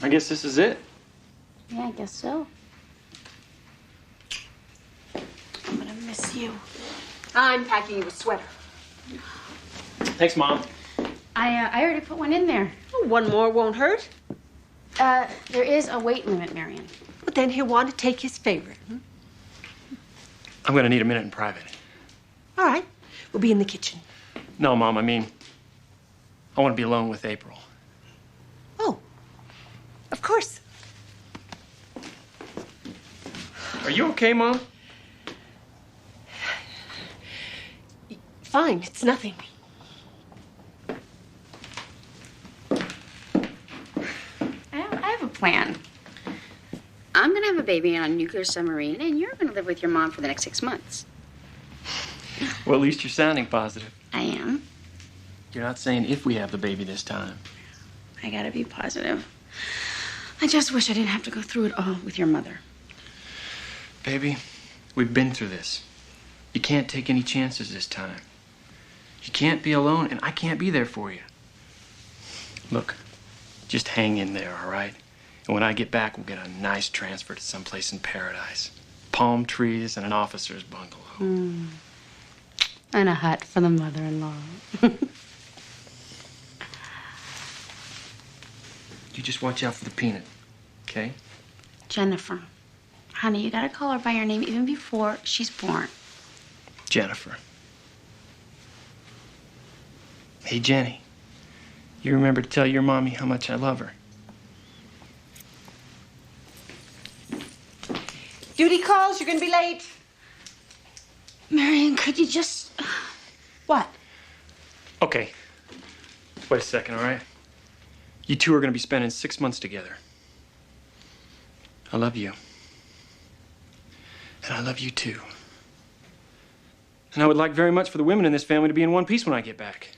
S21: I guess this is it.
S19: Yeah, I guess so. I'm gonna miss you.
S20: I'm packing you a sweater.
S21: Thanks, Mom.
S19: I already put one in there.
S20: Oh, one more won't hurt.
S19: There is a weight limit, Marion.
S20: But then he'll want to take his favorite.
S21: I'm gonna need a minute in private.
S20: All right. We'll be in the kitchen.
S21: No, Mom, I mean, I want to be alone with April.
S20: Oh, of course.
S21: Are you okay, Mom?
S20: Fine, it's nothing.
S19: I have a plan. I'm gonna have a baby on a nuclear submarine, and you're gonna live with your mom for the next 6 months.
S21: Well, at least you're sounding positive.
S19: I am.
S21: You're not saying if we have the baby this time.
S19: I gotta be positive. I just wish I didn't have to go through it all with your mother.
S21: Baby, we've been through this. You can't take any chances this time. You can't be alone, and I can't be there for you. Look, just hang in there, all right? And when I get back, we'll get a nice transfer to someplace in paradise. Palm trees and an officer's bungalow.
S19: And a hut for the mother-in-law.
S21: You just watch out for the peanut, okay?
S19: Jennifer. Honey, you gotta call her by her name even before she's born.
S21: Jennifer. Hey, Jenny. You remember to tell your mommy how much I love her.
S20: Duty calls, you're gonna be late.
S19: Marion, could you just...
S20: What?
S21: Okay. Wait a second, all right? You two are going to be spending 6 months together. I love you. And I love you too. And I would like very much for the women in this family to be in one piece when I get back.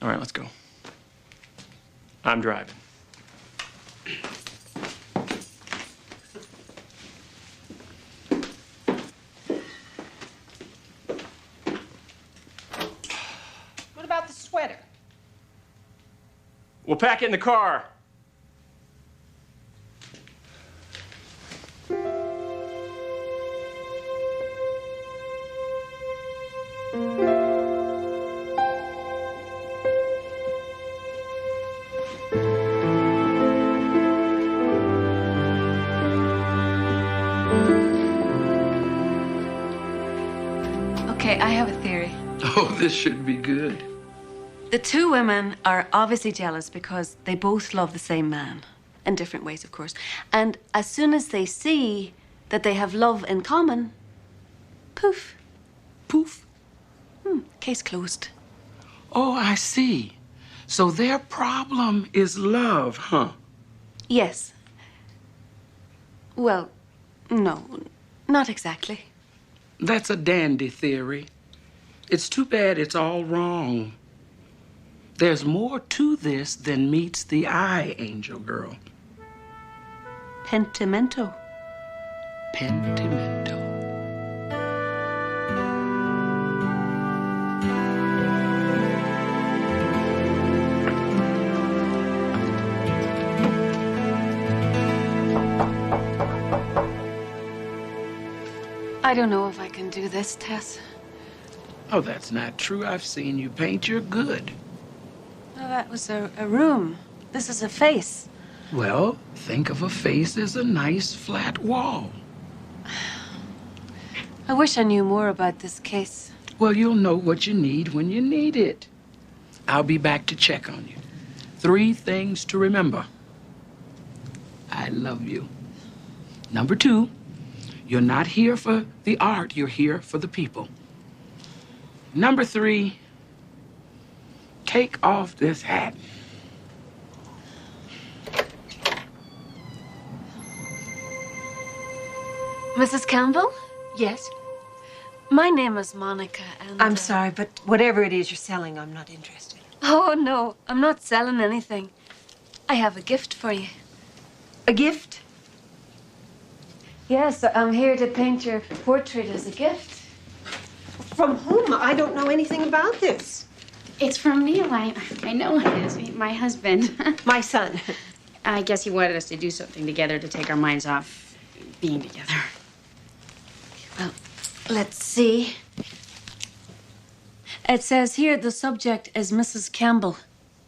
S21: All right, let's go. I'm driving.
S20: What about the sweater?
S21: We'll pack it in the car.
S4: Okay, I have a theory.
S3: Oh, this should be good.
S4: The two women are obviously jealous because they both love the same man. In different ways, of course. And as soon as they see that they have love in common, poof.
S3: Poof?
S4: Case closed.
S3: Oh, I see. So their problem is love, huh?
S4: Yes. Well, no, not exactly.
S3: That's a dandy theory. It's too bad it's all wrong. There's more to this than meets the eye, Angel Girl.
S4: Pentimento.
S3: Pentimento.
S4: I don't know if I can do this, Tess.
S3: Oh, that's not true. I've seen you paint. You're good.
S4: No, that was a room. This is a face.
S3: Well, think of a face as a nice flat wall.
S4: I wish I knew more about this case.
S3: Well, you'll know what you need when you need it. I'll be back to check on you. 3 things to remember. I love you. Number 2, you're not here for the art, you're here for the people. Number 3, take off this hat.
S4: Mrs. Campbell?
S20: Yes?
S4: My name is Monica, and...
S20: I'm sorry, but whatever it is you're selling, I'm not interested.
S4: Oh, no, I'm not selling anything. I have a gift for you.
S20: A gift?
S4: Yes, I'm here to paint your portrait as a gift.
S20: From whom? I don't know anything about this.
S19: It's from Neil. I know it is. My husband.
S20: My son.
S19: I guess he wanted us to do something together to take our minds off being together.
S4: Well, let's see. It says here the subject is Mrs. Campbell.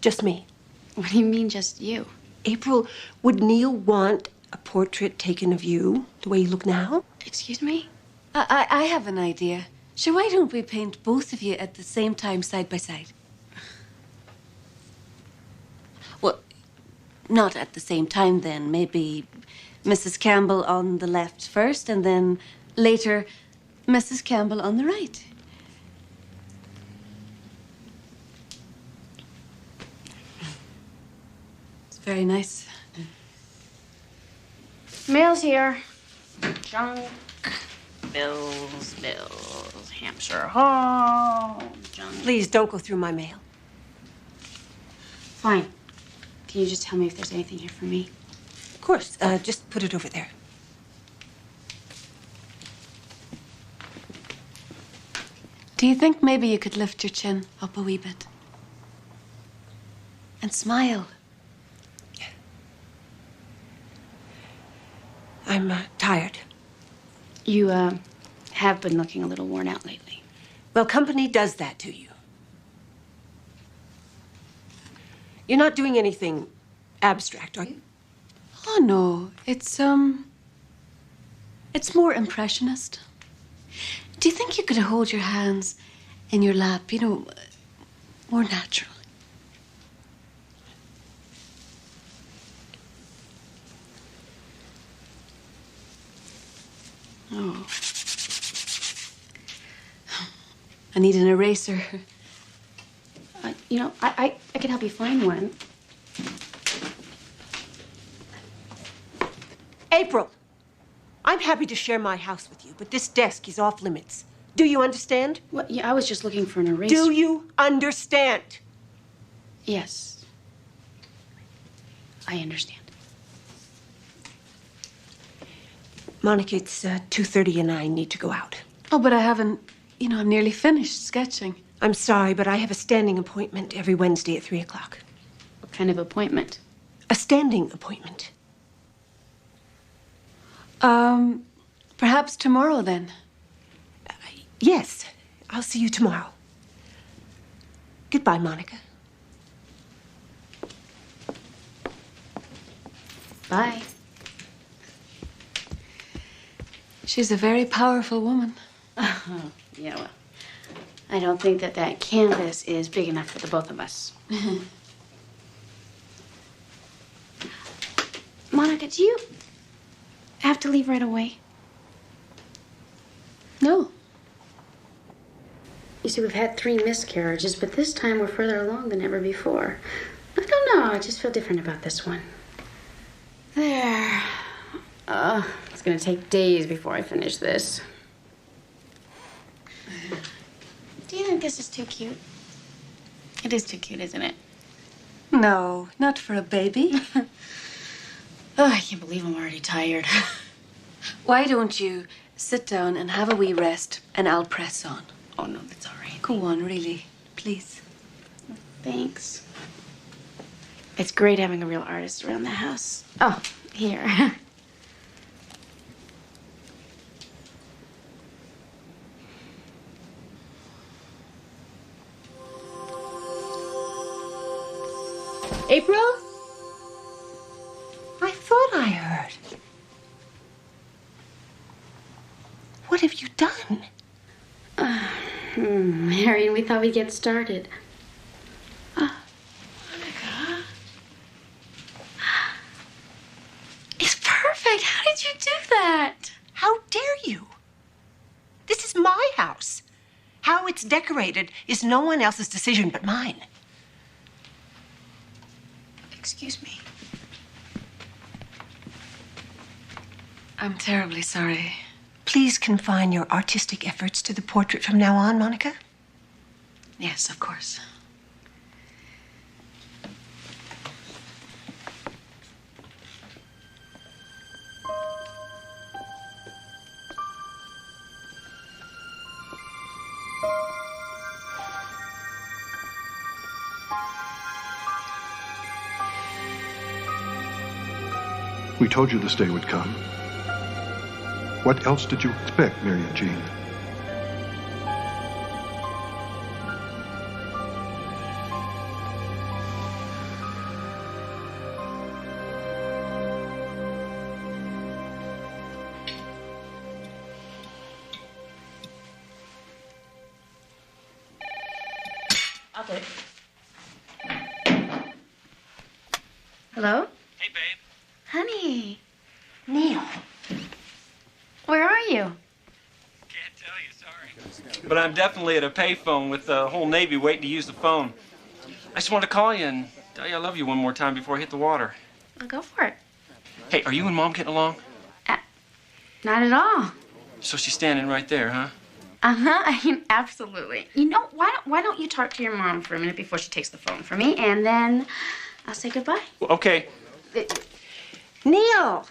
S20: Just me.
S19: What do you mean, just you?
S20: April, would Neil want a portrait taken of you the way you look now?
S19: Excuse me?
S4: I have an idea. Sure, why don't we paint both of you at the same time, side by side? Well, not at the same time then. Maybe Mrs. Campbell on the left first, and then later Mrs. Campbell on the right. It's very nice.
S19: Mail's here. Junk. Bills. Hampshire Hall. Junk.
S20: Please don't go through my mail.
S19: Fine. Can you just tell me if there's anything here for me?
S20: Of course. Just put it over there.
S4: Do you think maybe you could lift your chin up a wee bit? And smile.
S20: I'm tired.
S19: You, have been looking a little worn out lately.
S20: Well, company does that to you. You're not doing anything abstract, are you?
S4: Oh, no. It's more impressionist. Do you think you could hold your hands in your lap, you know, more naturally? Oh. I need an eraser.
S19: You know, I could help you find one.
S20: April, I'm happy to share my house with you, but this desk is off limits. Do you understand?
S19: Well, yeah, I was just looking for an eraser.
S20: Do you understand?
S19: Yes. I understand.
S20: Monica, it's 2:30 and I need to go out.
S4: Oh, but I haven't, you know, I'm nearly finished sketching.
S20: I'm sorry, but I have a standing appointment every Wednesday at 3 o'clock.
S19: What kind of appointment?
S20: A standing appointment.
S4: Perhaps tomorrow then.
S20: Yes, I'll see you tomorrow. Goodbye, Monica.
S19: Bye.
S4: She's a very powerful woman.
S19: Oh, yeah, well, I don't think that canvas is big enough for the both of us. Monica, do you have to leave right away?
S4: No.
S19: You see, we've had 3 miscarriages, but this time we're further along than ever before. I don't know, I just feel different about this one. There. It's gonna take days before I finish this. Do you think this is too cute? It is too cute, isn't it?
S4: No, not for a baby.
S19: Oh, I can't believe I'm already tired.
S4: Why don't you sit down and have a wee rest, and I'll press on.
S19: Oh, no, that's all right.
S4: Go on, really. Please.
S19: Thanks. It's great having a real artist around the house. Oh, here.
S20: April? I thought I heard. What have you done?
S19: Marion, we thought we'd get started.
S4: Monica. It's perfect. How did you do that?
S20: How dare you? This is my house. How it's decorated is no one else's decision but mine.
S19: Excuse me.
S4: I'm terribly sorry.
S20: Please confine your artistic efforts to the portrait from now on, Monica.
S4: Yes, of course.
S8: We told you this day would come. What else did you expect, Marion Jean?
S19: I'll do it. Hello?
S21: Hey, babe.
S19: Honey.
S20: Neil.
S19: Where are you?
S21: Can't tell you, sorry. But I'm definitely at a payphone with the whole Navy waiting to use the phone. I just wanted to call you and tell you I love you one more time before I hit the water.
S19: I'll go for it.
S21: Hey, are you and Mom getting along?
S19: Not at all.
S21: So she's standing right there, huh?
S19: Uh-huh. I mean, absolutely. You know, why don't you talk to your mom for a minute before she takes the phone from me, and then I'll say goodbye.
S21: Well, okay.
S20: Neil!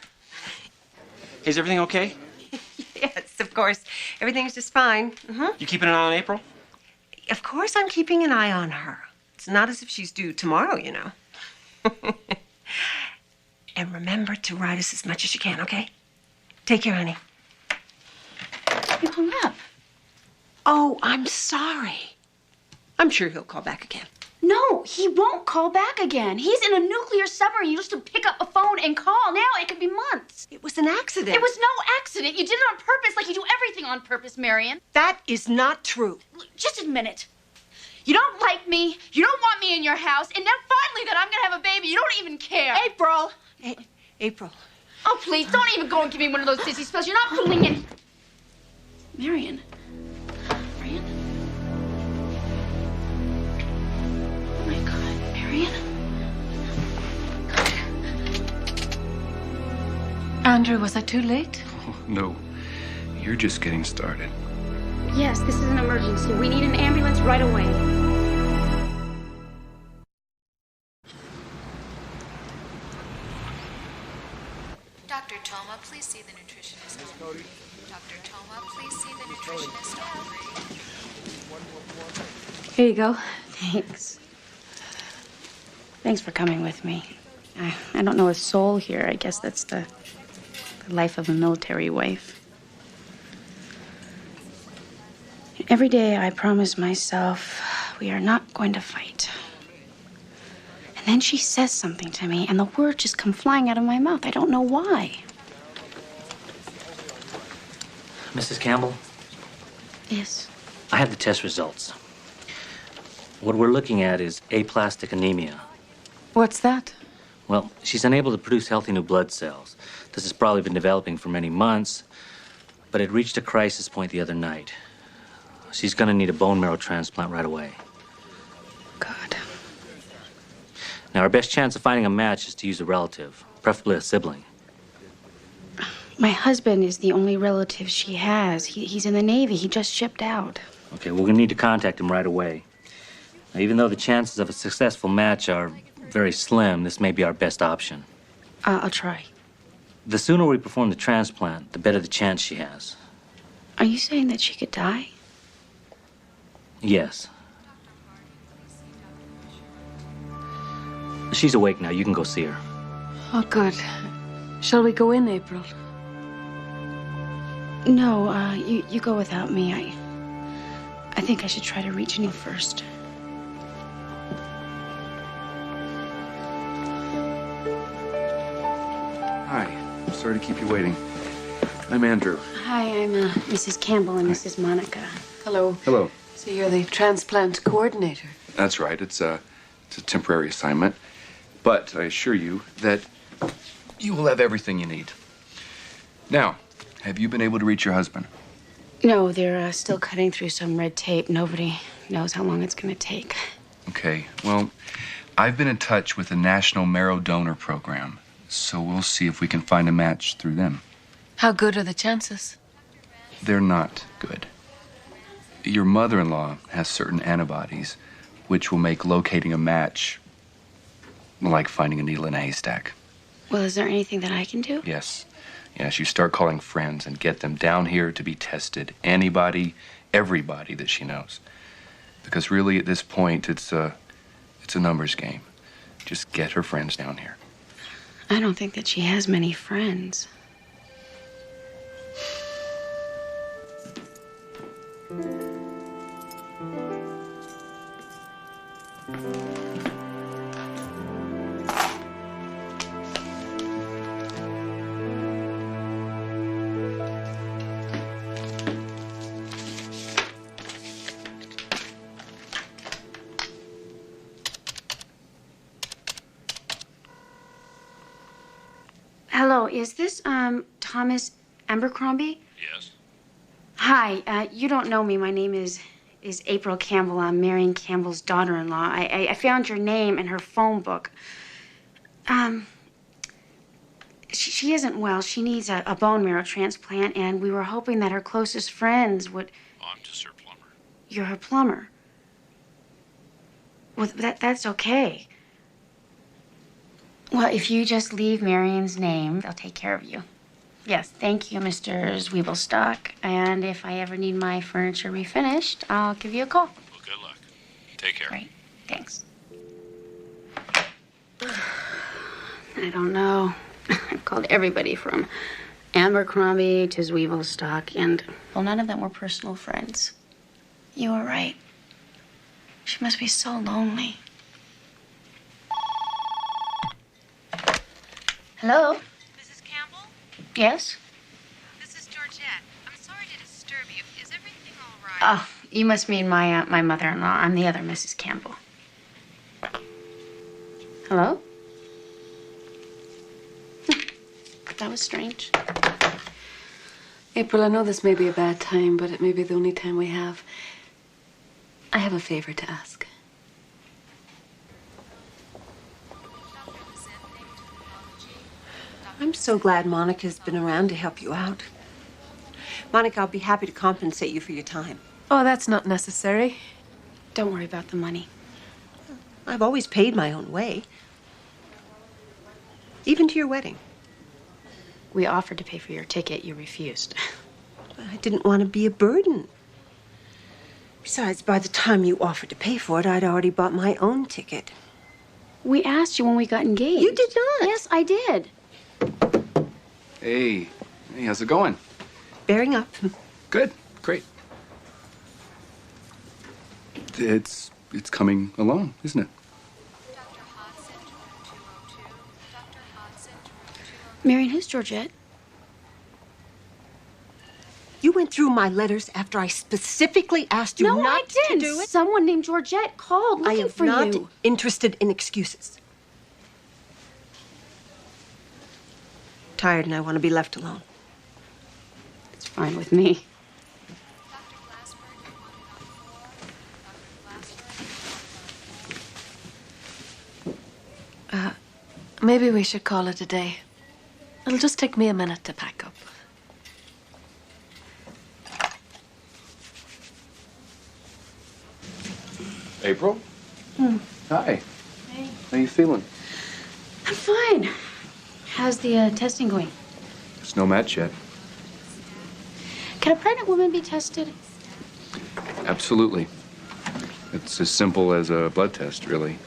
S21: Is everything okay?
S20: Yes, of course. Everything's just fine.
S21: You keeping an eye on April?
S20: Of course I'm keeping an eye on her. It's not as if she's due tomorrow, you know. And remember to write us as much as you can, okay? Take care, honey.
S19: You hung up.
S20: Oh, I'm sorry. I'm sure he'll call back again.
S19: No, he won't call back again. He's in a nuclear submarine. You used to pick up a phone and call. Now it could be months.
S20: It was an accident.
S19: It was no accident. You did it on purpose, like you do everything on purpose, Marion.
S20: That is not true.
S19: Just admit it. You don't like me. You don't want me in your house. And now finally that I'm going to have a baby, you don't even care.
S20: April. April.
S19: Oh, please, don't even go and give me one of those dizzy spells. You're not fooling any... Marion. Marion? Oh, my God. Marion?
S4: Andrew, was I too late?
S12: Oh, no. You're just getting started.
S19: Yes, this is an emergency. We need an ambulance right away.
S9: Dr. Toma, please see the nutritionist. Dr. Toma, please see the nutritionist.
S19: Here you go. Thanks. Thanks for coming with me. I don't know a soul here. I guess that's the life of a military wife. Every day I promise myself we are not going to fight. And then she says something to me, and the words just come flying out of my mouth. I don't know why.
S22: Mrs. Campbell,
S19: Yes.
S22: I have the test results. What we're looking at is aplastic anemia.
S4: What's that?
S22: Well, she's unable to produce healthy new blood cells. This has probably been developing for many months, but it reached a crisis point the other night. She's going to need a bone marrow transplant right away.
S19: God.
S22: Now, our best chance of finding a match is to use a relative, preferably a sibling.
S19: My husband is the only relative she has. He's in the Navy. He just shipped out.
S22: Okay, we're going to need to contact him right away. Now, even though the chances of a successful match are very slim, this may be our best option.
S19: I'll try.
S22: The sooner we perform the transplant, the better the chance she has.
S19: Are you saying that she could die?
S22: Yes. She's awake now. You can go see her.
S4: Oh, good. Shall we go in, April?
S19: No, you go without me. I think I should try to reach Neil first.
S7: Hi. Sorry to keep you waiting. I'm Andrew.
S19: Hi, I'm Mrs. Campbell and Mrs. Monica.
S4: Hello.
S7: Hello.
S4: So you're the transplant coordinator.
S7: That's right. It's a temporary assignment. But I assure you that you will have everything you need. Now, have you been able to reach your husband?
S19: No, they're still cutting through some red tape. Nobody knows how long it's going to take.
S7: Okay. Well, I've been in touch with the National Marrow Donor Program, so we'll see if we can find a match through them.
S4: How good are the chances?
S7: They're not good. Your mother-in-law has certain antibodies, which will make locating a match like finding a needle in a haystack.
S19: Well, is there anything that I can do?
S7: Yes. Yes, you start calling friends and get them down here to be tested. Anybody, everybody that she knows. Because really, at this point, it's a numbers game. Just get her friends down here.
S19: I don't think that she has many friends. Hello, is this, Thomas Abercrombie?
S8: Yes.
S19: Hi, you don't know me. My name is April Campbell. I'm Marion Campbell's daughter-in-law. I found your name in her phone book. She isn't well. She needs a bone marrow transplant, and we were hoping that her closest friends would...
S8: I'm just her plumber.
S19: You're her plumber. Well, that's okay. Well, if you just leave Marion's name, they'll take care of you. Yes, thank you, Mr. Zwiebelstock. And if I ever need my furniture refinished, I'll give you a call.
S8: Well, good luck.
S2: Take care.
S19: Great. Thanks. I don't know. I've called everybody from Abercrombie to Zwevelstock, and, well, none of them were personal friends. You were right. She must be so lonely. Hello?
S9: Mrs. Campbell?
S19: Yes?
S9: This is Georgette. I'm sorry to disturb you. Is everything all right?
S19: Oh, you must mean my mother-in-law. I'm the other Mrs. Campbell. Hello? That was strange.
S4: April, I know this may be a bad time, but it may be the only time we have. I have a favor to ask.
S20: I'm so glad Monica's been around to help you out. Monica, I'll be happy to compensate you for your time.
S4: Oh, that's not necessary.
S19: Don't worry about the money.
S20: I've always paid my own way. Even to your wedding.
S19: We offered to pay for your ticket. You refused.
S20: I didn't want to be a burden. Besides, by the time you offered to pay for it, I'd already bought my own ticket.
S19: We asked you when we got engaged.
S20: You did not.
S19: Yes, I did.
S7: Hey, how's it going?
S20: Bearing up.
S7: Good, great. It's coming along, isn't it?
S19: Marion, who's Georgette?
S20: You went through my letters after I specifically asked you
S19: No,
S20: not
S19: I didn't.
S20: to do it?
S19: Someone named Georgette called
S20: I
S19: looking
S20: am
S19: for
S20: not
S19: you.
S20: interested in excuses. Tired and I want to be left alone.
S19: It's fine with me.
S4: Maybe we should call it a day. It'll just take me a minute to pack up.
S7: April?
S19: Hmm.
S7: Hi.
S19: Hey.
S7: How you feeling?
S19: I'm fine. How's the testing going?
S7: There's no match yet.
S19: Can a pregnant woman be tested?
S7: Absolutely. It's as simple as a blood test, really.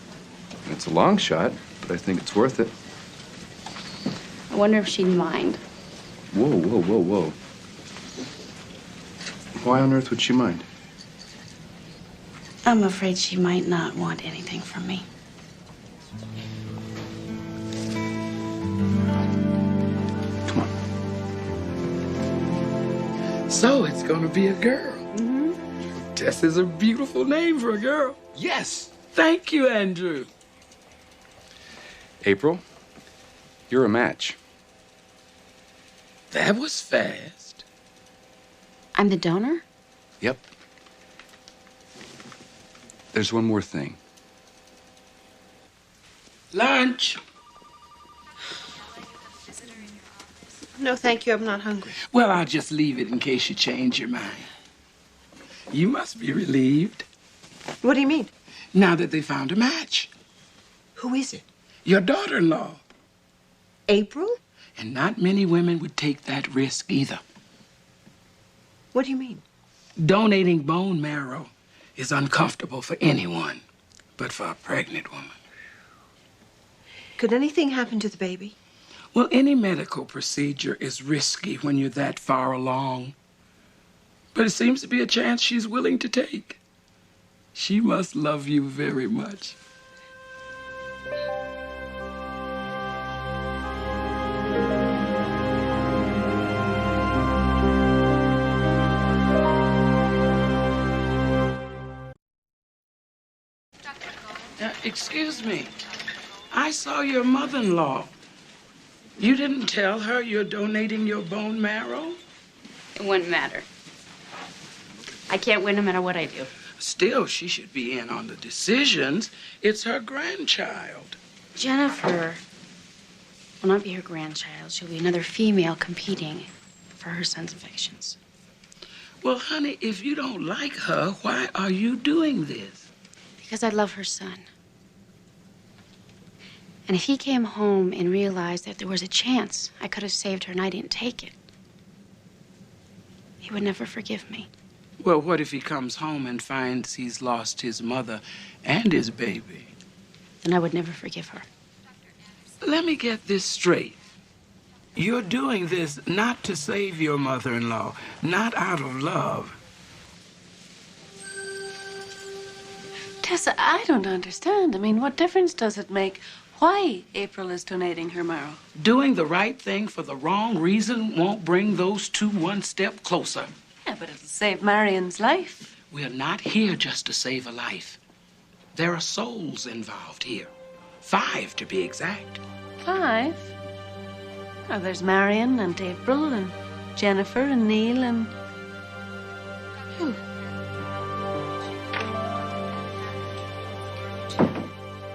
S7: It's a long shot, but I think it's worth it.
S19: I wonder if she'd mind.
S7: Whoa, whoa, whoa, whoa. Why on earth would she mind?
S19: I'm afraid she might not want anything from me.
S7: Come on.
S3: So it's gonna be a girl. Mm-hmm. Tess is a beautiful name for a girl. Yes. Thank you, Andrew.
S7: April, you're a match.
S3: That was fast.
S19: I'm the donor?
S7: Yep. There's one more thing.
S3: Lunch.
S20: No, thank you. I'm not hungry.
S3: Well, I'll just leave it in case you change your mind. You must be relieved.
S20: What do you mean?
S3: Now that they found a match.
S20: Who is it?
S3: Your daughter-in-law.
S20: April?
S3: And not many women would take that risk either.
S20: What do you mean?
S3: Donating bone marrow is uncomfortable for anyone, but for a pregnant woman.
S20: Could anything happen to the baby?
S3: Well, any medical procedure is risky when you're that far along. But it seems to be a chance she's willing to take. She must love you very much. Excuse me. I saw your mother-in-law. You didn't tell her you're donating your bone marrow?
S19: It wouldn't matter. I can't win no matter what I do.
S3: Still, she should be in on the decisions. It's her grandchild.
S19: Jennifer will not be her grandchild. She'll be another female competing for her son's affections.
S3: Well, honey, if you don't like her, why are you doing this?
S19: Because I love her son. And if he came home and realized that there was a chance I could have saved her and I didn't take it, he would never forgive me.
S3: Well, what if he comes home and finds he's lost his mother and his baby?
S19: Then I would never forgive her.
S3: Let me get this straight. You're doing this not to save your mother-in-law, not out of love.
S4: Tessa, I don't understand. I mean, what difference does it make why April is donating her marrow?
S3: Doing the right thing for the wrong reason won't bring those two one step closer.
S4: Yeah, but it'll save Marion's life.
S3: We're not here just to save a life. There are souls involved here. 5 to be exact.
S4: 5? Oh, there's Marion and April and Jennifer and Neil and... Who?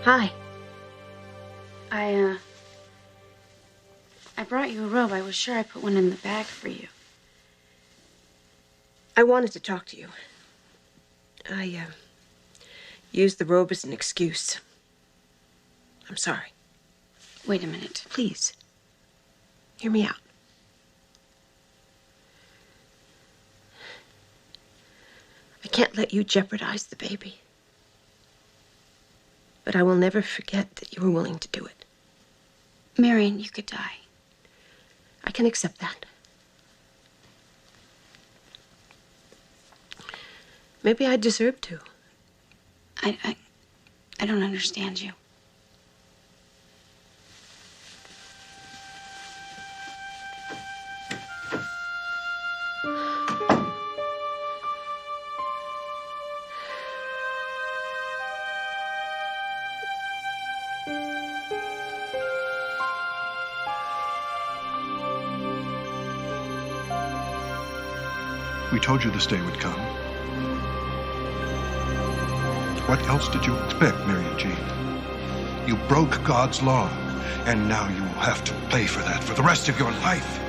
S4: Hi.
S19: I brought you a robe. I was sure I put one in the bag for you.
S20: I wanted to talk to you. I used the robe as an excuse. I'm sorry.
S19: Wait a minute.
S20: Please. Hear me out. I can't let you jeopardize the baby. But I will never forget that you were willing to do it.
S19: Marion, you could die.
S20: I can accept that. Maybe I deserve to.
S19: I don't understand you.
S2: We told you this day would come. What else did you expect, Marion Jean? You broke God's law, and now you will have to pay for that for the rest of your life.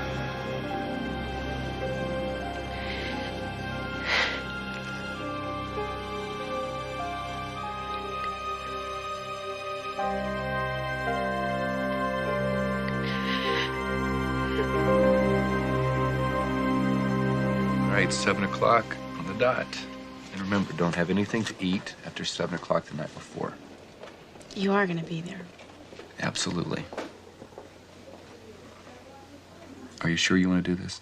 S7: All right, 7 o'clock on the dot. And remember, don't have anything to eat after 7 o'clock the night before.
S19: You are going to be there.
S7: Absolutely. Are you sure you want to do this?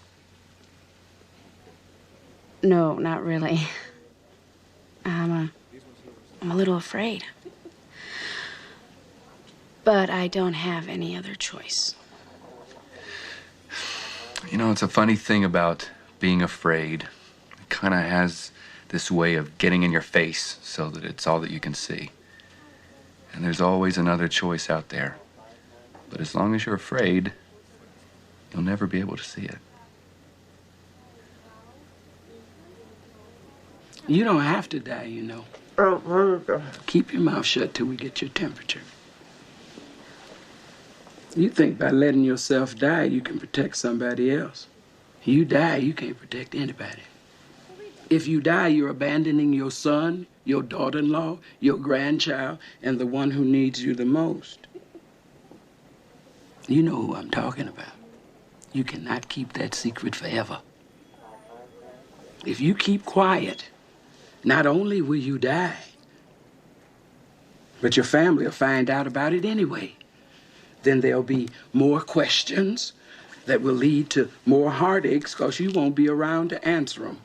S19: No, not really. I'm a little afraid. But I don't have any other choice.
S7: You know, it's a funny thing about being afraid. It kind of has this way of getting in your face so that it's all that you can see. And there's always another choice out there. But as long as you're afraid, you'll never be able to see it.
S3: You don't have to die, you know. Keep your mouth shut till we get your temperature. You think by letting yourself die, you can protect somebody else. You die, you can't protect anybody. If you die, you're abandoning your son, your daughter-in-law, your grandchild, and the one who needs you the most. You know who I'm talking about. You cannot keep that secret forever. If you keep quiet, not only will you die, but your family will find out about it anyway. Then there'll be more questions that will lead to more heartaches because you won't be around to answer them.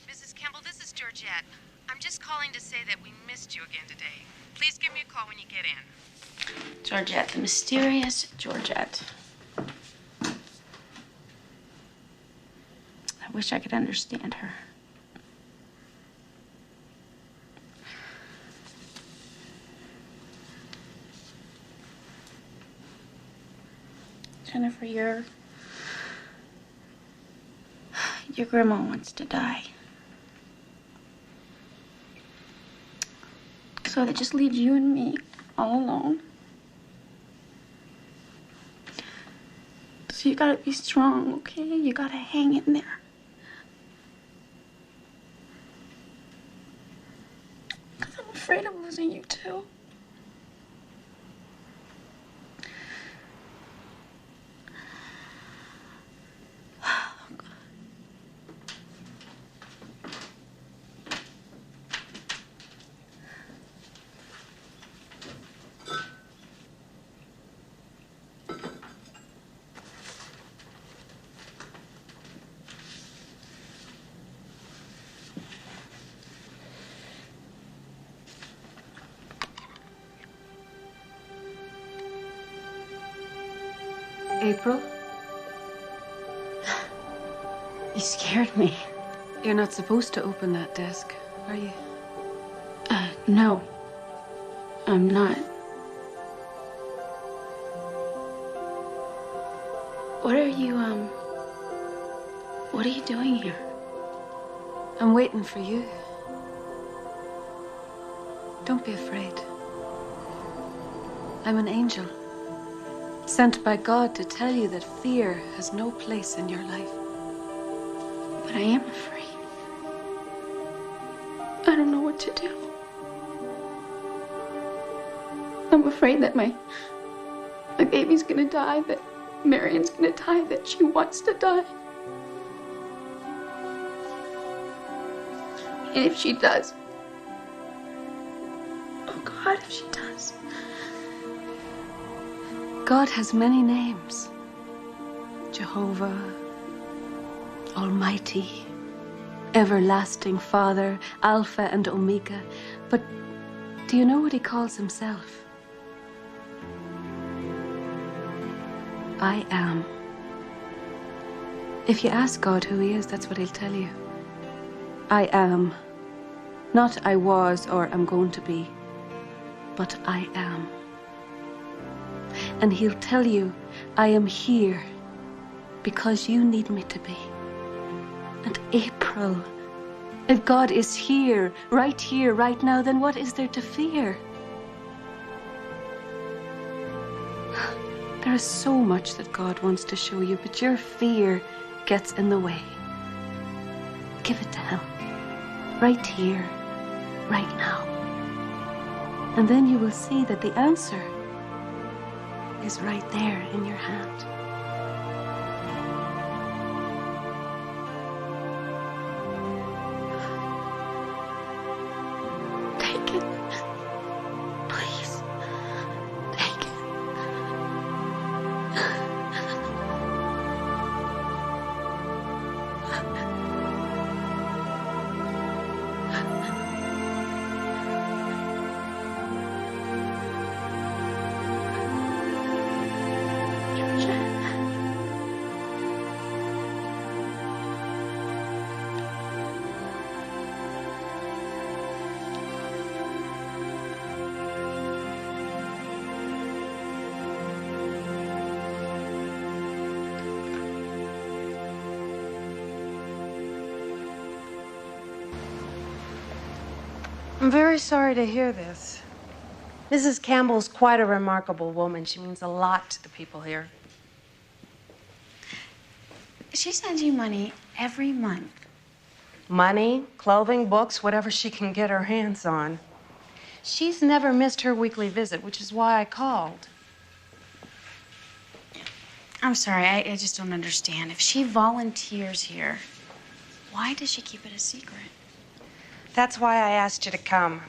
S5: Mrs. Kimball, this is Georgette. I'm just calling to say that we missed you again today. Please give me a call when you get in.
S19: Georgette, the mysterious Georgette. I wish I could understand her. Jennifer, your grandma wants to die. So that just leaves you and me all alone. So you gotta be strong, okay? You gotta hang in there. Because I'm afraid of losing you too.
S4: April?
S19: You scared me.
S4: You're not supposed to open that desk, are you?
S19: No. I'm not. What are you doing here?
S4: I'm waiting for you. Don't be afraid. I'm an angel, sent by God to tell you that fear has no place in your life.
S19: But I am afraid. I don't know what to do. I'm afraid that my baby's gonna die, that Marion's gonna die, that she wants to die. And if she does, oh God, if she does.
S4: God has many names. Jehovah, Almighty, Everlasting Father, Alpha and Omega. But do you know what he calls himself? I am. If you ask God who he is, that's what he'll tell you. I am. Not I was or am going to be, but I am. And he'll tell you, I am here because you need me to be. And April, if God is here, right now, then what is there to fear? There is so much that God wants to show you, but your fear gets in the way. Give it to him. Right here, right now. And then you will see that the answer is right there in your hand. Take it. Please. Take it.
S20: I'm very sorry to hear this. Mrs. Campbell's quite a remarkable woman. She means a lot to the people here.
S19: She sends you money every month.
S20: Money, clothing, books, whatever she can get her hands on. She's never missed her weekly visit, which is why I called.
S19: I'm sorry, I just don't understand. If she volunteers here, why does she keep it a secret?
S20: That's why I asked you to come.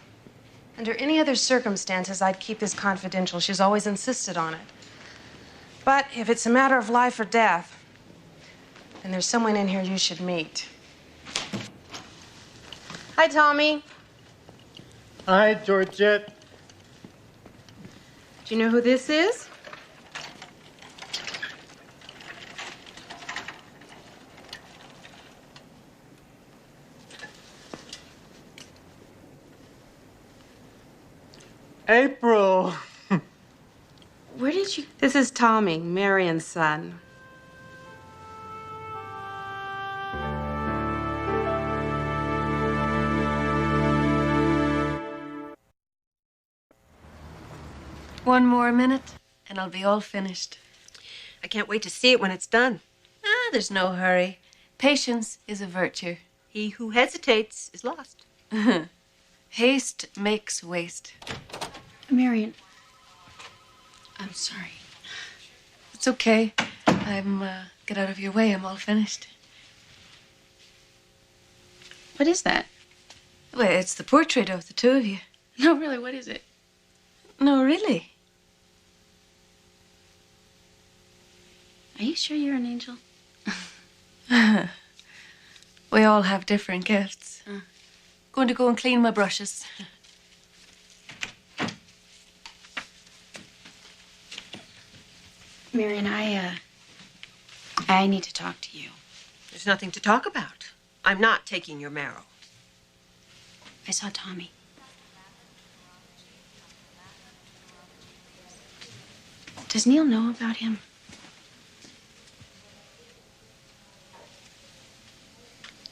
S20: Under any other circumstances, I'd keep this confidential. She's always insisted on it. But if it's a matter of life or death, then there's someone in here you should meet. Hi, Tommy.
S6: Hi, Georgette.
S20: Do you know who this is?
S6: April.
S19: Where did you...
S20: This is Tommy, Marion's son.
S4: One more minute, and I'll be all finished.
S16: I can't wait to see it when it's done.
S4: There's no hurry. Patience is a virtue.
S16: He who hesitates is lost.
S4: Haste makes waste.
S19: Marion, I'm sorry.
S4: It's okay. Get out of your way. I'm all finished.
S19: What is that?
S4: Well, it's the portrait of the two of you.
S19: No, really, what is it?
S4: No, really.
S19: Are you sure you're an angel?
S4: We all have different gifts. Going to go and clean my brushes.
S19: Marion, I need to talk to you.
S16: There's nothing to talk about. I'm not taking your marrow.
S19: I saw Tommy. Does Neil know about him?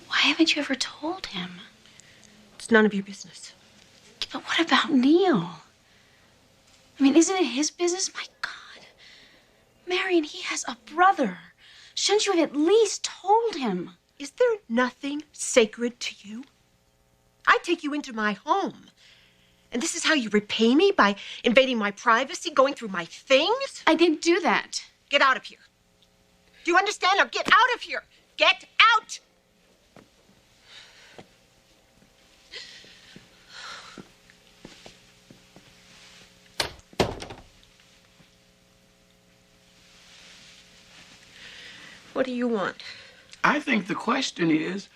S19: Why haven't you ever told him?
S16: It's none of your business.
S19: Yeah, but what about Neil? I mean, isn't it his business? My God. Marion, he has a brother. Shouldn't you have at least told him?
S16: Is there nothing sacred to you? I take you into my home. And this is how you repay me, by invading my privacy, going through my things?
S19: I didn't do that.
S16: Get out of here. Do you understand? Now get out of here. Get out! What do you want?
S3: I think the question is,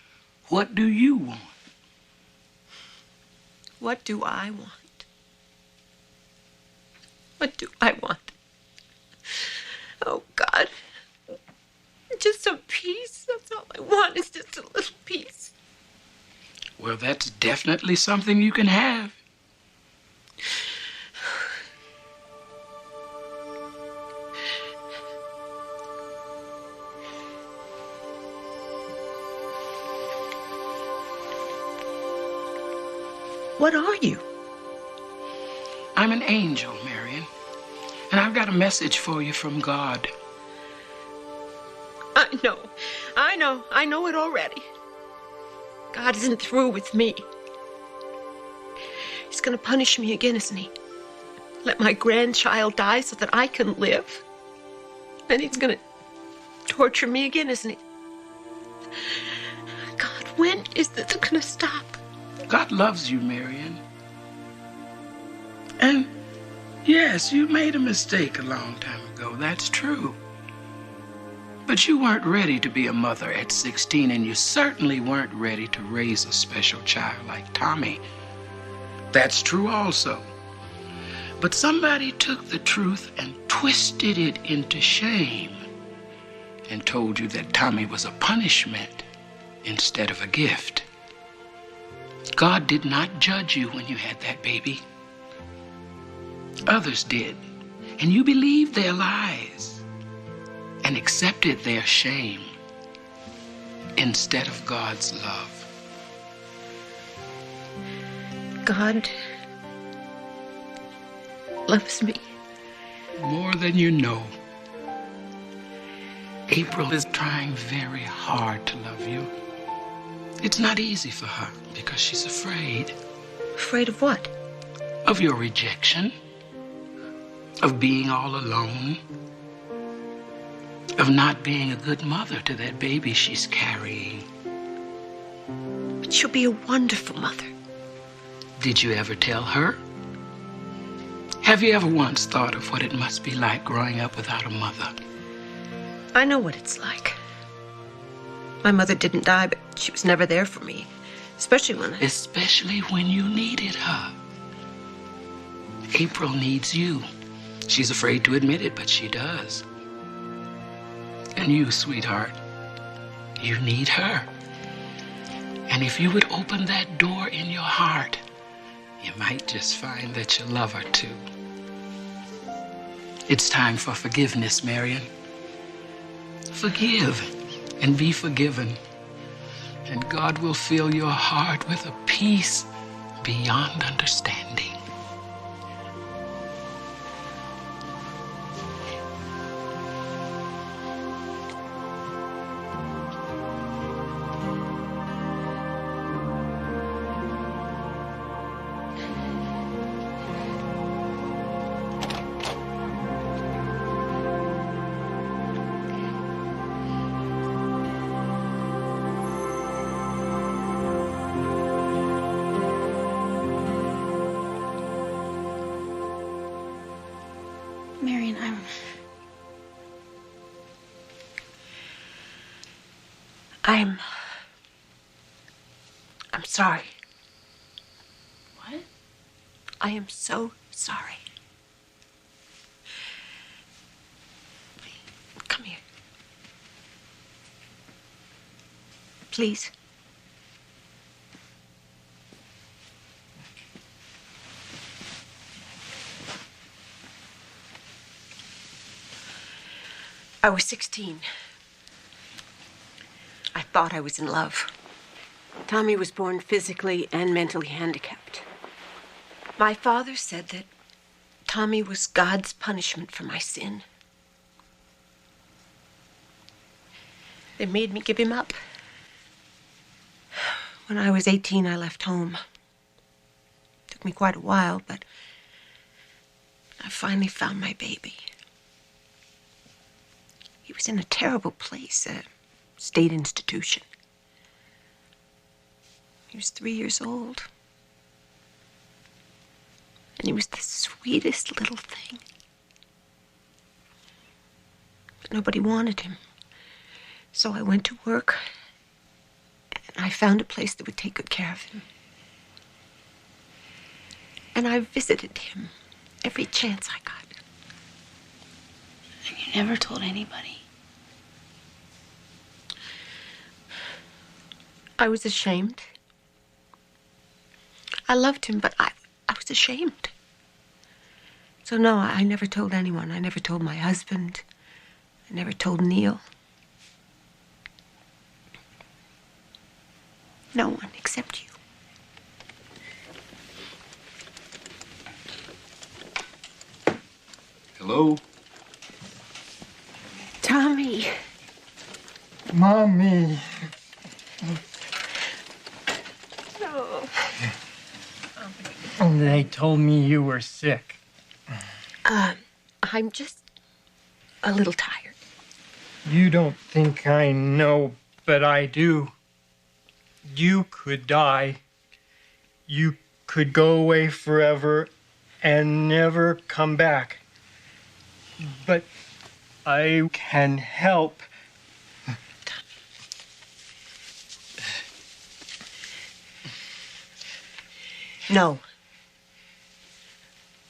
S3: what do you want?
S16: What do I want? What do I want? Oh, God. Just some peace. That's all I want, is just a little peace.
S3: Well, that's definitely something you can have.
S16: What are you?
S3: I'm an angel, Marion. And I've got a message for you from God.
S16: I know it already. God isn't through with me. He's gonna punish me again, isn't he? Let my grandchild die so that I can live. Then he's gonna torture me again, isn't he? God, when is this gonna stop?
S3: God loves you, Marion. And yes, you made a mistake a long time ago. That's true. But you weren't ready to be a mother at 16, and you certainly weren't ready to raise a special child like Tommy. That's true also. But somebody took the truth and twisted it into shame and told you that Tommy was a punishment instead of a gift. God did not judge you when you had that baby. Others did, and you believed their lies and accepted their shame instead of God's love.
S16: God loves me.
S3: More than you know. April is trying very hard to love you. It's not easy for her because she's afraid.
S16: Afraid of what?
S3: Of your rejection. Of being all alone. Of not being a good mother to that baby she's carrying.
S16: But she'll be a wonderful mother.
S3: Did you ever tell her? Have you ever once thought of what it must be like growing up without a mother?
S16: I know what it's like. My mother didn't die, but she was never there for me. Especially when you needed her.
S3: April needs you. She's afraid to admit it, but she does. And you, sweetheart, you need her. And if you would open that door in your heart, you might just find that you love her too. It's time for forgiveness, Marion. Forgive and be forgiven. And God will fill your heart with a peace beyond understanding.
S19: Marion,
S16: I'm sorry.
S19: What?
S16: I am so sorry. Come here. Please. I was 16. I thought I was in love. Tommy was born physically and mentally handicapped. My father said that Tommy was God's punishment for my sin. They made me give him up. When I was 18, I left home. Took me quite a while, but I finally found my baby. He was in a terrible place, a state institution. He was 3 years old. And he was the sweetest little thing. But nobody wanted him. So I went to work, and I found a place that would take good care of him. And I visited him every chance I got.
S19: And you never told anybody.
S16: I was ashamed. I loved him, but I was ashamed. So no, I never told anyone. I never told my husband. I never told Neil. No one except you.
S7: Hello?
S16: Tommy.
S6: Mommy.
S16: No.
S6: They told me you were sick.
S16: I'm just a little tired.
S6: You don't think I know, but I do. You could die. You could go away forever and never come back. But I can help.
S16: No.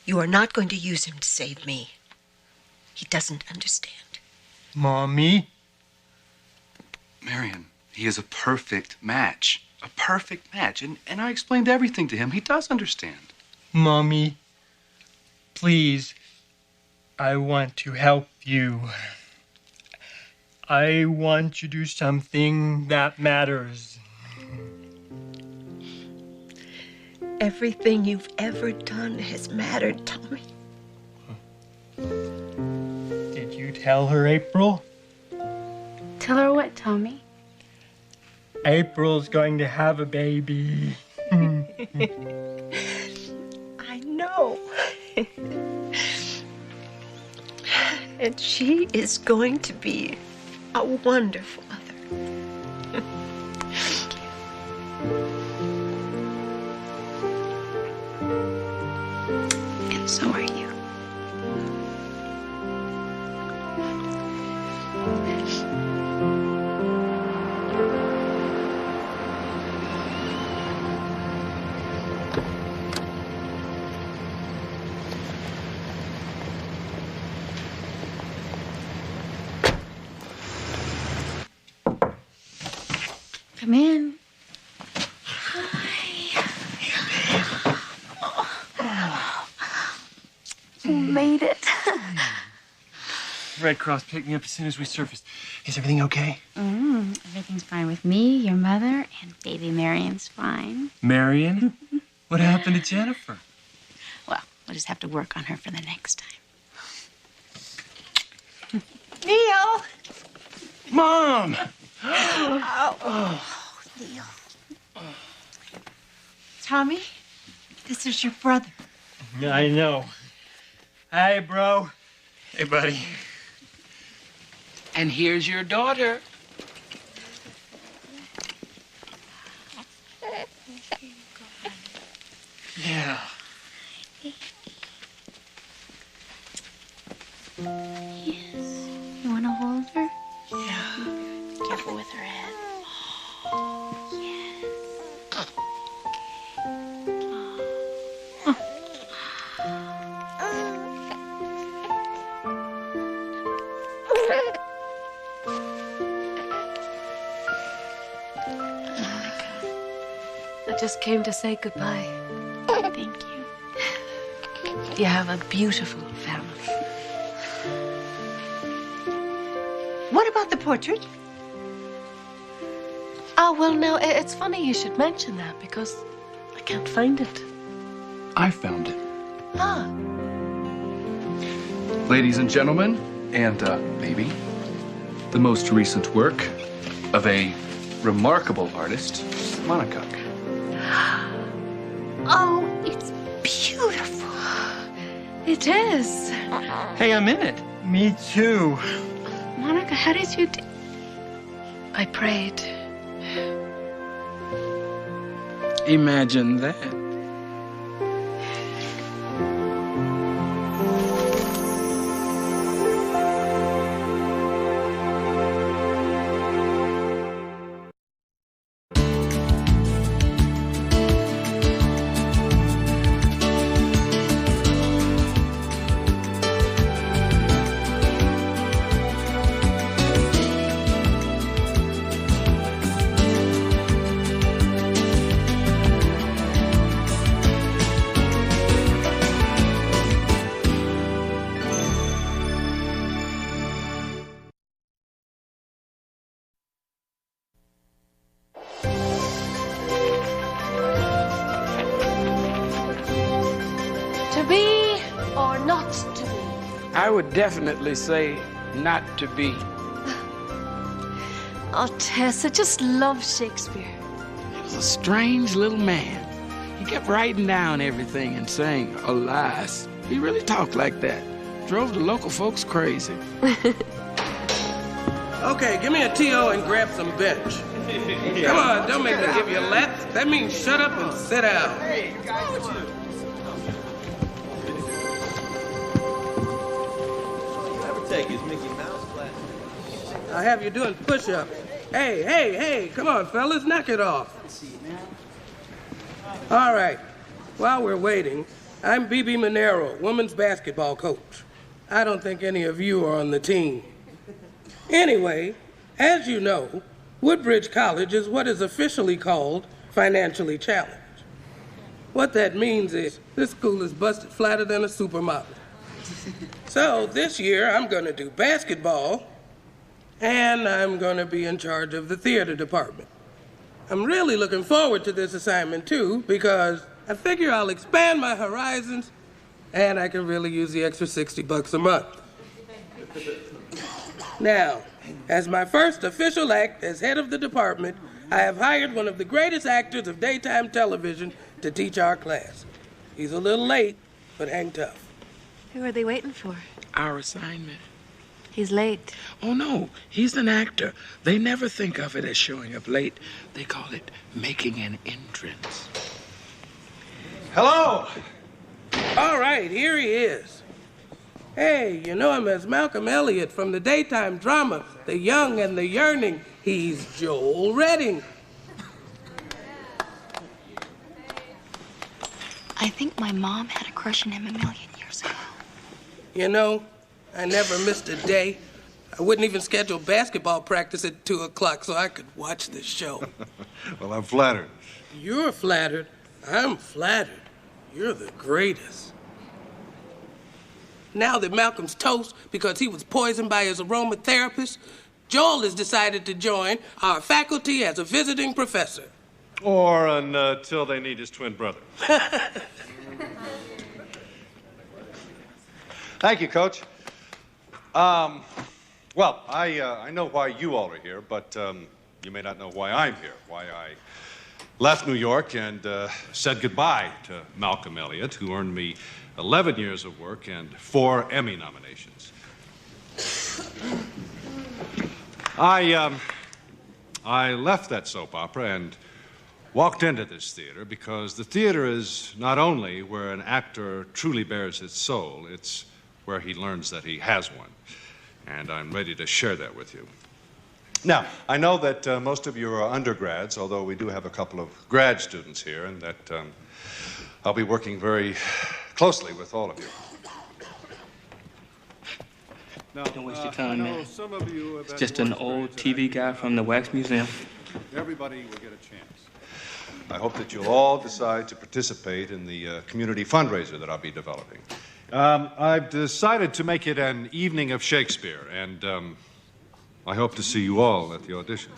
S16: You are not going to use him to save me. He doesn't understand.
S6: Mommy?
S7: Marion, he is a perfect match. A perfect match. And I explained everything to him. He does understand.
S6: Mommy, please, I want to help you. I want to do something that matters.
S16: Everything you've ever done has mattered, Tommy.
S6: Did you tell her, April?
S19: Tell her what, Tommy?
S6: April's going to have a baby.
S16: I know. And she is going to be a wonderful mother.
S19: And so are you. Come in.
S16: You made it.
S6: Red Cross picked me up as soon as we surfaced. Is everything okay?
S19: Everything's fine with me, your mother, and baby Marion's fine.
S6: Marion? What happened to Jennifer?
S19: Well, we'll just have to work on her for the next time.
S16: Neil!
S6: Mom!
S16: Oh, Neil. Tommy, this is your brother.
S6: I know. Hi, bro. Hey, buddy.
S3: And here's your daughter.
S6: Yeah.
S11: Yes. You want to hold her? Yeah. Be careful with her head.
S4: I just came to say goodbye.
S11: Thank you.
S4: You have a beautiful family.
S16: What about the portrait?
S4: Oh, well, now, it's funny you should mention that because I can't find it.
S7: I found it.
S4: Ah.
S7: Ladies and gentlemen, and baby, the most recent work of a remarkable artist, Monica.
S4: Oh, it's beautiful. It is.
S6: Hey, I'm in it. Me too.
S11: Monica, how did you do?
S4: I prayed.
S3: Imagine that.
S4: To be or not to be?
S3: I would definitely say not to be.
S4: Oh, Tess, I just love Shakespeare.
S3: He was a strange little man. He kept writing down everything and saying, alas. He really talked like that. Drove the local folks crazy.
S17: Okay, give me a TO and grab some bench. Come on, don't make me give you laps. That means shut up and sit down.
S18: Hey, guys, take his Mickey Mouse glasses.
S17: I'll have you doing push-ups. Hey, come on, fellas, knock it off. All right, while we're waiting, I'm BB Monero, women's basketball coach. I don't think any of you are on the team. Anyway, as you know, Woodbridge College is what is officially called financially challenged. What that means is this school is busted flatter than a supermodel. So this year, I'm going to do basketball, and I'm going to be in charge of the theater department. I'm really looking forward to this assignment, too, because I figure I'll expand my horizons, and I can really use the extra $60 a month. Now, as my first official act as head of the department, I have hired one of the greatest actors of daytime television to teach our class. He's a little late, but hang tough.
S4: Who are they waiting for?
S3: Our assignment.
S4: He's late.
S3: Oh, no, he's an actor. They never think of it as showing up late. They call it making an entrance.
S17: Hello! All right, here he is. Hey, you know him as Malcolm Elliott from the daytime drama, The Young and the Yearning. He's Joel Redding.
S11: I think my mom had a crush on him a million years ago.
S17: You know, I never missed a day. I wouldn't even schedule basketball practice at 2 o'clock so I could watch this show.
S2: Well, I'm flattered.
S17: You're flattered. I'm flattered. You're the greatest. Now that Malcolm's toast because he was poisoned by his aromatherapist, Joel has decided to join our faculty as a visiting professor.
S23: Or until they need his twin brother. Thank you, Coach. Well, I know why you all are here, but you may not know why I'm here, why I left New York and said goodbye to Malcolm Elliott, who earned me 11 years of work and 4 Emmy nominations. I left that soap opera and walked into this theater because the theater is not only where an actor truly bears his soul, it's where he learns that he has one. And I'm ready to share that with you. Now, I know that most of you are undergrads, although we do have a couple of grad students here, and that I'll be working very closely with all of you.
S13: Now, don't waste your time, man. It's just an old TV guy from the Wax Museum.
S23: Everybody will get a chance. I hope that you'll all decide to participate in the community fundraiser that I'll be developing. I've decided to make it an evening of Shakespeare, and I hope to see you all at the auditions.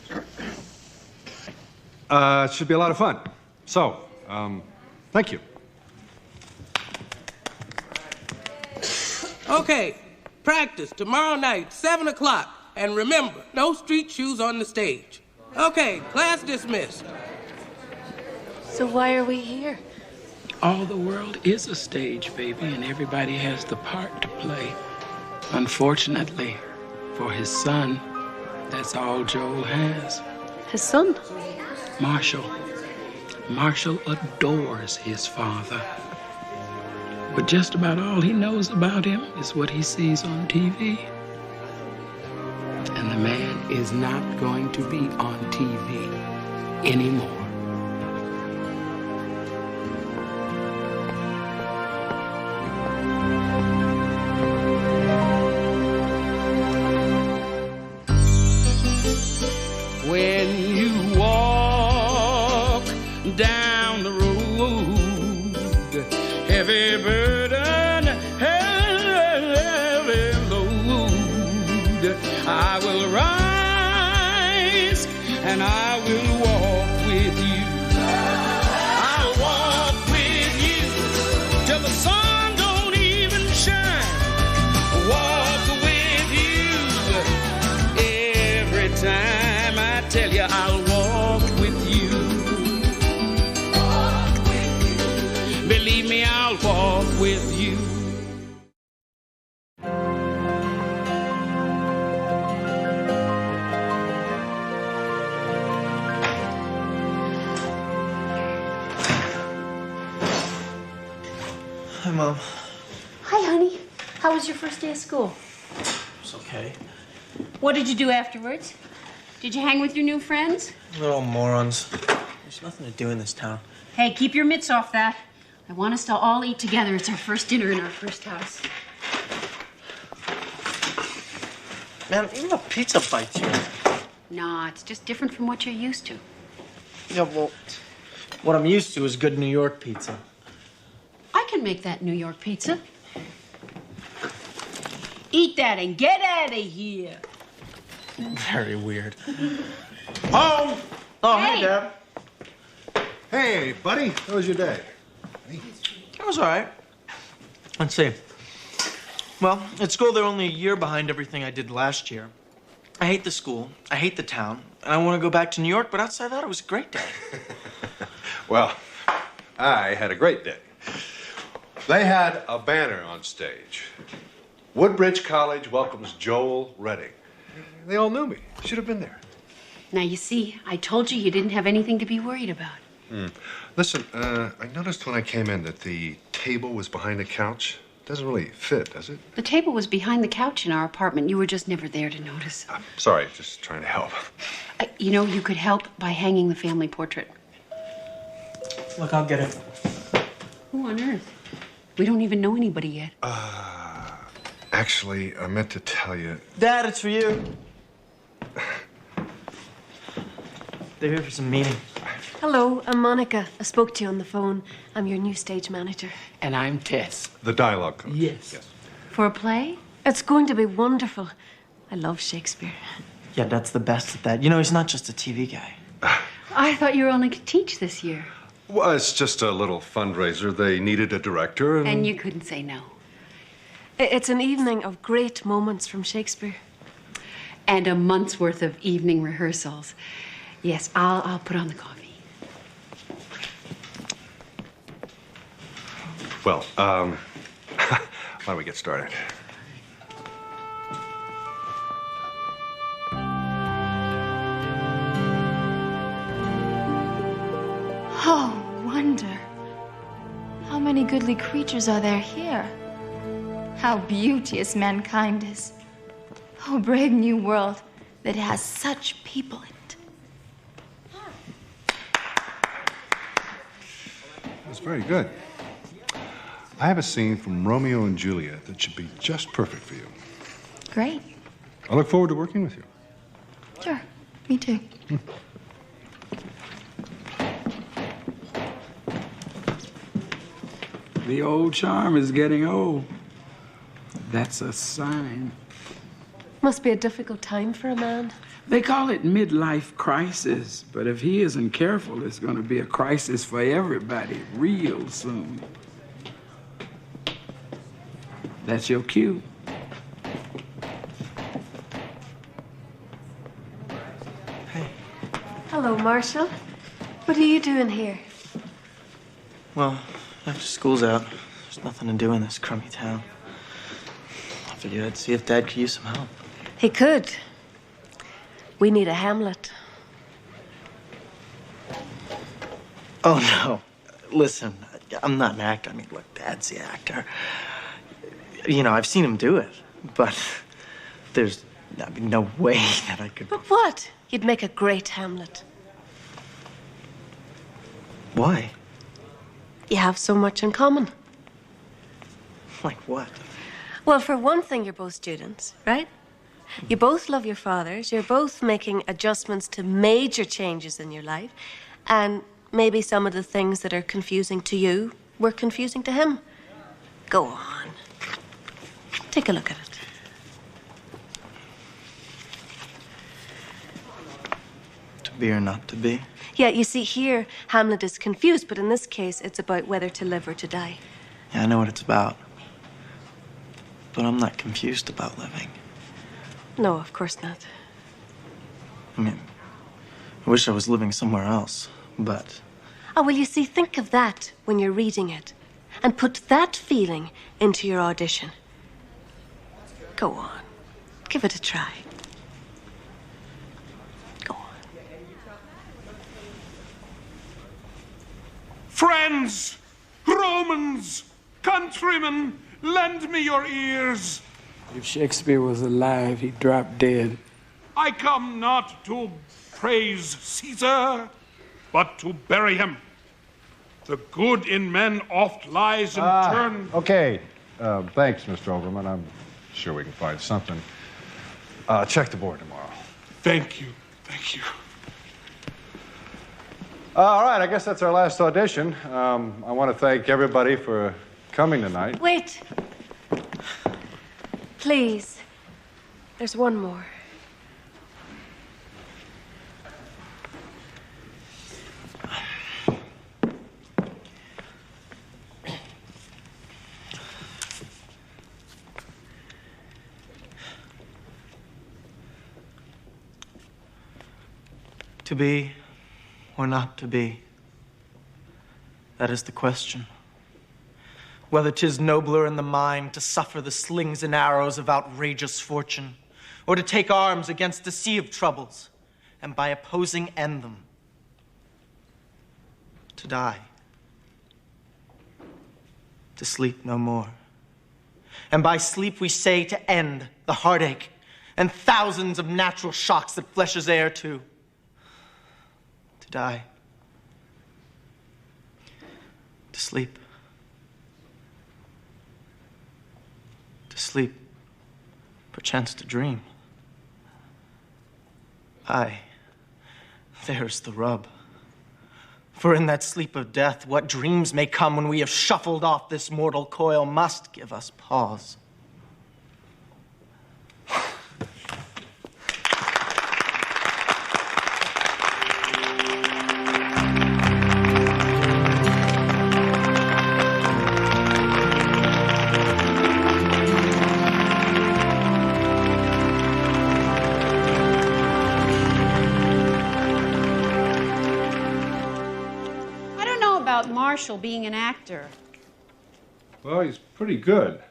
S23: It should be a lot of fun. So, thank you.
S17: Okay, practice tomorrow night, 7 o'clock. And remember, no street shoes on the stage. Okay, class dismissed.
S4: So why are we here?
S3: All the world is a stage, baby, and everybody has the part to play. Unfortunately, for his son, that's all Joel has.
S4: His son?
S3: Marshall. Marshall adores his father. But just about all he knows about him is what he sees on TV. And the man is not going to be on TV anymore.
S14: When you walk down the road, heavy burden, heavy load, I will rise and I will walk with you. I'll walk with you till the sun don't even shine. Walk with you every time. Tell you I'll walk with you. Walk with you. Believe me, I'll walk with you.
S15: Hi, Mom.
S24: Hi, honey. How was your first day of school?
S15: It's okay.
S24: What did you do afterwards? Did you hang with your new friends?
S15: Little morons. There's nothing to do in this town.
S24: Hey, keep your mitts off that. I want us to all eat together. It's our first dinner in our first house.
S15: Man, even a pizza bites you.
S24: Nah, it's just different from what you're used to.
S15: Yeah, well, what I'm used to is good New York pizza.
S24: I can make that New York pizza. Eat that and get out of here.
S15: Very weird. Home! Oh, hey, Dad.
S23: Hey, buddy. How was your day?
S15: It was all right. Let's see. Well, at school, they're only a year behind everything I did last year. I hate the school. I hate the town. And I want to go back to New York, but outside that, it was a great day.
S23: Well, I had a great day. They had a banner on stage. Woodbridge College welcomes Joel Redding. They all knew me. Should have been there.
S24: Now, you see, I told you didn't have anything to be worried about.
S23: Listen, I noticed when I came in that the table was behind the couch. Doesn't really fit, does it?
S24: The table was behind the couch in our apartment. You were just never there to notice.
S23: Sorry, just trying to help.
S24: You know, you could help by hanging the family portrait.
S15: Look, I'll get it.
S24: Who on earth? We don't even know anybody yet.
S23: Actually, I meant to tell you.
S15: Dad, it's for you. They're here for some meeting.
S4: Hello, I'm Monica. I spoke to you on the phone. I'm your new stage manager.
S3: And I'm Tess.
S23: The dialogue coach.
S3: Yes.
S4: For a play? It's going to be wonderful. I love Shakespeare.
S15: Yeah, Dad's the best at that. You know, he's not just a TV guy.
S24: I thought you were only to teach this year.
S23: Well, it's just a little fundraiser. They needed a director,
S24: And you couldn't say no.
S4: It's an evening of great moments from Shakespeare.
S24: And a month's worth of evening rehearsals. Yes, I'll put on the coffee.
S23: Well, why don't we get started?
S25: Oh, wonder. How many goodly creatures are there here?
S1: How beauteous mankind is. Oh, brave new world that has such people in it.
S23: That's very good. I have a scene from Romeo and Juliet that should be just perfect for you.
S1: Great.
S23: I look forward to working with you.
S1: Sure. Me too.
S3: The old charm is getting old. That's a sign.
S4: Must be a difficult time for a man.
S3: They call it midlife crisis, but if he isn't careful, it's going to be a crisis for everybody real soon. That's your cue.
S4: Hello, Marshall. What are you doing here?
S15: Well, after school's out, there's nothing to do in this crummy town. I figured I'd see if Dad could use some help.
S4: He could. We need a Hamlet.
S15: Oh, no. Listen, I'm not an actor. I mean, look, Dad's the actor. You know, I've seen him do it, but there's no way that I could...
S4: But what? You'd make a great Hamlet.
S15: Why?
S4: You have so much in common.
S15: Like what?
S4: Well, for one thing, you're both students, right? You both love your fathers. You're both making adjustments to major changes in your life. And maybe some of the things that are confusing to you were confusing to him. Go on. Take a look at it.
S15: To be or not to be?
S4: Yeah, you see, here, Hamlet is confused, but in this case, it's about whether to live or to die.
S15: Yeah, I know what it's about. But I'm not confused about living.
S4: No, of course not.
S15: I mean, I wish I was living somewhere else, but...
S4: Oh, well, you see, think of that when you're reading it. And put that feeling into your audition. Go on. Give it a try.
S14: Friends, Romans, countrymen, lend me your ears.
S3: If Shakespeare was alive, he'd drop dead.
S14: I come not to praise Caesar, but to bury him. The good in men oft lies in turn.
S23: Okay. Thanks, Mr. Overman. I'm sure we can find something. Check the board tomorrow.
S14: Thank you. Thank you.
S23: All right, I guess that's our last audition. I want to thank everybody for coming tonight.
S4: Wait. Please. There's one more.
S15: To be or not to be? That is the question. Whether 'tis nobler in the mind to suffer the slings and arrows of outrageous fortune, or to take arms against a sea of troubles, and by opposing end them. To die. To sleep no more. And by sleep we say to end the heartache and thousands of natural shocks that flesh is heir to. To die. To sleep. To sleep. Perchance to dream. Aye, there's the rub. For in that sleep of death, what dreams may come when we have shuffled off this mortal coil must give us pause.
S10: Marshall being an actor.
S23: Well, he's pretty good.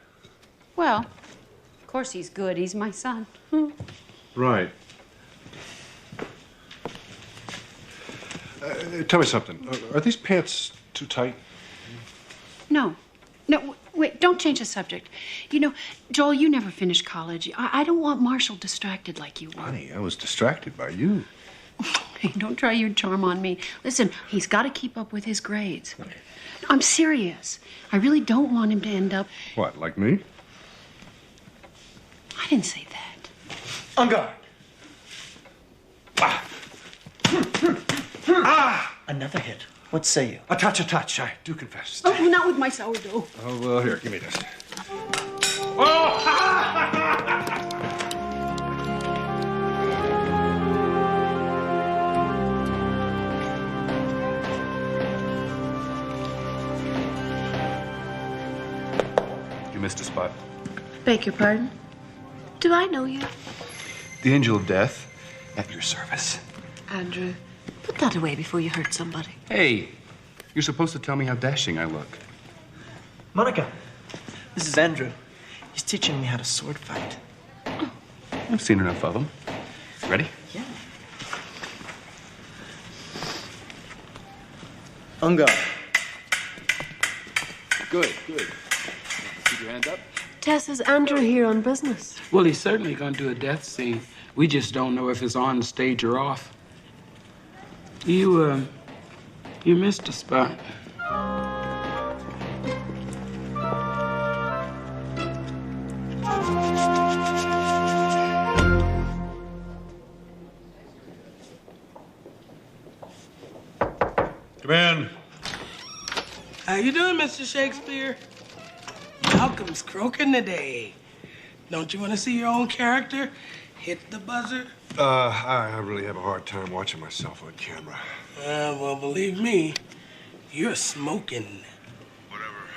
S10: Well, of course he's good. He's my son.
S23: Right. Tell me something. Are these pants too tight?
S10: No. No, Wait, don't change the subject. You know, Joel, you never finished college. I don't want Marshall distracted like you were.
S2: Honey, I was distracted by you.
S10: Hey, don't try your charm on me. Listen, he's got to keep up with his grades. I'm serious. I really don't want him to end up...
S2: What, like me?
S10: I didn't say that.
S15: On guard. Another hit. What say you?
S2: A touch, I do confess.
S10: Oh, not with my sourdough.
S2: Oh, well, here, give me this.
S7: You missed a spot.
S1: Beg your pardon? Do I know you?
S7: The angel of death, at your service.
S4: Andrew, put that away before you hurt somebody.
S7: Hey, you're supposed to tell me how dashing I look.
S15: Monica, this is Andrew. He's teaching me how to sword fight.
S7: I've seen enough of them. Ready?
S15: Yeah. On guard.
S7: Good. Keep your hands up.
S4: Tess, is Andrew here on business?
S3: Well, he's certainly going to do a death scene. We just don't know if it's on stage or off. You missed a spot.
S2: Come in.
S17: How you doing, Mr. Shakespeare? Malcolm's croaking today. Don't you want to see your own character hit the buzzer?
S2: I really have a hard time watching myself on camera.
S17: Well, believe me, you're smoking.
S2: Whatever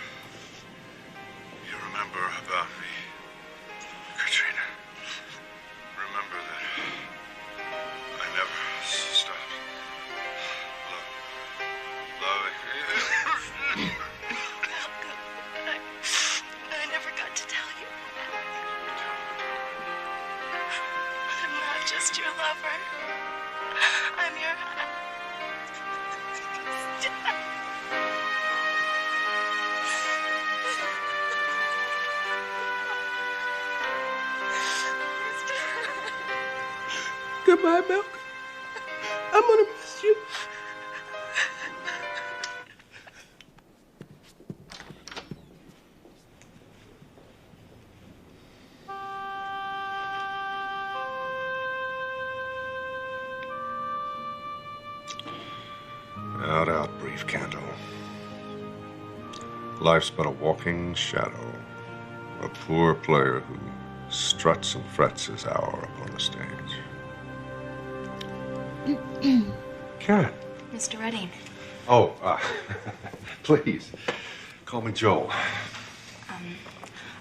S2: you remember about me, Katrina, remember that I never stopped loving you.
S1: I never got to tell you. I'm not just your lover. I'm your...
S17: Goodbye, Malcolm. I'm gonna miss you.
S2: Out, brief candle. Life's but a walking shadow, a poor player who struts and frets his hour upon the stage. Karen.
S1: Mr. Redding.
S2: Oh, please, call me Joel.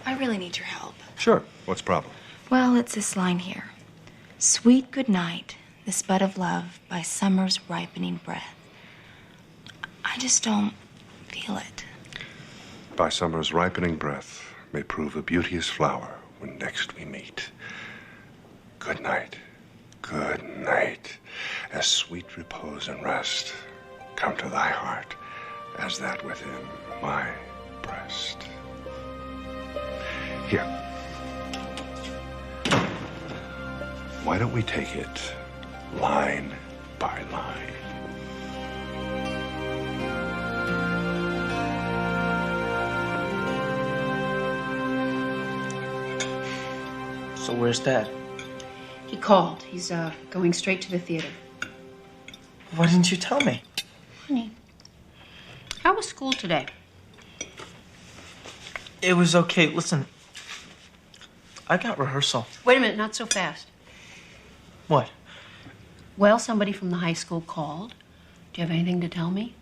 S1: I really need your help.
S2: Sure. What's the problem?
S1: Well, it's this line here. Sweet good night, this bud of love by summer's ripening breath. I just don't feel it.
S2: By summer's ripening breath may prove a beauteous flower when next we meet. Good night, as sweet repose and rest come to thy heart as that within my breast. Here. Why don't we take it line by line?
S15: So where's Dad?
S10: He called. He's going straight to the theater.
S15: Why didn't you tell me?
S10: Honey, how was school today?
S15: It was okay. Listen, I got rehearsal.
S10: Wait a minute, not so fast.
S15: What?
S10: Well, somebody from the high school called. Do you have anything to tell me?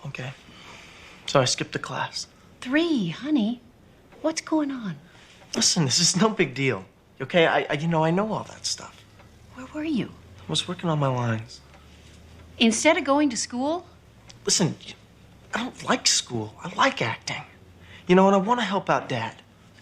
S15: Okay. So I skipped the class.
S10: 3, honey. What's going on?
S15: Listen, this is no big deal. Okay? I know all that stuff.
S10: Where were you?
S15: I was working on my lines.
S10: Instead of going to school?
S15: Listen, I don't like school. I like acting. You know, and I want to help out Dad.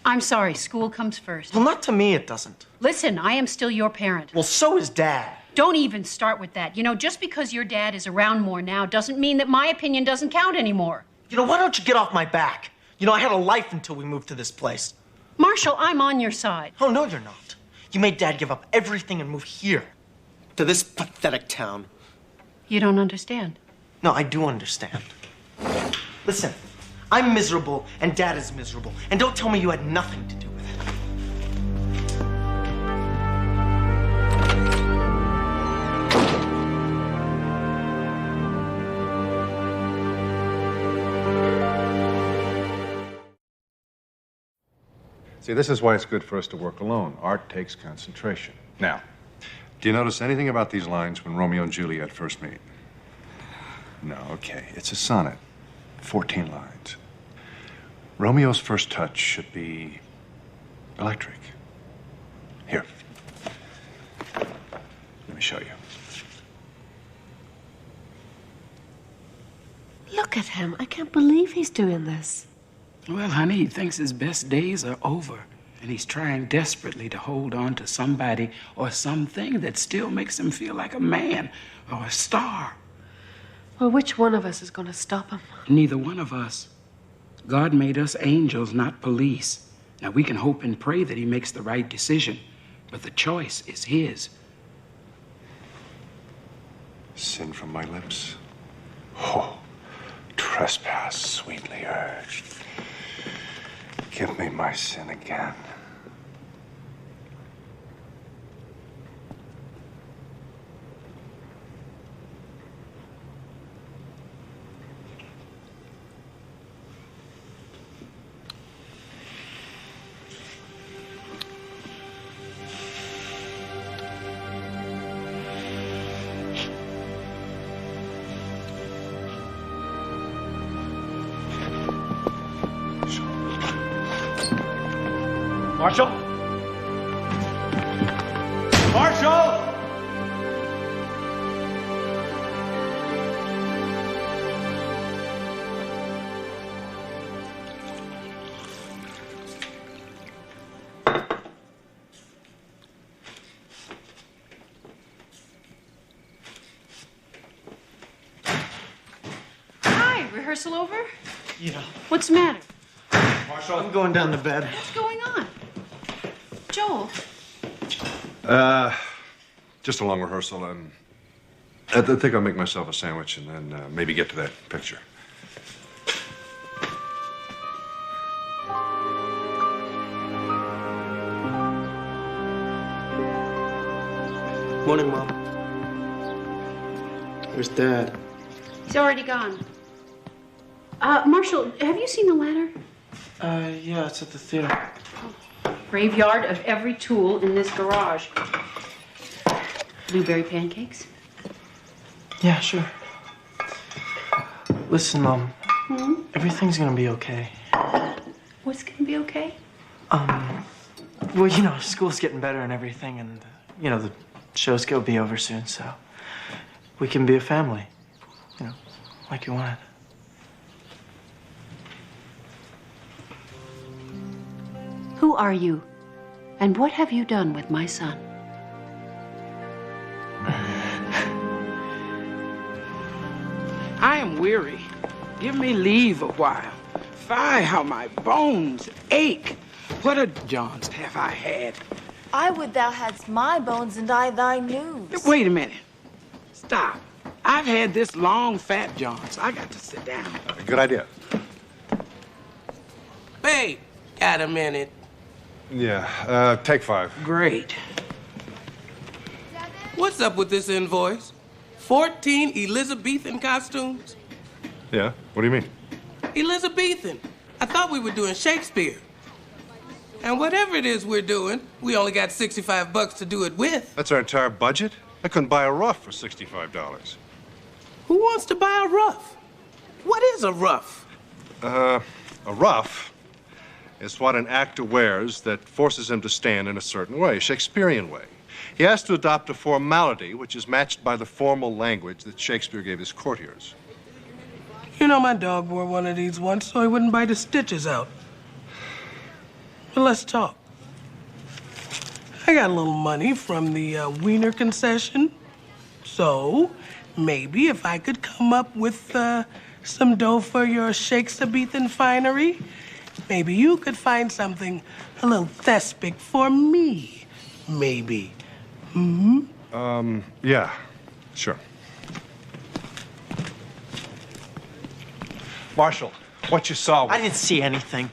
S10: I'm sorry, school comes first.
S15: Well, not to me, it doesn't.
S10: Listen, I am still your parent.
S15: Well, so is Dad.
S10: Don't even start with that. You know, just because your dad is around more now doesn't mean that my opinion doesn't count anymore.
S15: You know, why don't you get off my back? You know, I had a life until we moved to this place.
S10: Marshall, I'm on your side.
S15: Oh, no, you're not. You made Dad give up everything and move here, to this pathetic town.
S10: You don't understand.
S15: No, I do understand. Listen, I'm miserable and Dad is miserable. And don't tell me you had nothing to do with it.
S23: See, this is why it's good for us to work alone. Art takes concentration. Now, do you notice anything about these lines when Romeo and Juliet first meet? No, okay. It's a sonnet. 14 lines. Romeo's first touch should be electric. Here. Let me show you.
S4: Look at him. I can't believe he's doing this.
S3: Well, honey, he thinks his best days are over, and he's trying desperately to hold on to somebody or something that still makes him feel like a man or a star.
S4: Well, which one of us is going to stop him?
S3: Neither one of us. God made us angels, not police. Now, we can hope and pray that he makes the right decision, but the choice is his.
S2: Sin from my lips. Oh, trespass sweetly urged. Give me my sin again.
S18: Marshall? Marshall!
S10: Hi, rehearsal over?
S15: Yeah.
S10: What's the matter?
S15: Marshall, I'm going down to bed.
S10: What's going on? Joel.
S23: Just a long rehearsal. I think I'll make myself a sandwich and then maybe get to that picture.
S15: Morning, Mom. Where's Dad?
S10: He's already gone. Marshall, have you seen the ladder?
S15: Yeah, it's at the theater.
S10: Graveyard of every tool in this garage. Blueberry pancakes?
S15: Yeah, sure. Listen, Mom. Everything's gonna be okay.
S10: What's gonna be okay?
S15: Well, you know, school's getting better and everything, and, you know, the show's gonna be over soon, so we can be a family, you know, like you wanted.
S10: Who are you? And what have you done with my son?
S3: I am weary. Give me leave a while. Fie, how my bones ache. What a jaunt have I had.
S1: I would thou hadst my bones and I thy news.
S3: Wait a minute. Stop. I've had this long, fat jaunt, so I got to sit down.
S23: Good idea.
S17: Babe, got a minute.
S23: Yeah, take 5.
S3: Great.
S17: What's up with this invoice? 14 Elizabethan costumes?
S23: Yeah, what do you mean?
S17: Elizabethan. I thought we were doing Shakespeare. And whatever it is we're doing, we only got $65 to do it with.
S23: That's our entire budget? I couldn't buy a ruff for $65.
S17: Who wants to buy a ruff? What is a ruff?
S23: A ruff is what an actor wears that forces him to stand in a certain way, a Shakespearean way. He has to adopt a formality which is matched by the formal language that Shakespeare gave his courtiers.
S17: You know, my dog wore one of these once so he wouldn't bite his stitches out. But let's talk. I got a little money from the Wiener concession. So, maybe if I could come up with some dough for your Shakespearean finery, maybe you could find something a little thespic for me. Maybe.
S23: Yeah, sure. Marshall, what you saw...
S15: I didn't see anything.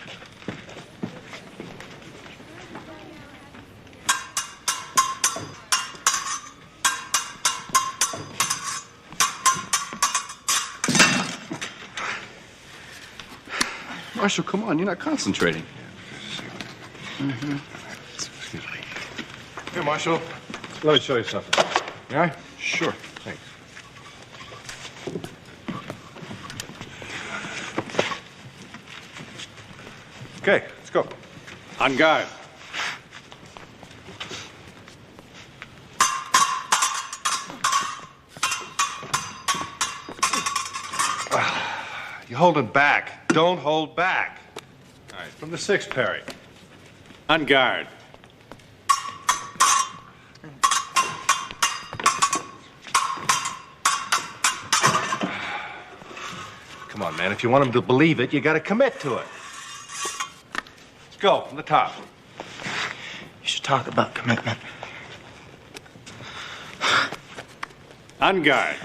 S7: Marshall, come on, you're not concentrating.
S23: Excuse me. Here, Marshall. Let me show you something. All right? Sure. Thanks. Okay, let's go. On guard. You hold it back. Don't hold back. All right, from the sixth, Perry. On guard. Come on, man. If you want him to believe it, you got to commit to it. Let's go from the top.
S15: You should talk about commitment.
S23: On guard.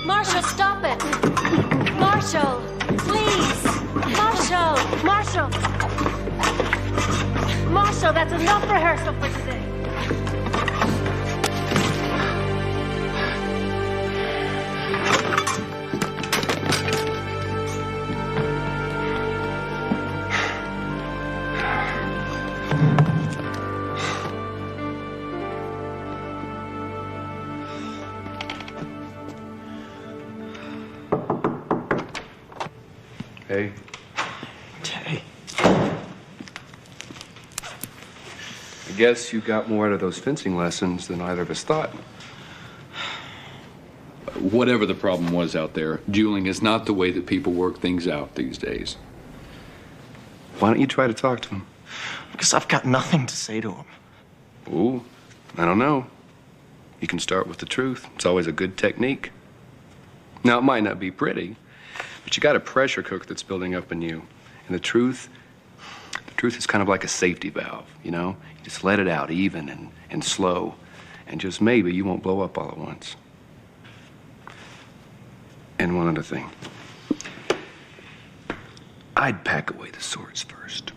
S4: Marshall, stop it! Marshall, please! Marshall! Marshall! Marshall, that's enough rehearsal for today.
S7: Hey.
S15: Tay.
S7: I guess you got more out of those fencing lessons than either of us thought.
S8: Whatever the problem was out there, dueling is not the way that people work things out these days.
S7: Why don't you try to talk to him?
S15: Because I've got nothing to say to him.
S7: Ooh, I don't know. You can start with the truth. It's always a good technique. Now, it might not be pretty, but you got a pressure cooker that's building up in you. And the truth is kind of like a safety valve, you know? You just let it out even and slow. And just maybe you won't blow up all at once. And one other thing. I'd pack away the swords first.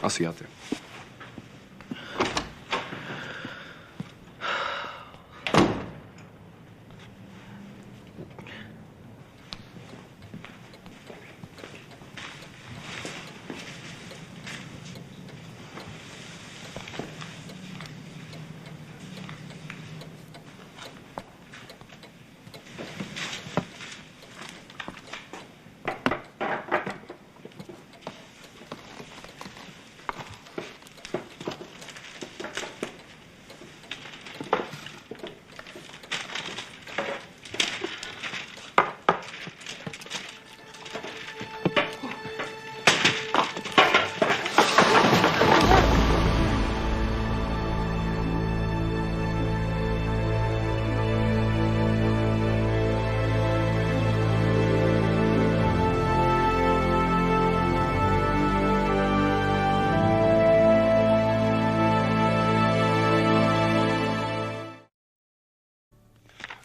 S7: I'll see you out there.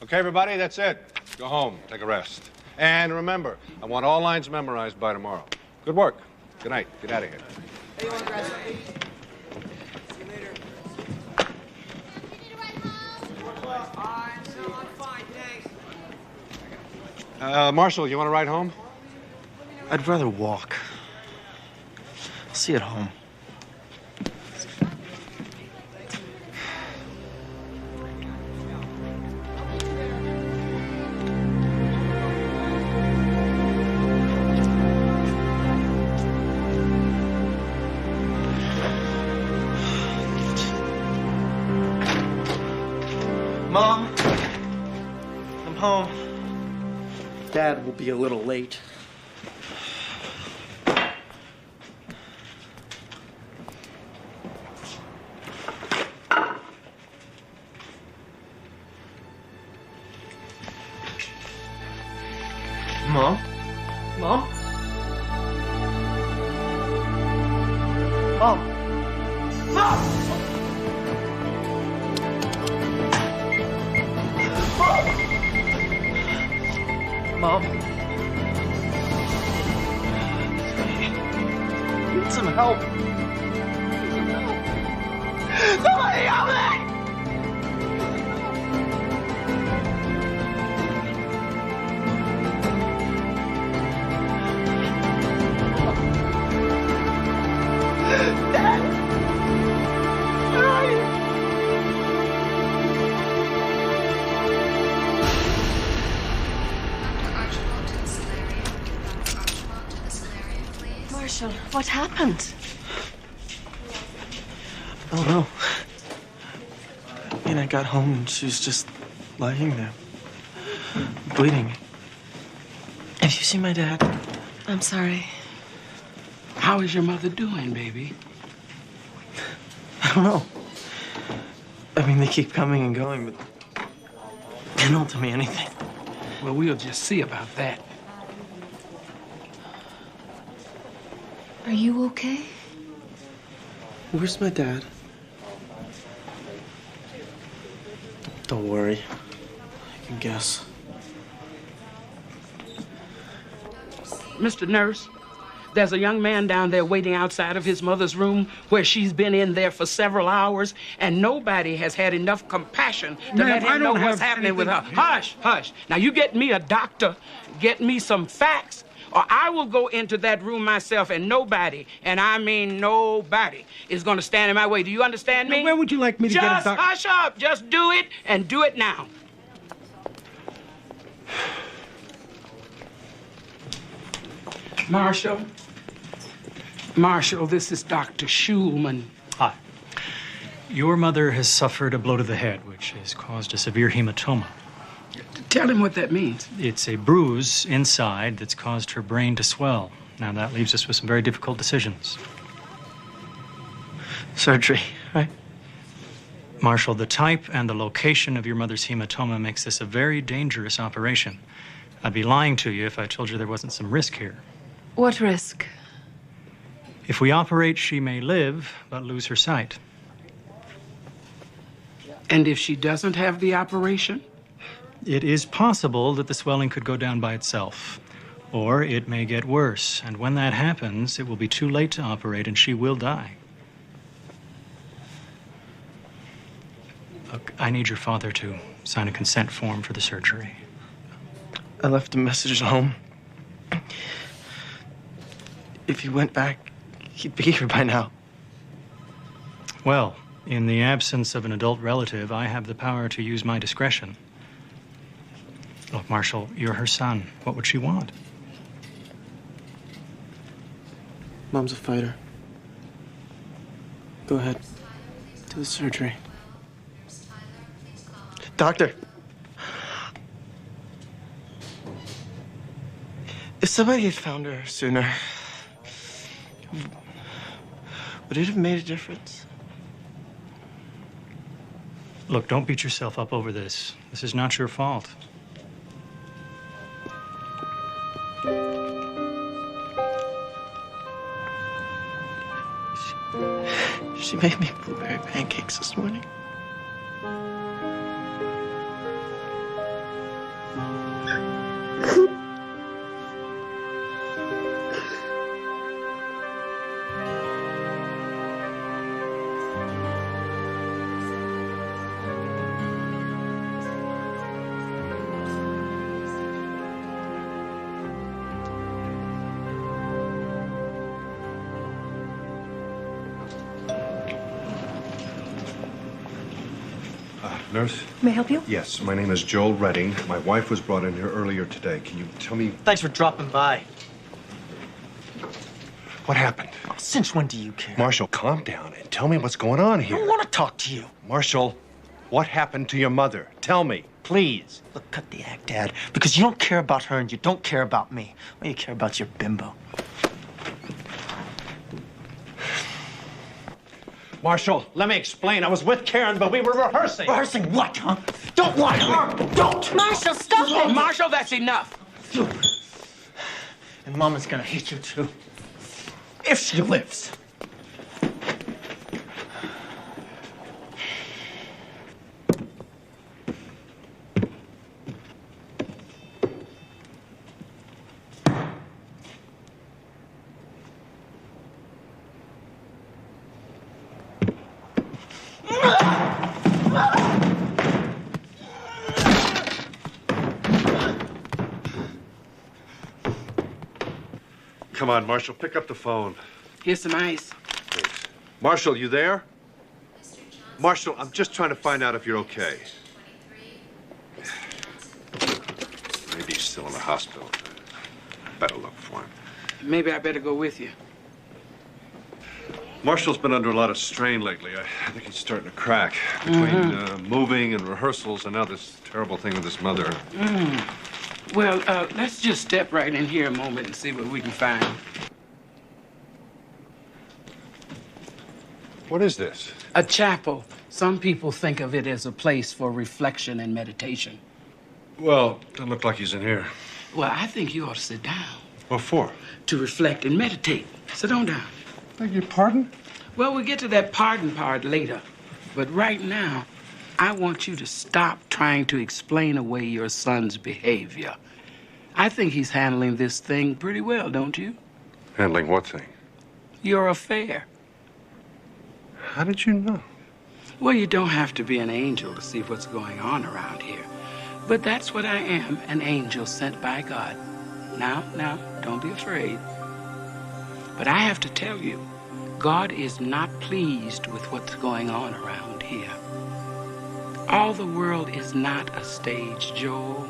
S23: Okay, everybody, that's it. Go home, take a rest. And remember, I want all lines memorized by tomorrow. Good work. Good night. Get out of here.
S12: Hey, you want to grab something? See you later. I'm fine, thanks.
S23: Marshall, you want to ride home?
S15: I'd rather walk. I'll see you at home. Mom? Dad will be a little late. Mom? Mom? Mom? Mom! Mom? I need some help. Somebody help me!
S4: Marshall, what happened?
S15: I don't know. I mean, I got home and she was just lying there, bleeding. Have you seen my dad?
S4: I'm sorry.
S3: How is your mother doing, baby?
S15: I don't know. I mean, they keep coming and going, but they don't tell me anything.
S3: Well, we'll just see about that.
S4: Are you okay?
S15: Where's my dad? Don't worry. I can guess.
S3: Mr. Nurse, there's a young man down there waiting outside of his mother's room where she's been in there for several hours, and nobody has had enough compassion to let him know what's happening with her. Hush, hush. Now, you get me a doctor, get me some facts, or I will go into that room myself, and nobody, and I mean nobody, is going to stand in my way. Do you understand me?
S5: Now, where would you like me to get a doctor?
S3: Just hush up. Just do it, and do it now. Marshall, this is Dr. Schulman.
S9: Hi. Your mother has suffered a blow to the head, which has caused a severe hematoma.
S3: Tell him what that means.
S9: It's a bruise inside that's caused her brain to swell. Now, that leaves us with some very difficult decisions.
S15: Surgery, right?
S9: Marshall, the type and the location of your mother's hematoma makes this a very dangerous operation. I'd be lying to you if I told you there wasn't some risk here.
S4: What risk?
S9: If we operate, she may live, but lose her sight.
S3: And if she doesn't have the operation?
S9: It is possible that the swelling could go down by itself, or it may get worse. And when that happens, it will be too late to operate and she will die. Look, I need your father to sign a consent form for the surgery.
S15: I left a message at home. If he went back, he'd be here by now.
S9: Well, in the absence of an adult relative, I have the power to use my discretion. Look, Marshall, you're her son. What would she want?
S15: Mom's a fighter. Go ahead. Do the surgery. Doctor. If somebody had found her sooner, would it have made a difference?
S9: Look, don't beat yourself up over this. This is not your fault.
S15: She made me blueberry pancakes this morning.
S2: Nurse?
S16: May I help you?
S2: Yes, my name is Joel Redding. My wife was brought in here earlier today. Can you tell me
S15: Thanks for dropping by.
S2: what happened?
S15: Since when do you care?
S2: Marshall, calm down and tell me what's going on
S15: I
S2: here.
S15: don't want to talk to you.
S2: Marshall, what happened to your mother? Tell me.
S15: please. Look, cut the act, Dad. Because you don't care about her and you don't care about me. Well, you care about your bimbo.
S23: Marshall, let me explain. I was with Karen, but we were rehearsing.
S15: Rehearsing what, huh? Don't lie to her! Don't!
S16: Marshall, stop it!
S3: Marshall, that's enough.
S15: And Mama's gonna hate you, too. If she lives.
S23: Come on, Marshall, pick up the phone.
S3: Here's some ice.
S23: Thanks. Marshall, you there? Marshall, I'm just trying to find out if you're okay. Maybe he's still in the hospital. Better look for him.
S3: Maybe I better go with you.
S23: Marshall's been under a lot of strain lately. I think he's starting to crack between moving and rehearsals and now this terrible thing with his mother.
S3: Well, let's just step right in here a moment and see what we can find.
S23: What is this?
S3: A chapel. Some people think of it as a place for reflection and meditation.
S23: Well, doesn't look like he's in here.
S3: Well, I think you ought to sit down.
S23: What for?
S3: To reflect and meditate. Sit on down.
S23: Beg your pardon?
S3: Well, we'll get to that pardon part later. But right now, I want you to stop trying to explain away your son's behavior. I think he's handling this thing pretty well, don't you?
S23: Handling what thing?
S3: Your affair.
S23: How did you know?
S3: Well, you don't have to be an angel to see what's going on around here. But that's what I am, an angel sent by God. Now, don't be afraid. But I have to tell you, God is not pleased with what's going on around here. All the world is not a stage, Joel.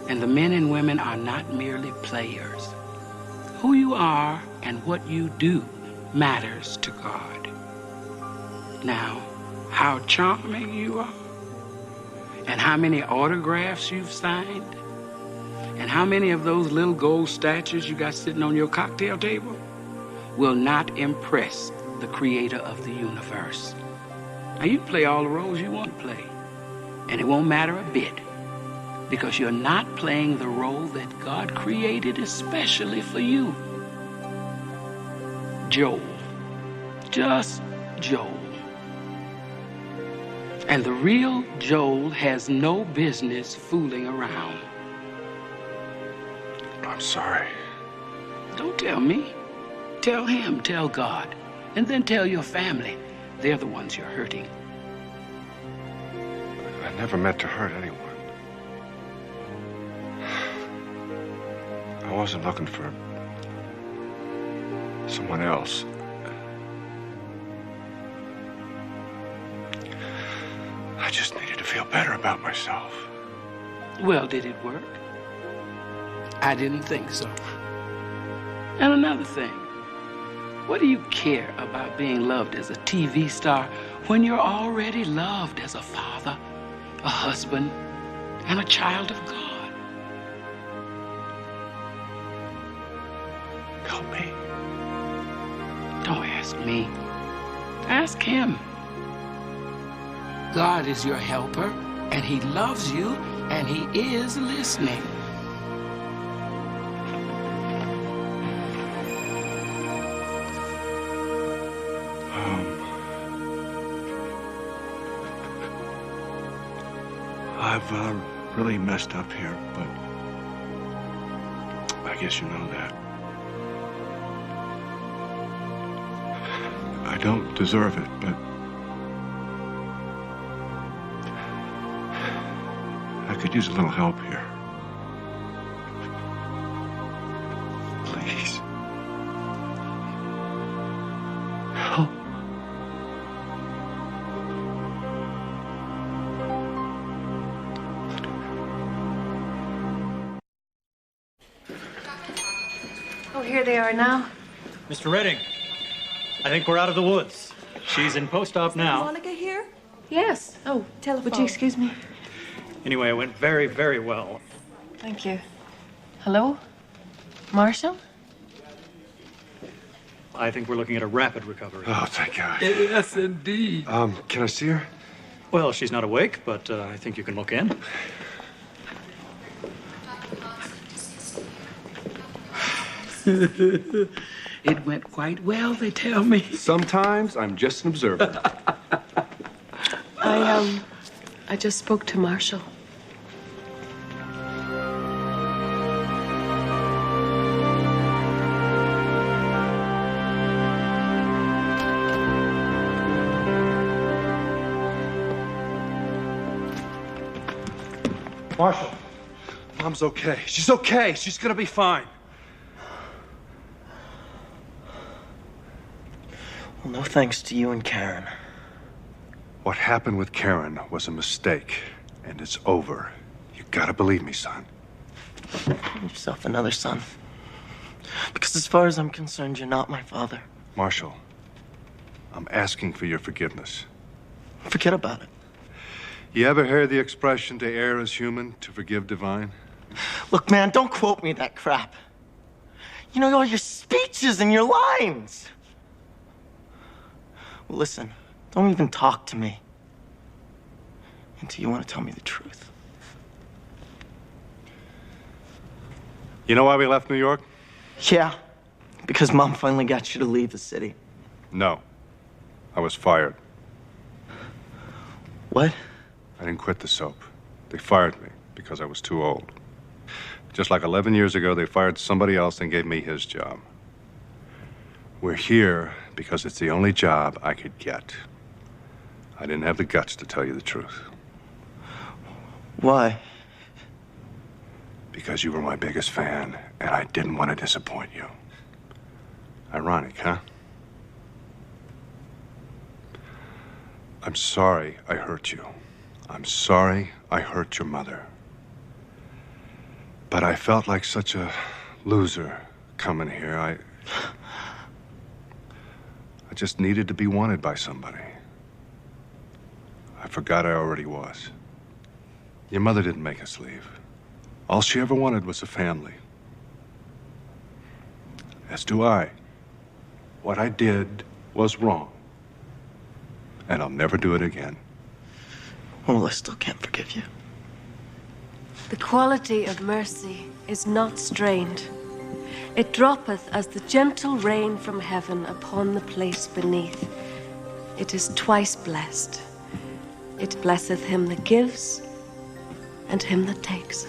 S3: And the men and women are not merely players. Who you are and what you do matters to God. Now, how charming you are, and how many autographs you've signed, and how many of those little gold statues you got sitting on your cocktail table will not impress the creator of the universe. Now, you play all the roles you want to play, and it won't matter a bit, because you're not playing the role that God created especially for you. Joel. Just Joel. And the real Joel has no business fooling around.
S23: I'm sorry.
S3: Don't tell me. Tell him, tell God, and then tell your family. They're the ones you're hurting.
S23: I never meant to hurt anyone. I wasn't looking for someone else. I just needed to feel better about myself.
S3: Well, did it work? I didn't think so. And another thing, what do you care about being loved as a TV star when you're already loved as a father, a husband, and a child of God?
S23: Help me.
S3: Don't ask me. Ask him. God is your helper, and he loves you, and he is listening.
S23: I've really messed up here, but I guess you know that. I don't deserve it, but I could use a little help here. Please. Help.
S4: Oh, here they are now.
S9: Mr. Redding, I think we're out of the woods. She's in post-op now.
S4: Monica here? Yes. Oh, telephone. Would you excuse me?
S9: Anyway, it went very, very well.
S4: Thank you. Hello? Marshall?
S9: I think we're looking at a rapid recovery.
S23: Oh, thank God.
S3: Yes, indeed.
S23: Can I see her?
S9: Well, she's not awake, but I think you can look in.
S3: It went quite well, they tell me.
S23: Sometimes I'm just an observer.
S4: I just spoke to Marshall.
S2: Marshall. Mom's okay. She's okay. She's gonna be fine.
S15: Well, no thanks to you and Karen.
S23: What happened with Karen was a mistake, and it's over. You gotta believe me, son.
S15: Find yourself another son. Because as far as I'm concerned, you're not my father.
S23: Marshall, I'm asking for your forgiveness.
S15: Forget about it.
S23: You ever hear the expression, to err is human, to forgive divine?
S15: Look, man, don't quote me that crap. You know, all your speeches and your lines. Well, listen, don't even talk to me until you want to tell me the truth.
S23: You know why we left New York?
S15: Yeah, because Mom finally got you to leave the city.
S23: No. I was fired.
S15: What?
S23: I didn't quit the soap. They fired me because I was too old. Just like 11 years ago, they fired somebody else and gave me his job. We're here because it's the only job I could get. I didn't have the guts to tell you the truth.
S15: Why?
S23: Because you were my biggest fan, and I didn't want to disappoint you. Ironic, huh? I'm sorry I hurt you. I'm sorry I hurt your mother. But I felt like such a loser coming here. I just needed to be wanted by somebody. I forgot I already was. Your mother didn't make us leave. All she ever wanted was a family. As do I. What I did was wrong. And I'll never do it again.
S15: Well, I still can't forgive you.
S4: The quality of mercy is not strained. It droppeth as the gentle rain from heaven upon the place beneath. It is twice blessed. It blesseth him that gives and him that takes.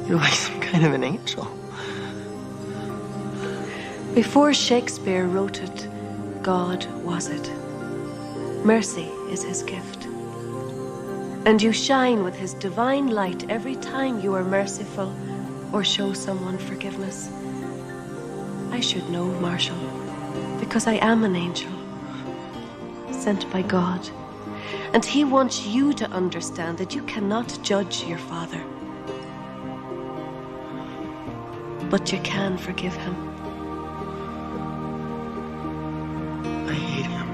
S15: You're like some kind of an angel.
S4: Before Shakespeare wrote it, God was it. Mercy is his gift. And you shine with his divine light every time you are merciful or show someone forgiveness. I should know, Marshall, because I am an angel, sent by God. And he wants you to understand that you cannot judge your father. But you can forgive him.
S15: I hate him.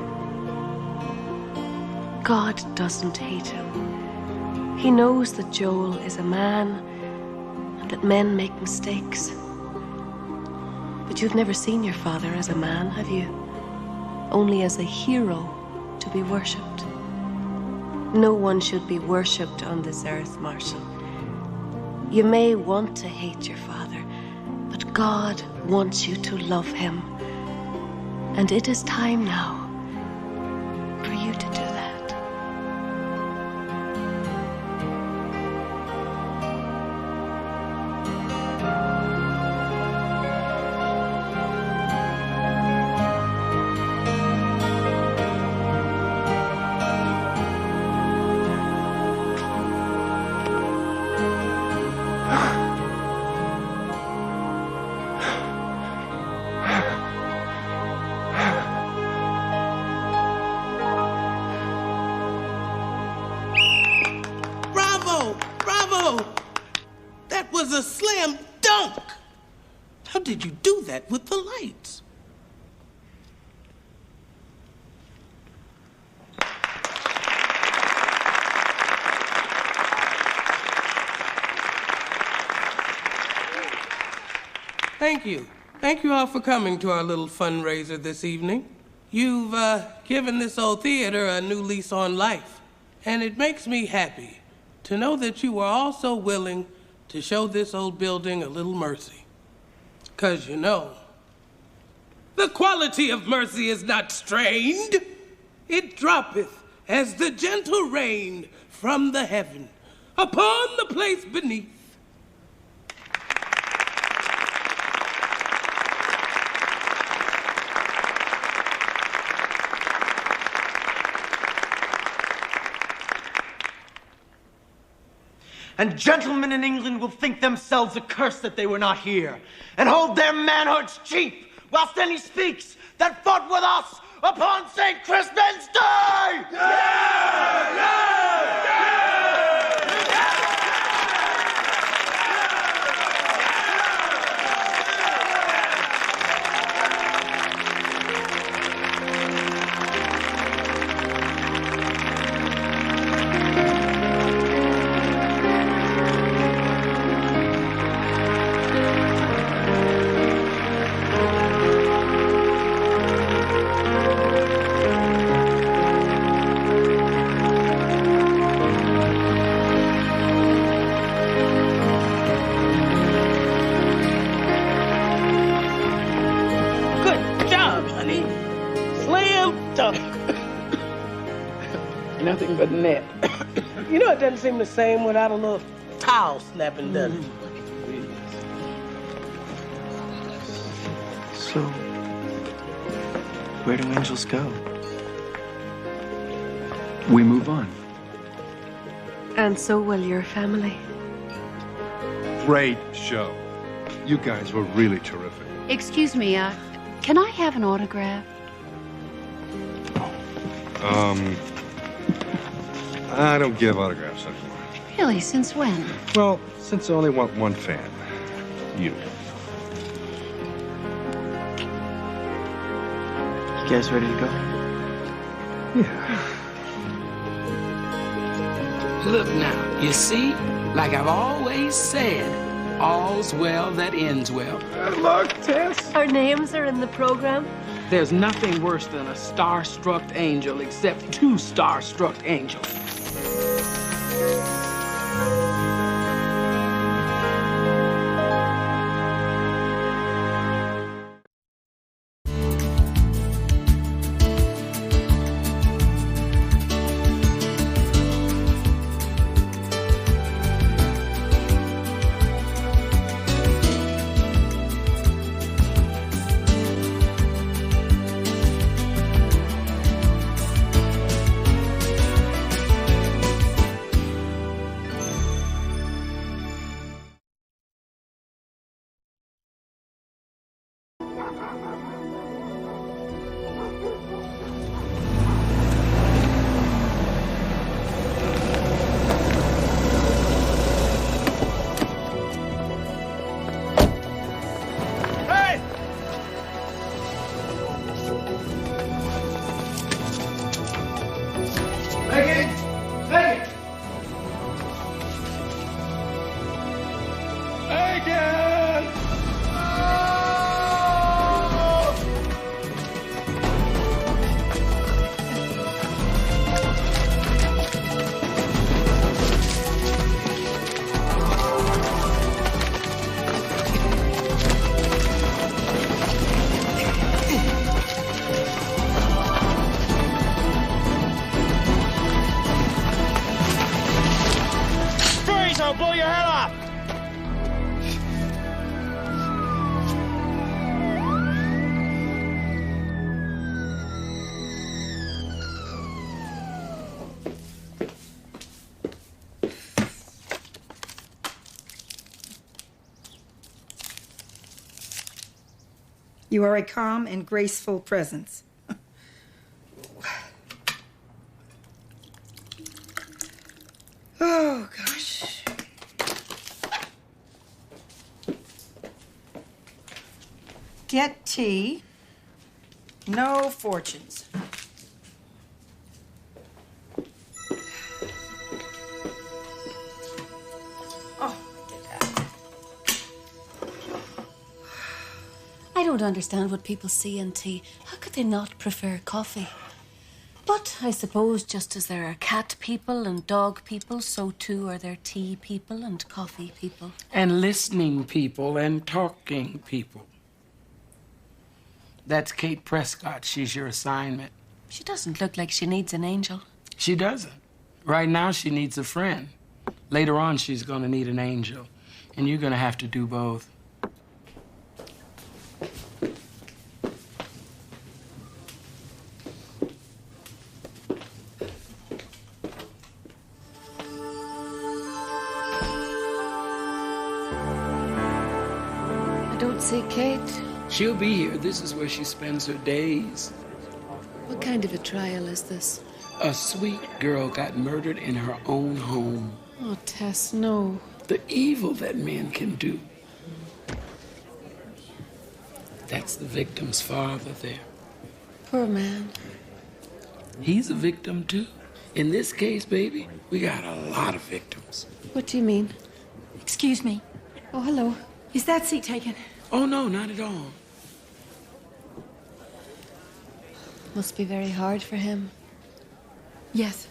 S4: God doesn't hate him. He knows that Joel is a man and that men make mistakes. But you've never seen your father as a man, have you? Only as a hero to be worshipped. No one should be worshipped on this earth, Marshall. You may want to hate your father, but God wants you to love him. And it is time now for you to do that.
S5: A slam dunk. How did you do that with the lights?
S17: Thank you. Thank you all for coming to our little fundraiser this evening. You've given this old theater a new lease on life, and it makes me happy to know that you were all so willing to show this old building a little mercy. 'Cause you know, the quality of mercy is not strained. It droppeth as the gentle rain from the heaven upon the place beneath.
S15: And gentlemen in England will think themselves accursed that they were not here, and hold their manhoods cheap, whilst any speaks that fought with us upon St. Crispin's Day!
S3: Nothing but net.
S17: You know, it doesn't seem the same without a little towel snapping, does it?
S15: So, where do angels go?
S7: We move on.
S4: And so will your family.
S23: Great show. You guys were really terrific.
S24: Excuse me, can I have an autograph?
S23: I don't give autographs anymore.
S24: Really, since when?
S23: Well, since I only want one fan. You.
S15: You guys ready to go?
S23: Yeah.
S3: Look now, you see? Like I've always said, all's well that ends well.
S17: Look, Tess.
S4: Our names are in the program.
S3: There's nothing worse than a star-struck angel except two star-struck angels.
S15: I'll blow your head off!
S19: You are a calm and graceful presence. Oh, gosh. Get tea. No fortunes. Oh, get that.
S4: don't understand what people see in tea. How could they not prefer coffee? But I suppose just as there are cat people and dog people, so too are there tea people and coffee people.
S3: And listening people and talking people. That's Kate Prescott. She's your assignment.
S4: She doesn't look like she needs an angel.
S3: She doesn't. Right now, she needs a friend. Later on, she's going to need an angel. And you're going to have to do both.
S4: I don't see Kate.
S3: She'll be here. This is where she spends her days.
S4: What kind of a trial is this?
S3: A sweet girl got murdered in her own home.
S4: Oh, Tess, no.
S3: The evil that men can do. That's the victim's father there.
S4: Poor man.
S3: He's a victim, too. In this case, baby, we got a lot of victims.
S4: What do you mean?
S19: Excuse me.
S4: Oh, hello.
S19: Is that seat taken?
S3: Oh, no, not at all.
S4: Must be very hard for him.
S19: Yes.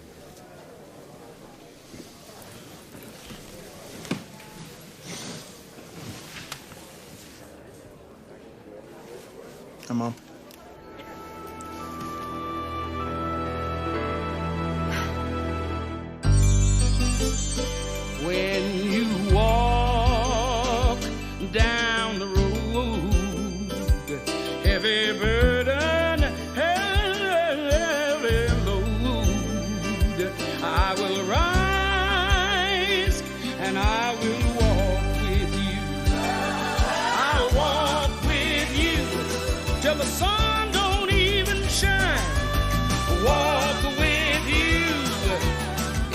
S15: Come on.
S3: When you walk down the road, heavy burden, heavy load, I will rise and I will walk with you. I'll walk with you till the sun don't even shine. Walk with you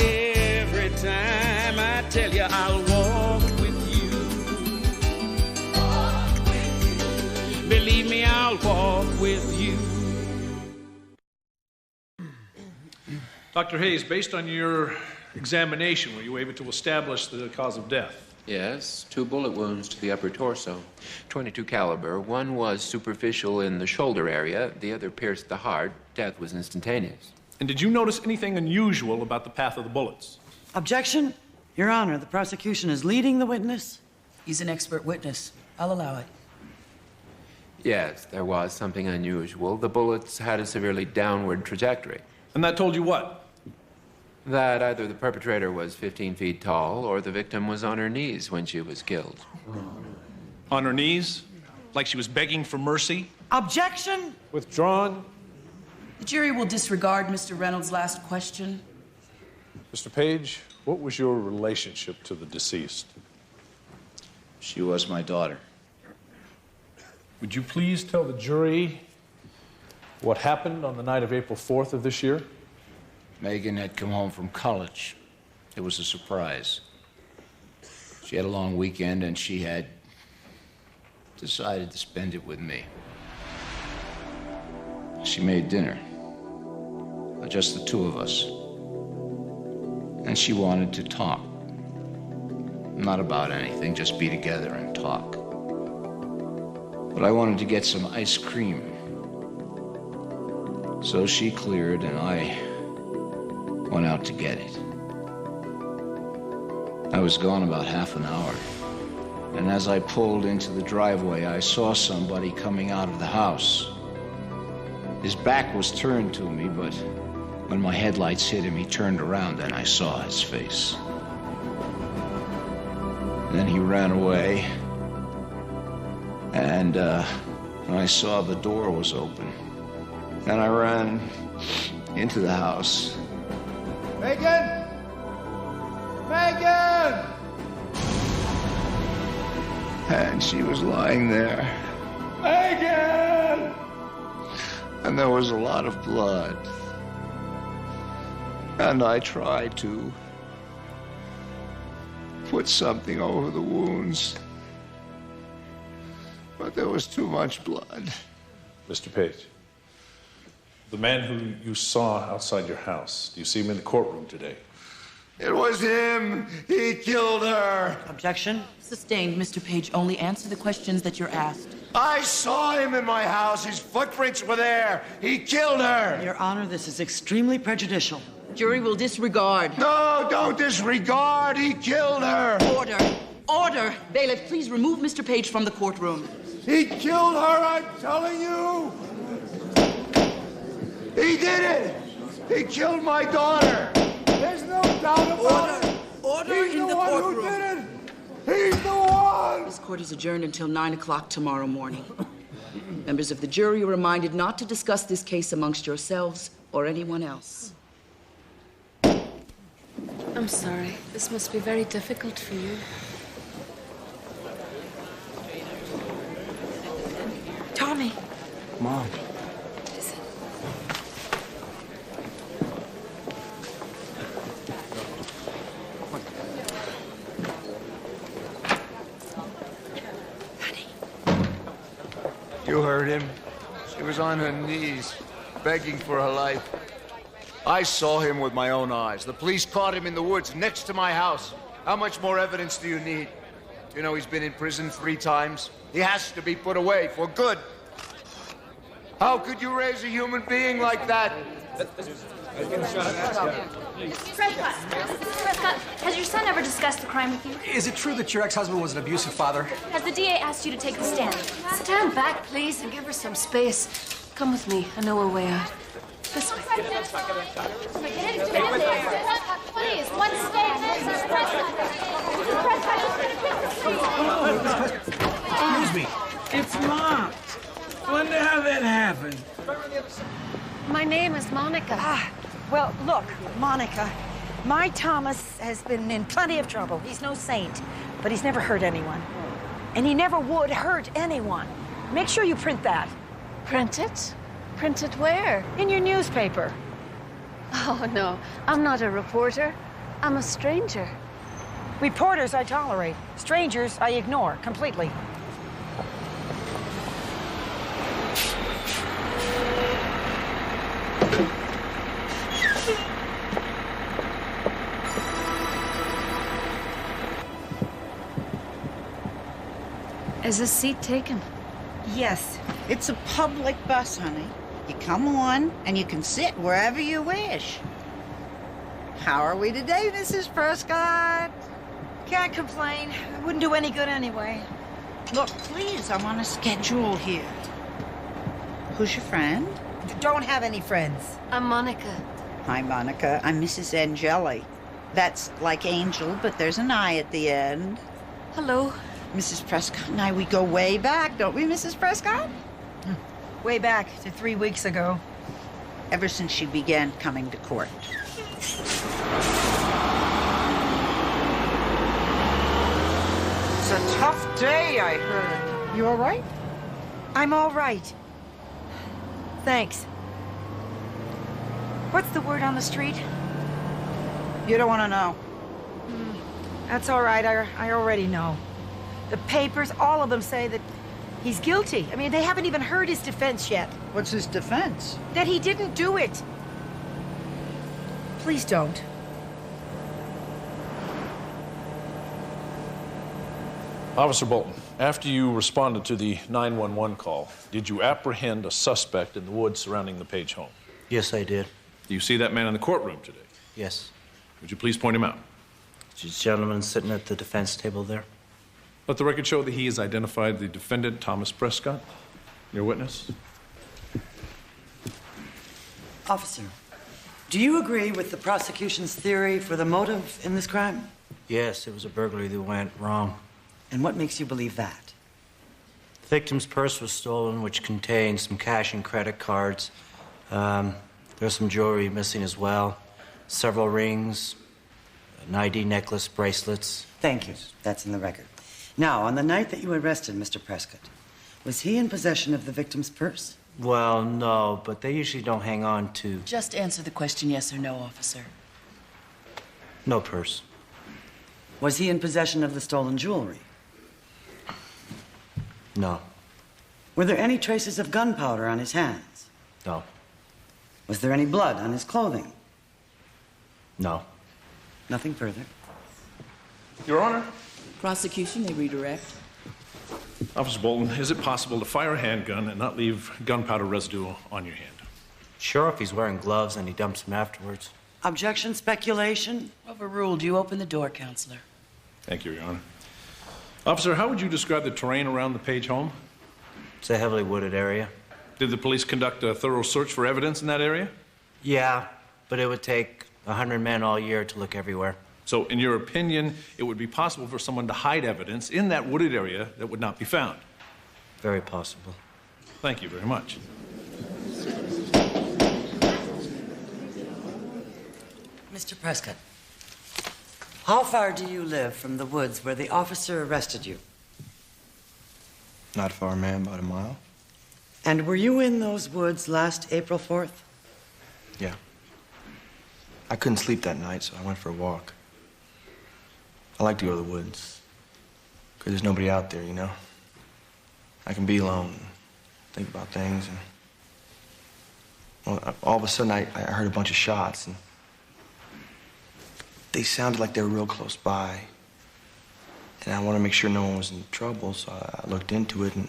S3: every time. I tell you, I'll walk with you. Walk with you. Believe me, I'll walk with you.
S18: Dr. Hayes, based on your examination, were you able to establish the cause of death?
S6: Yes, 2 bullet wounds to the upper torso, .22 caliber. One was superficial in the shoulder area, the other pierced the heart. Death was instantaneous.
S18: And did you notice anything unusual about the path of the bullets?
S20: Objection. Your Honor, the prosecution is leading the witness. He's an expert witness. I'll allow it.
S6: Yes, there was something unusual. The bullets had a severely downward trajectory.
S18: And that told you what?
S6: That either the perpetrator was 15 feet tall or the victim was on her knees when she was killed.
S18: On her knees? Like she was begging for mercy?
S20: Objection.
S18: Withdrawn.
S20: The jury will disregard Mr. Reynolds' last question.
S23: Mr. Page, what was your relationship to the deceased?
S21: She was my daughter.
S23: Would you please tell the jury what happened on the night of April 4th of this year?
S21: Megan had come home from college. It was a surprise. She had a long weekend and she had decided to spend it with me. She made dinner. Just the 2 of us. And she wanted to talk. Not about anything, just be together and talk. But I wanted to get some ice cream. So she cleared and I went out to get it. I was gone about half an hour. And as I pulled into the driveway, I saw somebody coming out of the house. His back was turned to me, but when my headlights hit him, he turned around and I saw his face. Then he ran away, and I saw the door was open. And I ran into the house.
S12: Megan! Megan!
S21: And she was lying there.
S12: Megan!
S21: And there was a lot of blood. And I tried to put something over the wounds. But there was too much blood.
S23: Mr. Page, the man who you saw outside your house, do you see him in the courtroom today?
S11: It was him. He killed her.
S20: Objection? Sustained. Mr. Page, only answer the questions that you're asked.
S11: I saw him in my house. His footprints were there. He killed her.
S20: Your Honor, this is extremely prejudicial. Jury will disregard.
S11: No, don't disregard. He killed her.
S20: Order. Order. Bailiff, please remove Mr. Page from the courtroom.
S11: He killed her, I'm telling you. He did it. He killed my daughter. There's no doubt about it.
S20: Order
S11: He's
S20: in
S11: the
S20: the
S11: one
S20: courtroom.
S11: who did it. He's the one.
S20: This court is adjourned until 9 o'clock tomorrow morning. Members of the jury are reminded not to discuss this case amongst yourselves or anyone else.
S4: I'm sorry. This must be very difficult for you.
S1: Tommy.
S11: Mom. You heard him. She was on her knees, begging for her life. I saw him with my own eyes. The police caught him in the woods next to my house. How much more evidence do you need? You know he's been in prison 3 times. He has to be put away for good. How could you raise a human being like that?
S13: Prescott, has your son ever discussed the crime with you?
S14: Is it true that your ex-husband was an abusive father?
S13: Has the DA asked you to take the stand?
S4: Stand back, please, and give her some space. Come with me. I know a way out. This way.
S13: Please, one statement.
S17: Excuse me. It's locked. Wonder how that happened.
S16: My name is Monica.
S19: Well, look, Monica, my Thomas has been in plenty of trouble. He's no saint, but he's never hurt anyone. And he never would hurt anyone. Make sure you print that.
S4: Print it? Print it where?
S19: In your newspaper.
S4: Oh, no. I'm not a reporter. I'm a stranger.
S19: Reporters I tolerate. Strangers I ignore completely.
S4: Is this seat taken?
S22: Yes. It's a public bus, honey. You come on, and you can sit wherever you wish. How are we today, Mrs. Prescott?
S19: Can't complain. It wouldn't do any good anyway.
S22: Look, please, I'm on a schedule here. Who's your friend?
S19: Don't have any friends.
S4: I'm Monica.
S22: Hi, Monica. I'm Mrs. Angeli. That's like Angel, but there's an I at the end.
S4: Hello.
S22: Mrs. Prescott and I, we go way back, don't we, Mrs. Prescott?
S19: Way back to 3 weeks ago.
S22: Ever since she began coming to court.
S19: It's a tough day, I heard. You all right? I'm all right. Thanks. What's the word on the street?
S22: You don't want to know.
S19: That's all right. I already know. The papers, all of them say that he's guilty. I mean, they haven't even heard his defense yet.
S22: What's his defense?
S19: That he didn't do it. Please don't.
S18: Officer Bolton, after you responded to the 911 call, did you apprehend a suspect in the woods surrounding the Page home?
S15: Yes, I did.
S18: Do you see that man in the courtroom today?
S15: Yes.
S18: Would you please point him out?
S15: Is the gentleman sitting at the defense table there?
S18: Let the record show that he has identified the defendant, Thomas Prescott. Your witness?
S20: Officer, do you agree with the prosecution's theory for the motive in this crime?
S15: Yes, it was a burglary that went wrong.
S20: And what makes you believe that?
S15: The victim's purse was stolen, which contained some cash and credit cards. There's some jewelry missing as well. Several rings, an ID necklace, bracelets.
S20: Thank you. That's in the record. Now, on the night that you arrested Mr. Prescott, was he in possession of the victim's purse?
S15: Well, no, but they usually don't hang on to...
S20: Just answer the question yes or no, officer.
S15: No purse.
S20: Was he in possession of the stolen jewelry?
S15: No.
S20: Were there any traces of gunpowder on his hands?
S15: No.
S20: Was there any blood on his clothing?
S15: No.
S2: Nothing further.
S18: Your Honor.
S20: Prosecution may redirect.
S18: Officer Bolton, is it possible to fire a handgun and not leave gunpowder residue on your hand?
S8: Sure, if he's wearing gloves and he dumps them afterwards.
S2: Objection, speculation?
S20: Overruled. You open the door, Counselor.
S18: Thank you, Your Honor. Officer, how would you describe the terrain around the Page home?
S8: It's a heavily wooded area.
S18: Did the police conduct a thorough search for evidence in that area?
S8: Yeah, but it would take 100 men all year to look everywhere.
S18: So, in your opinion, it would be possible for someone to hide evidence in that wooded area that would not be found?
S8: Very possible.
S18: Thank you very much.
S2: Mr. Prescott, how far do you live from the woods where the officer arrested you?
S9: Not far, ma'am, about a mile.
S2: And were you in those woods last April 4th?
S9: Yeah. I couldn't sleep that night, so I went for a walk. I like to go to the woods, because there's nobody out there, you know? I can be alone, and think about things, and... Well, all of a sudden, I heard a bunch of shots, and... They sounded like they were real close by. And I wanted to make sure no one was in trouble, so I looked into it, and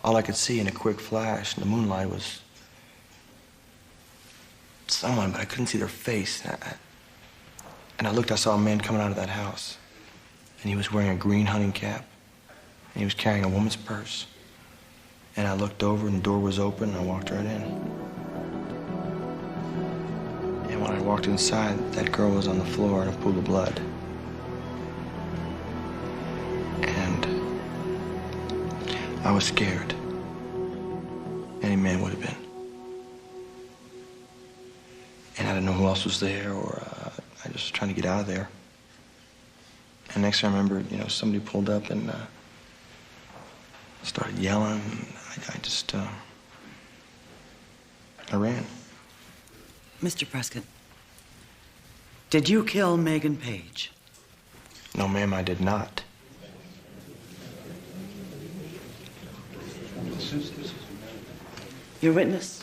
S9: all I could see in a quick flash in the moonlight was someone, but I couldn't see their face. And I looked, I saw a man coming out of that house. And he was wearing a green hunting cap. And he was carrying a woman's purse. And I looked over, and the door was open, and I walked right in. And when I walked inside, that girl was on the floor in a pool of blood. And I was scared. Any man would have been. And I didn't know who else was there, or I just was trying to get out of there. And next I remember, you know, somebody pulled up and started yelling. I ran.
S2: Mr. Prescott, did you kill Megan Page?
S9: No, ma'am, I did not.
S2: Your witness?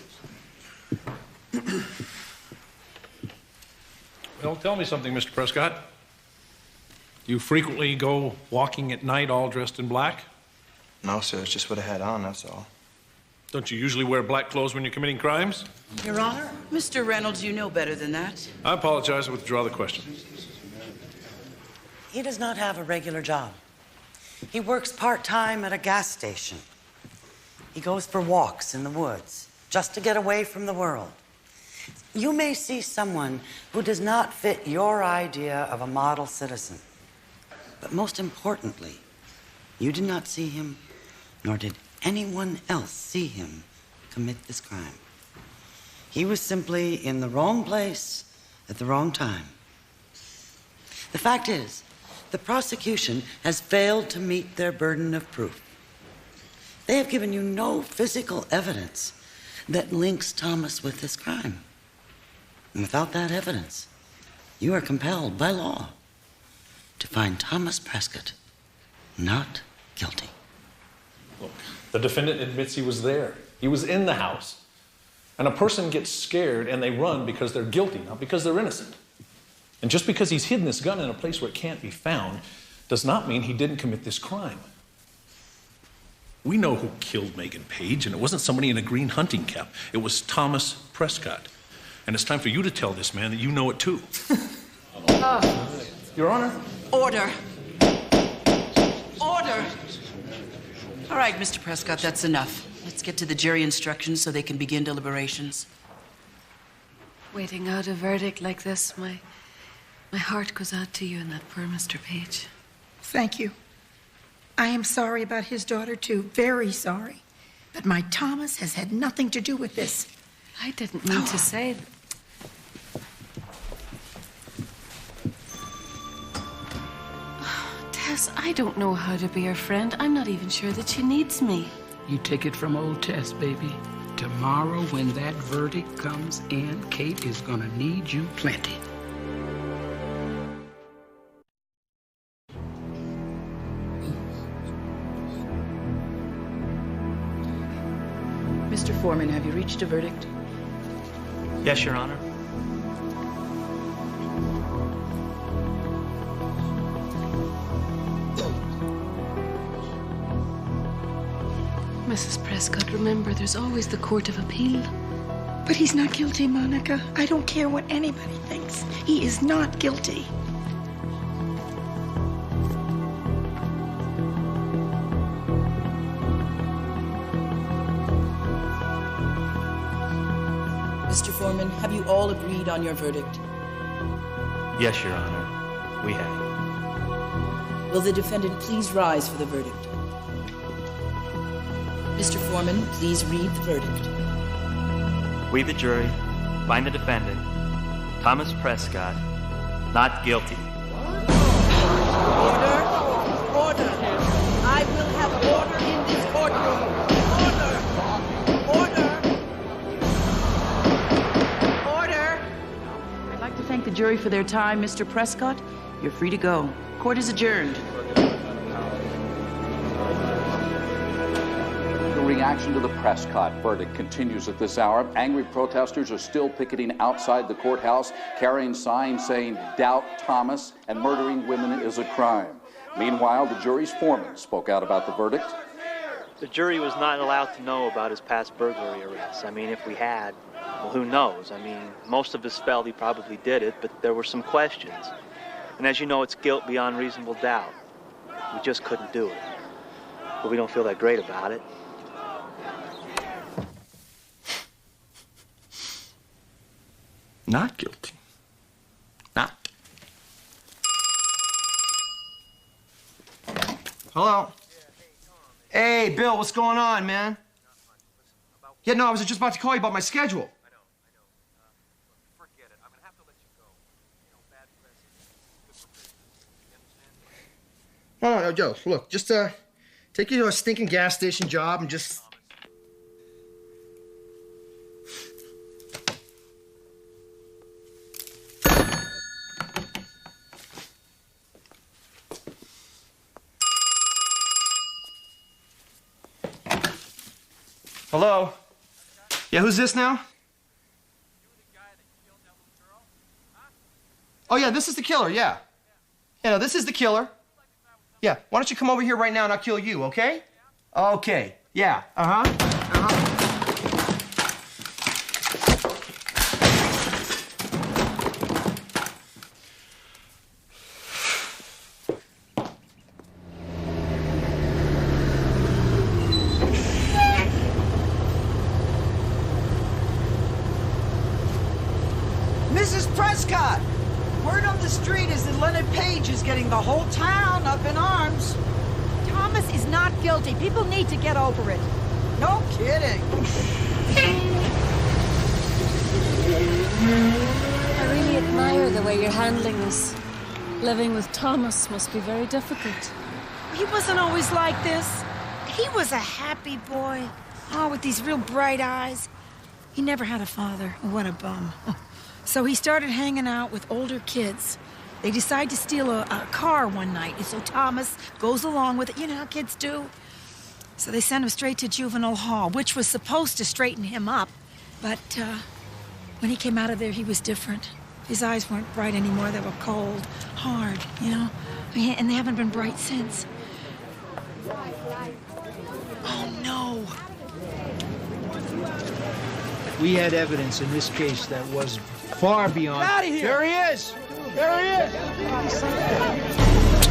S18: Well, tell me something, Mr. Prescott. Do you frequently go walking at night all dressed in black?
S9: No, sir, it's just what I had on, that's all.
S18: Don't you usually wear black clothes when you're committing crimes?
S20: Your Honor? Mr. Reynolds, you know better than that.
S18: I apologize. I withdraw the question.
S2: He does not have a regular job. He works part-time at a gas station. He goes for walks in the woods, just to get away from the world. You may see someone who does not fit your idea of a model citizen. But most importantly, you did not see him, nor did anyone else see him commit this crime. He was simply in the wrong place at the wrong time. The fact is, the prosecution has failed to meet their burden of proof. They have given you no physical evidence that links Thomas with this crime. And without that evidence, you are compelled by law to find Thomas Prescott not guilty.
S18: Look, the defendant admits he was there. He was in the house. And a person gets scared and they run because they're guilty, not because they're innocent. And just because he's hidden this gun in a place where it can't be found does not mean he didn't commit this crime. We know who killed Megan Page, and it wasn't somebody in a green hunting cap. It was Thomas Prescott. And it's time for you to tell this man that you know it too. Your Honor?
S20: Order. Order. All right, Mr. Prescott, that's enough. Let's get to the jury instructions so they can begin deliberations.
S4: Waiting out a verdict like this, my heart goes out to you and that poor Mr. Page.
S19: Thank you. I am sorry about his daughter, too. Very sorry. But my Thomas has had nothing to do with this.
S4: I didn't mean to say that. Tess, I don't know how to be her friend. I'm not even sure that she needs me.
S3: You take it from old Tess, baby. Tomorrow, when that verdict comes in, Kate is gonna need you plenty.
S20: Mr. Foreman, have you reached a verdict?
S15: Yes, Your Honor.
S4: Mrs. Prescott, remember, there's always the Court of Appeal.
S19: But he's not guilty, Monica. I don't care what anybody thinks. He is not guilty.
S20: Mr. Foreman, have you all agreed on your verdict?
S15: Yes, Your Honor. We have.
S20: Will the defendant please rise for the verdict? Mr. Foreman, please read the verdict.
S5: We, the jury, find the defendant, Thomas Prescott, not guilty.
S22: Order! Order! I will have order in this courtroom. Order! Order!
S20: I'd like to thank the jury for their time. Mr. Prescott, you're free to go. Court is adjourned.
S7: The reaction to the Prescott verdict continues at this hour. Angry protesters are still picketing outside the courthouse, carrying signs saying, "Doubt Thomas," and "Murdering women is a crime." Meanwhile, the jury's foreman spoke out about the verdict.
S5: The jury was not allowed to know about his past burglary arrests. I mean, if we had, well, who knows? I mean, most of us felt he probably did it, but there were some questions. And as you know, it's guilt beyond reasonable doubt. We just couldn't do it. But we don't feel that great about it.
S9: Not guilty. Not.
S14: Hello? Hey, Bill, what's going on, man? Yeah, no, I was just about to call you about my schedule. No, Joe, look, just take you to a stinking gas station job and just... Hello? Yeah, who's this now? Oh, yeah, this is the killer, yeah. Yeah, no, this is the killer. Yeah, why don't you come over here right now and I'll kill you, okay? Okay, yeah,
S22: Mrs. Prescott! Word on the street is that Leonard Page is getting the whole town up in arms.
S19: Thomas is not guilty. People need to get over it.
S22: No kidding.
S10: I really admire the way you're handling this. Living with Thomas must be very difficult.
S19: He wasn't always like this. He was a happy boy. Oh, with these real bright eyes. He never had a father. What a bum. So he started hanging out with older kids. They decide to steal a car one night, and so Thomas goes along with it. You know how kids do. So they send him straight to juvenile hall, which was supposed to straighten him up. But when he came out of there, he was different. His eyes weren't bright anymore. They were cold, hard, you know. And they haven't been bright since. Oh, no.
S24: We had evidence in this case that was far beyond...
S14: Get out of here! There he is! There he is!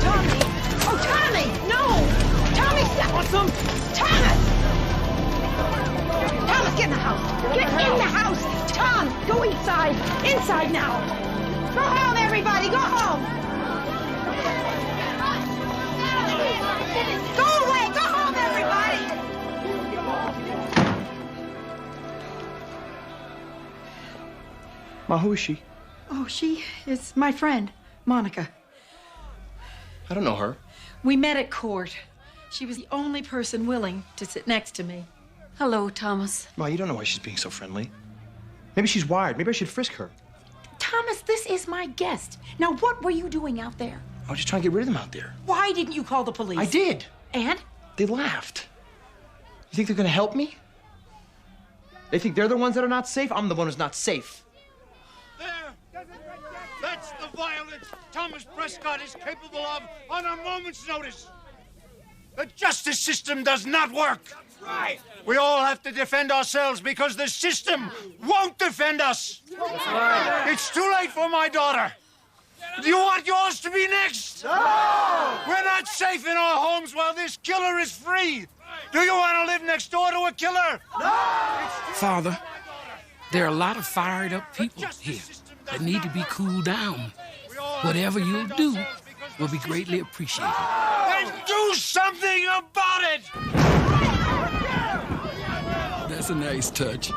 S19: Tommy! Oh, Tommy! No! Tommy, stop!
S14: Want some?
S19: Thomas! Thomas, get in the house! Get in the house! Tom, go inside! Inside now! Go home, everybody! Go home! Go away! Go home, everybody!
S14: Ma, who is she?
S19: Oh, she is my friend, Monica.
S14: I don't know her.
S19: We met at court. She was the only person willing to sit next to me.
S10: Hello, Thomas.
S14: Ma, you don't know why she's being so friendly. Maybe she's wired. Maybe I should frisk her.
S19: Thomas, this is my guest. Now, what were you doing out there?
S14: I was just trying to get rid of them out there.
S19: Why didn't you call the police?
S14: I did.
S19: And?
S14: They laughed. You think they're gonna help me? They think they're the ones that are not safe? I'm the one who's not safe.
S11: That's the violence Thomas Prescott is capable of on a moment's notice. The justice system does not work. Right. We all have to defend ourselves because the system won't defend us. It's too late for my daughter. Do you want yours to be next? No! We're not safe in our homes while this killer is free. Do you want to live next door to a killer? No!
S3: Father, there are a lot of fired up people here that need to be cooled down. Whatever you'll do will be greatly appreciated.
S11: Then do something about it!
S3: That's a nice touch.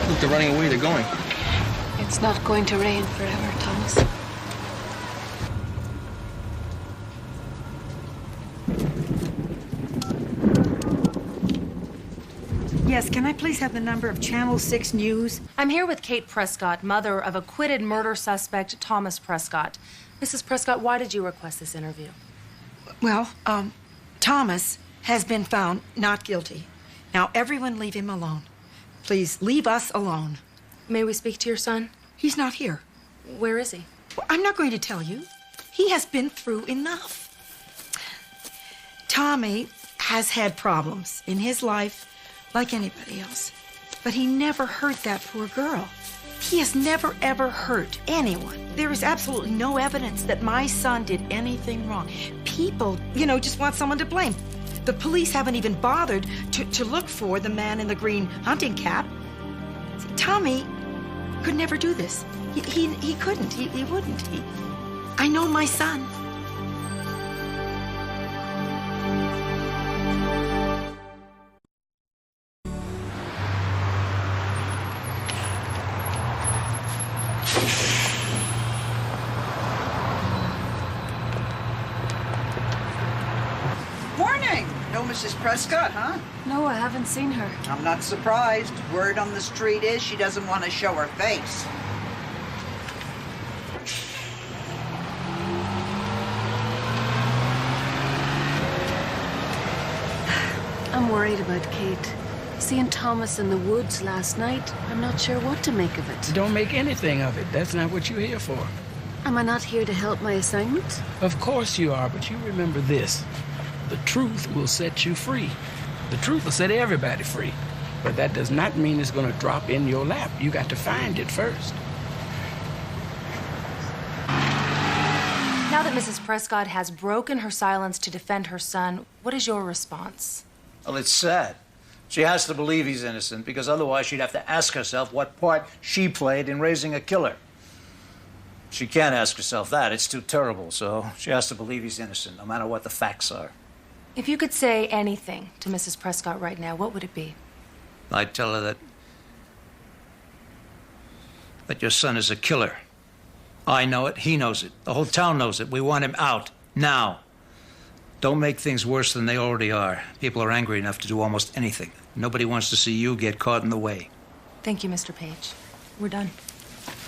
S14: Look, they're running away. They're going.
S4: It's not going to rain forever, Thomas.
S19: Yes, can I please have the number of Channel 6 News?
S6: I'm here with Kate Prescott, mother of acquitted murder suspect Thomas Prescott. Mrs. Prescott, why did you request this interview?
S19: Well, Thomas has been found not guilty. Now, everyone leave him alone. Please, leave us alone.
S6: May we speak to your son?
S19: He's not here.
S6: Where is he?
S19: Well, I'm not going to tell you. He has been through enough. Tommy has had problems in his life like anybody else. But he never hurt that poor girl. He has never, ever hurt anyone. There is absolutely no evidence that my son did anything wrong. People, just want someone to blame. The police haven't even bothered to look for the man in the green hunting cap. See, Tommy could never do this. He couldn't. He wouldn't. I know my son.
S22: Morning. No Mrs. Prescott, huh?
S6: No, I haven't seen her.
S22: I'm not surprised. Word on the street is she doesn't want to show her face.
S4: I'm worried about Kate. Seeing Thomas in the woods last night, I'm not sure what to make of it.
S3: Don't make anything of it. That's not what you're here for.
S4: Am I not here to help my assignment?
S3: Of course you are, but you remember this. The truth will set you free. The truth will set everybody free. But that does not mean it's going to drop in your lap. You got to find it first.
S6: Now that Mrs. Prescott has broken her silence to defend her son, what is your response?
S8: Well, it's sad. She has to believe he's innocent because otherwise she'd have to ask herself what part she played in raising a killer. She can't ask herself that. It's too terrible, so she has to believe he's innocent, no matter what the facts are.
S6: If you could say anything to Mrs. Prescott right now, what would it be?
S8: I'd tell her that your son is a killer. I know it, he knows it, the whole town knows it. We want him out, now. Don't make things worse than they already are. People are angry enough to do almost anything. Nobody wants to see you get caught in the way.
S6: Thank you, Mr. Page. We're done.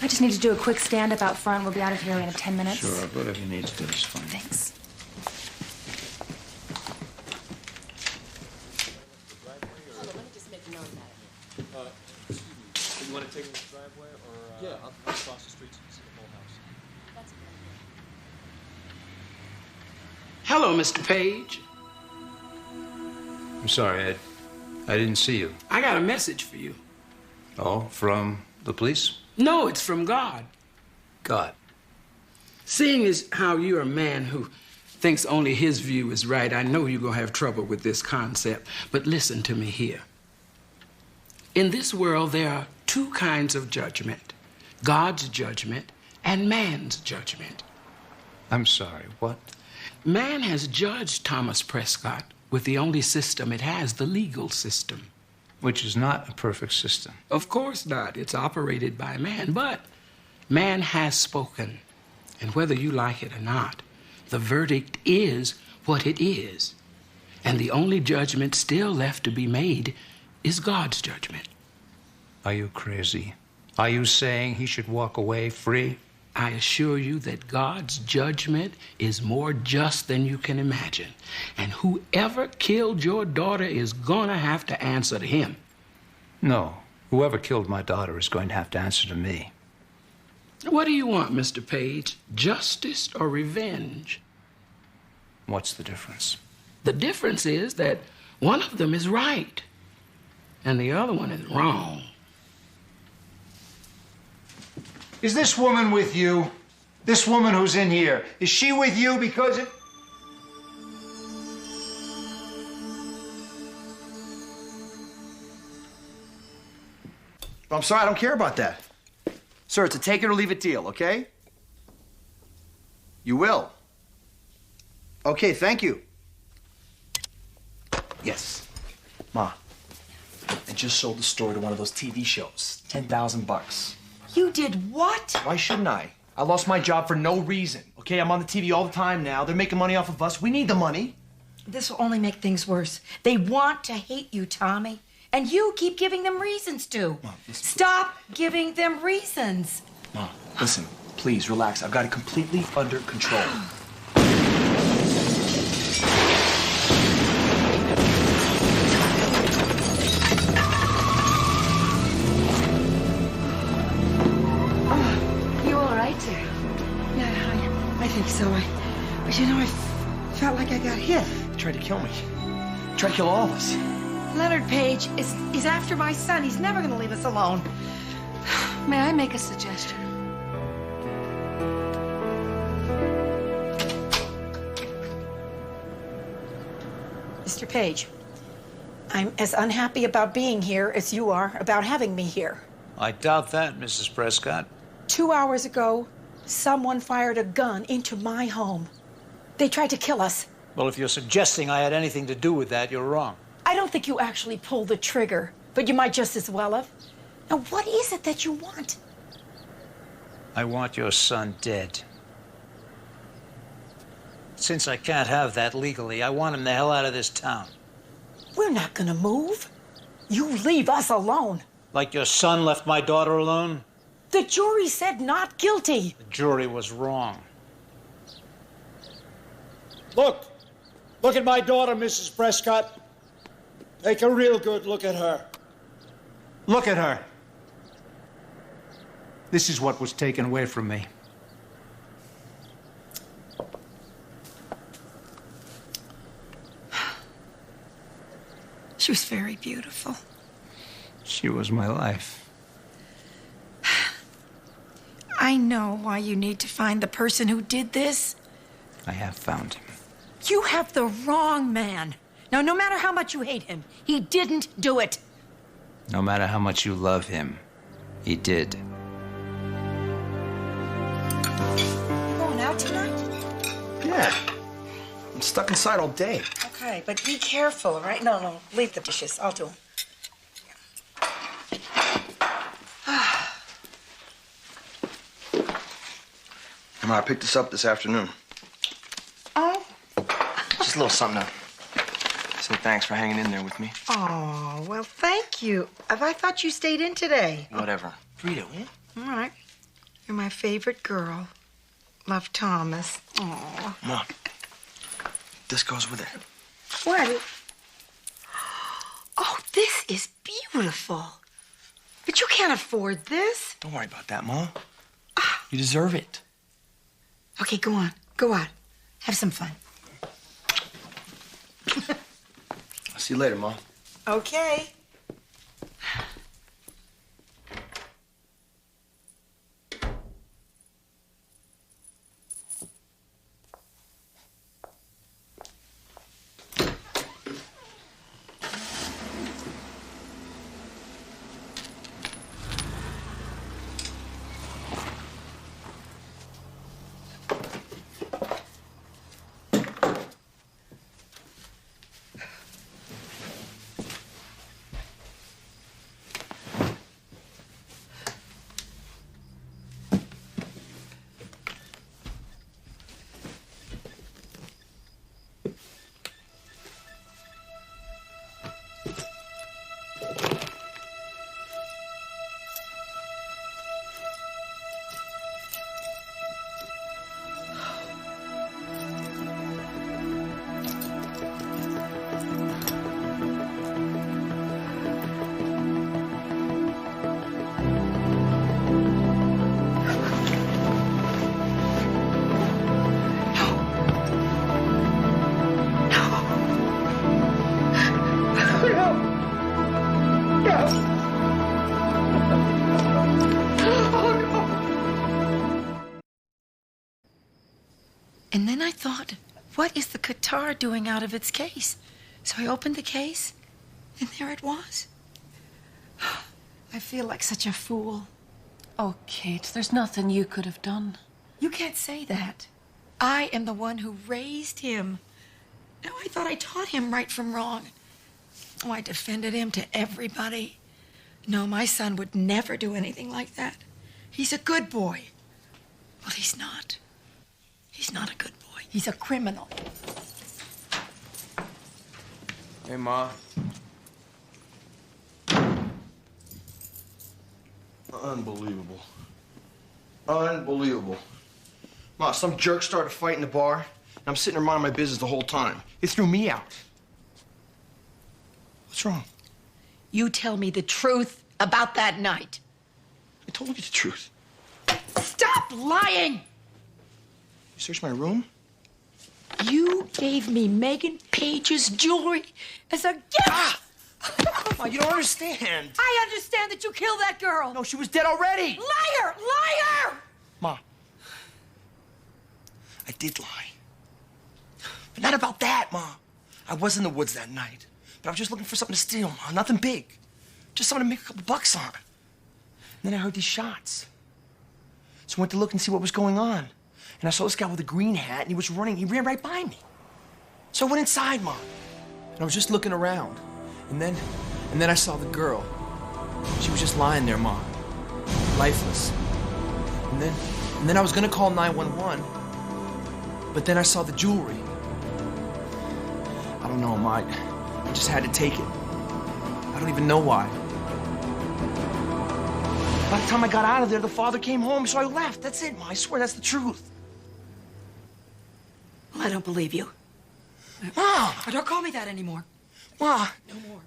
S6: I just need to do a quick stand-up out front. We'll be out of here in 10 minutes.
S8: Sure, whatever you need to do is fine.
S6: Thanks.
S18: You want to take him to the driveway, or yeah, I'll cross the street so you can see the whole house.
S3: Hello, Mr. Page.
S8: I'm sorry, I didn't see you.
S3: I got a message for you.
S8: Oh, from the police?
S3: No, it's from God.
S8: God.
S3: Seeing as how you're a man who thinks only his view is right, I know you're going to have trouble with this concept, but listen to me here. In this world, there are two kinds of judgment, God's judgment and man's judgment.
S8: I'm sorry, what?
S3: Man has judged Thomas Prescott with the only system it has, the legal system.
S8: Which is not a perfect system.
S3: Of course not. It's operated by man, but man has spoken. And whether you like it or not, the verdict is what it is. And the only judgment still left to be made is God's judgment.
S8: Are you crazy? Are you saying he should walk away free?
S3: I assure you that God's judgment is more just than you can imagine. And whoever killed your daughter is gonna have to answer to him.
S8: No. Whoever killed my daughter is going to have to answer to me.
S3: What do you want, Mr. Page? Justice or revenge?
S8: What's the difference?
S3: The difference is that one of them is right, and the other one is wrong.
S24: Is this woman with you? This woman who's in here, is she with you because it... I'm sorry, I don't care about that. Sir, it's a take it or leave it deal, okay? You will. Okay, thank you. Yes. Ma, I just sold the store to one of those TV shows. $10,000.
S19: You did what?
S14: Why shouldn't I? I lost my job for no reason, okay? I'm on the TV all the time now. They're making money off of us. We need the money.
S19: This will only make things worse. They want to hate you, Tommy. And you keep giving them reasons to.
S14: Mom, listen,
S19: Stop giving them reasons.
S14: Mom, listen, please relax. I've got it completely under control.
S19: You all right, dear? Yeah, I think so. But you know, I felt like I got hit.
S14: He tried to kill me. He tried to kill all of us.
S19: Leonard Page is after my son. He's never going to leave us alone.
S4: May I make a suggestion?
S19: Mr. Page, I'm as unhappy about being here as you are about having me here.
S8: I doubt that, Mrs. Prescott.
S19: 2 hours ago, someone fired a gun into my home. They tried to kill us.
S8: Well, if you're suggesting I had anything to do with that, you're wrong.
S19: I don't think you actually pulled the trigger, but you might just as well have. Now, what is it that you want?
S8: I want your son dead. Since I can't have that legally, I want him the hell out of this town.
S19: We're not gonna move. You leave us alone.
S8: Like your son left my daughter alone?
S19: The jury said not guilty.
S8: The jury was wrong.
S1: Look at my daughter, Mrs. Prescott. Take a real good look at her.
S8: Look at her. This is what was taken away from me.
S19: She was very beautiful.
S8: She was my life.
S19: I know why you need to find the person who did this.
S8: I have found him.
S19: You have the wrong man. Now, no matter how much you hate him, he didn't do it.
S8: No matter how much you love him, he did.
S19: Going out tonight?
S14: Yeah. I'm stuck inside all day.
S19: Okay, but be careful, all right? No, leave the dishes. I'll do them.
S9: I picked this up this afternoon.
S19: Oh?
S9: Just a little something to say thanks for hanging in there with me.
S19: Oh, well, thank you. I thought you stayed in today.
S9: Whatever.
S14: Frida,
S19: All right. You're my favorite girl. Love, Thomas. Aw.
S9: Mom, this goes with it.
S19: What? Oh, this is beautiful. But you can't afford this.
S9: Don't worry about that, Mom. You deserve it.
S19: Okay, go on. Go out. Have some fun.
S9: I'll see you later, Mom.
S19: Okay. And then I thought, what is the guitar doing out of its case? So I opened the case, and there it was. I feel like such a fool.
S4: Oh, Kate, there's nothing you could have done.
S19: You can't say that. I am the one who raised him. No, I thought I taught him right from wrong. Oh, I defended him to everybody. No, my son would never do anything like that. He's a good boy. Well, he's not. He's not a good boy. He's a criminal.
S14: Hey, Ma. Unbelievable. Unbelievable. Ma, some jerk started a fight in the bar, and I'm sitting there minding my business the whole time. He threw me out. What's wrong?
S19: You tell me the truth about that night.
S14: I told you the truth.
S19: Stop lying!
S14: You searched my room?
S19: You gave me Megan Page's jewelry as a gift!
S14: Ma, you don't understand.
S19: I understand that you killed that girl.
S14: No, she was dead already.
S19: Liar! Liar!
S14: Ma, I did lie. But not about that, Ma. I was in the woods that night, but I was just looking for something to steal, Ma. Nothing big. Just something to make a couple bucks on. And then I heard these shots. So I went to look and see what was going on. And I saw this guy with a green hat, and he was running. He ran right by me. So I went inside, Ma. And I was just looking around. And then I saw the girl. She was just lying there, Ma. Lifeless. And then I was gonna call 911. But then I saw the jewelry. I don't know, Ma. I just had to take it. I don't even know why. By the time I got out of there, the father came home, so I left. That's it, Ma. I swear that's the truth.
S19: Well, I don't believe you.
S14: Ma!
S19: Don't call me that anymore.
S14: Ma!
S19: No more.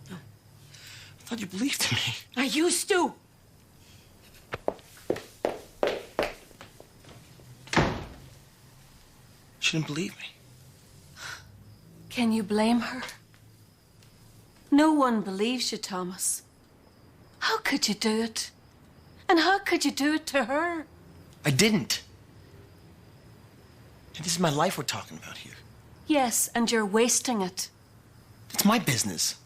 S19: No.
S14: I thought you believed in me.
S19: I used to.
S14: She didn't believe me.
S4: Can you blame her? No one believes you, Thomas. How could you do it? And how could you do it to her?
S14: I didn't. And this is my life we're talking about here.
S4: Yes, and you're wasting it.
S14: It's my business.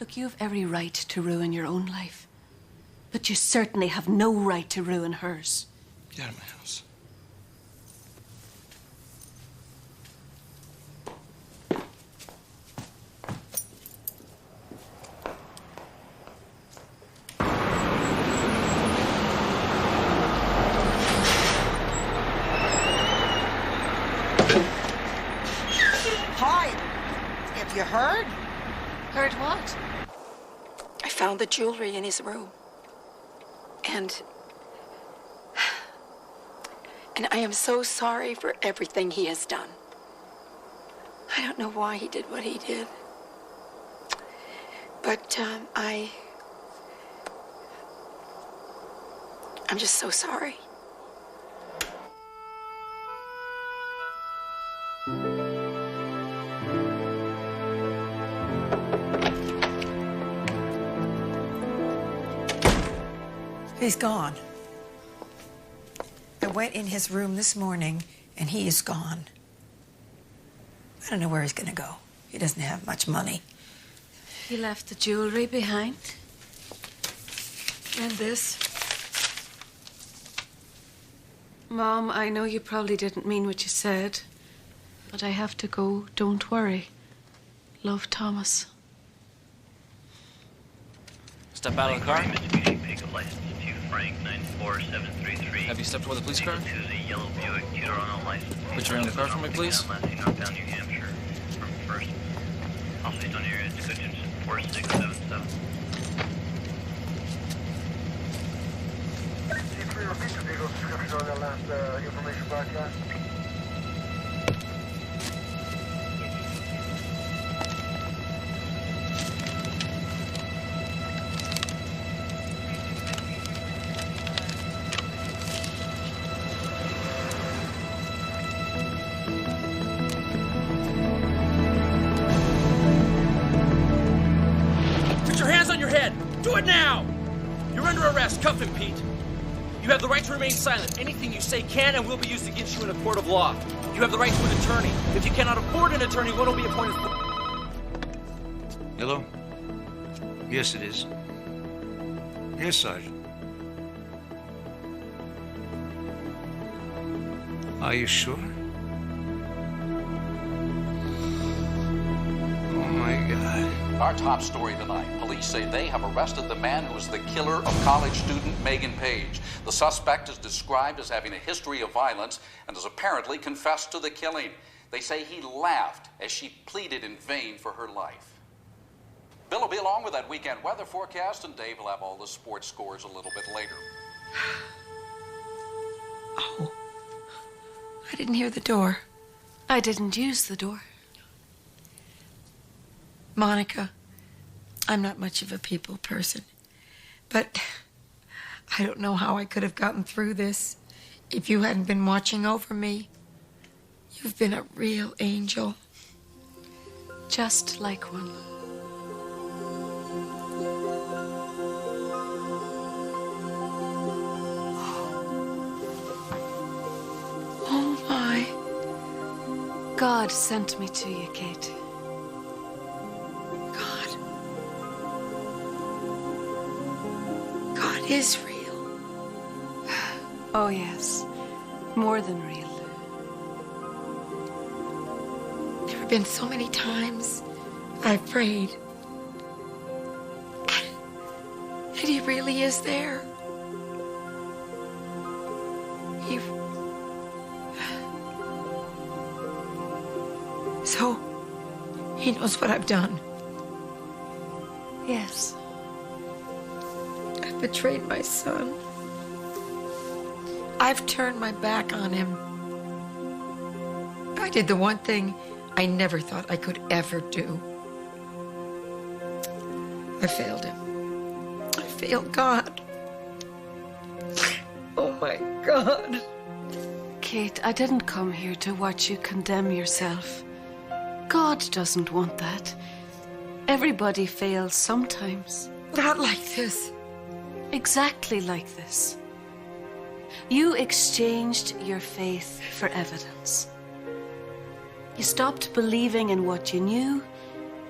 S4: Look, you have every right to ruin your own life. But you certainly have no right to ruin hers.
S14: Get out of my house.
S19: Hi. Have you heard?
S4: Heard what?
S19: I found the jewelry in his room. And I am so sorry for everything he has done. I don't know why he did what he did. But I'm just so sorry. He's gone. I went in his room this morning, and he is gone. I don't know where he's going to go. He doesn't have much money.
S4: He left the jewelry behind.
S19: And this.
S4: Mom, I know you probably didn't mean what you said, but I have to go. Don't worry. Love, Thomas.
S12: Step out of the car. Have you stepped toward the police car? Put your hand in the car for me, please.
S13: Put your hands on your head! Do it now! You're under arrest. Cuff him, Pete.
S12: You have the right to remain silent. Anything you say can and will be used against you in a court of law. You have the right to an attorney. If you cannot afford an attorney, one will be appointed.
S1: Hello? Yes, it is. Yes, Sergeant. Are you sure? Oh, my God.
S7: Our top story tonight. Police say they have arrested the man who was the killer of college student Megan Page. The suspect is described as having a history of violence and has apparently confessed to the killing. They say he laughed as she pleaded in vain for her life. Bill will be along with that weekend weather forecast, and Dave will have all the sports scores a little bit later.
S16: Oh, I didn't hear the door.
S4: I didn't use the door.
S16: Monica, I'm not much of a people person, but I don't know how I could have gotten through this if you hadn't been watching over me. You've been a real angel.
S4: Just like one.
S16: Oh, my.
S4: God sent me to you, Kate.
S16: God is real.
S4: Oh, yes. More than real.
S16: There have been so many times I've prayed. And he really is there. So, he knows what I've done.
S4: Yes.
S16: I've betrayed my son. I've turned my back on him. I did the one thing I never thought I could ever do. I failed him. I failed God. Oh, my God.
S4: Kate, I didn't come here to watch you condemn yourself. God doesn't want that. Everybody fails sometimes.
S16: Not like this.
S4: Exactly like this. You exchanged your faith for evidence. You stopped believing in what you knew,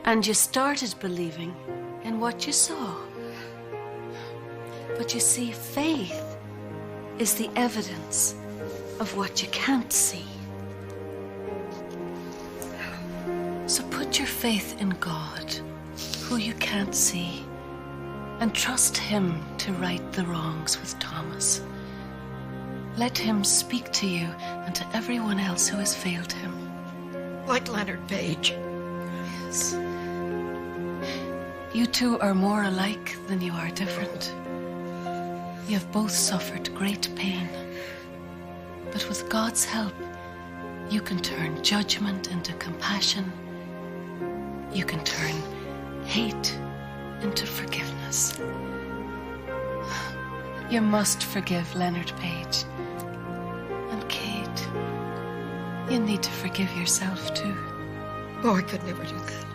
S4: and you started believing in what you saw. But you see, faith is the evidence of what you can't see. So put your faith in God, who you can't see, and trust him to right the wrongs with Thomas. Let him speak to you and to everyone else who has failed him.
S16: Like Leonard Page.
S4: Yes. You two are more alike than you are different. You have both suffered great pain. But with God's help, you can turn judgment into compassion. You can turn hate into forgiveness. You must forgive Leonard Page. And Kate, you need to forgive yourself too.
S16: Oh, I could never do that.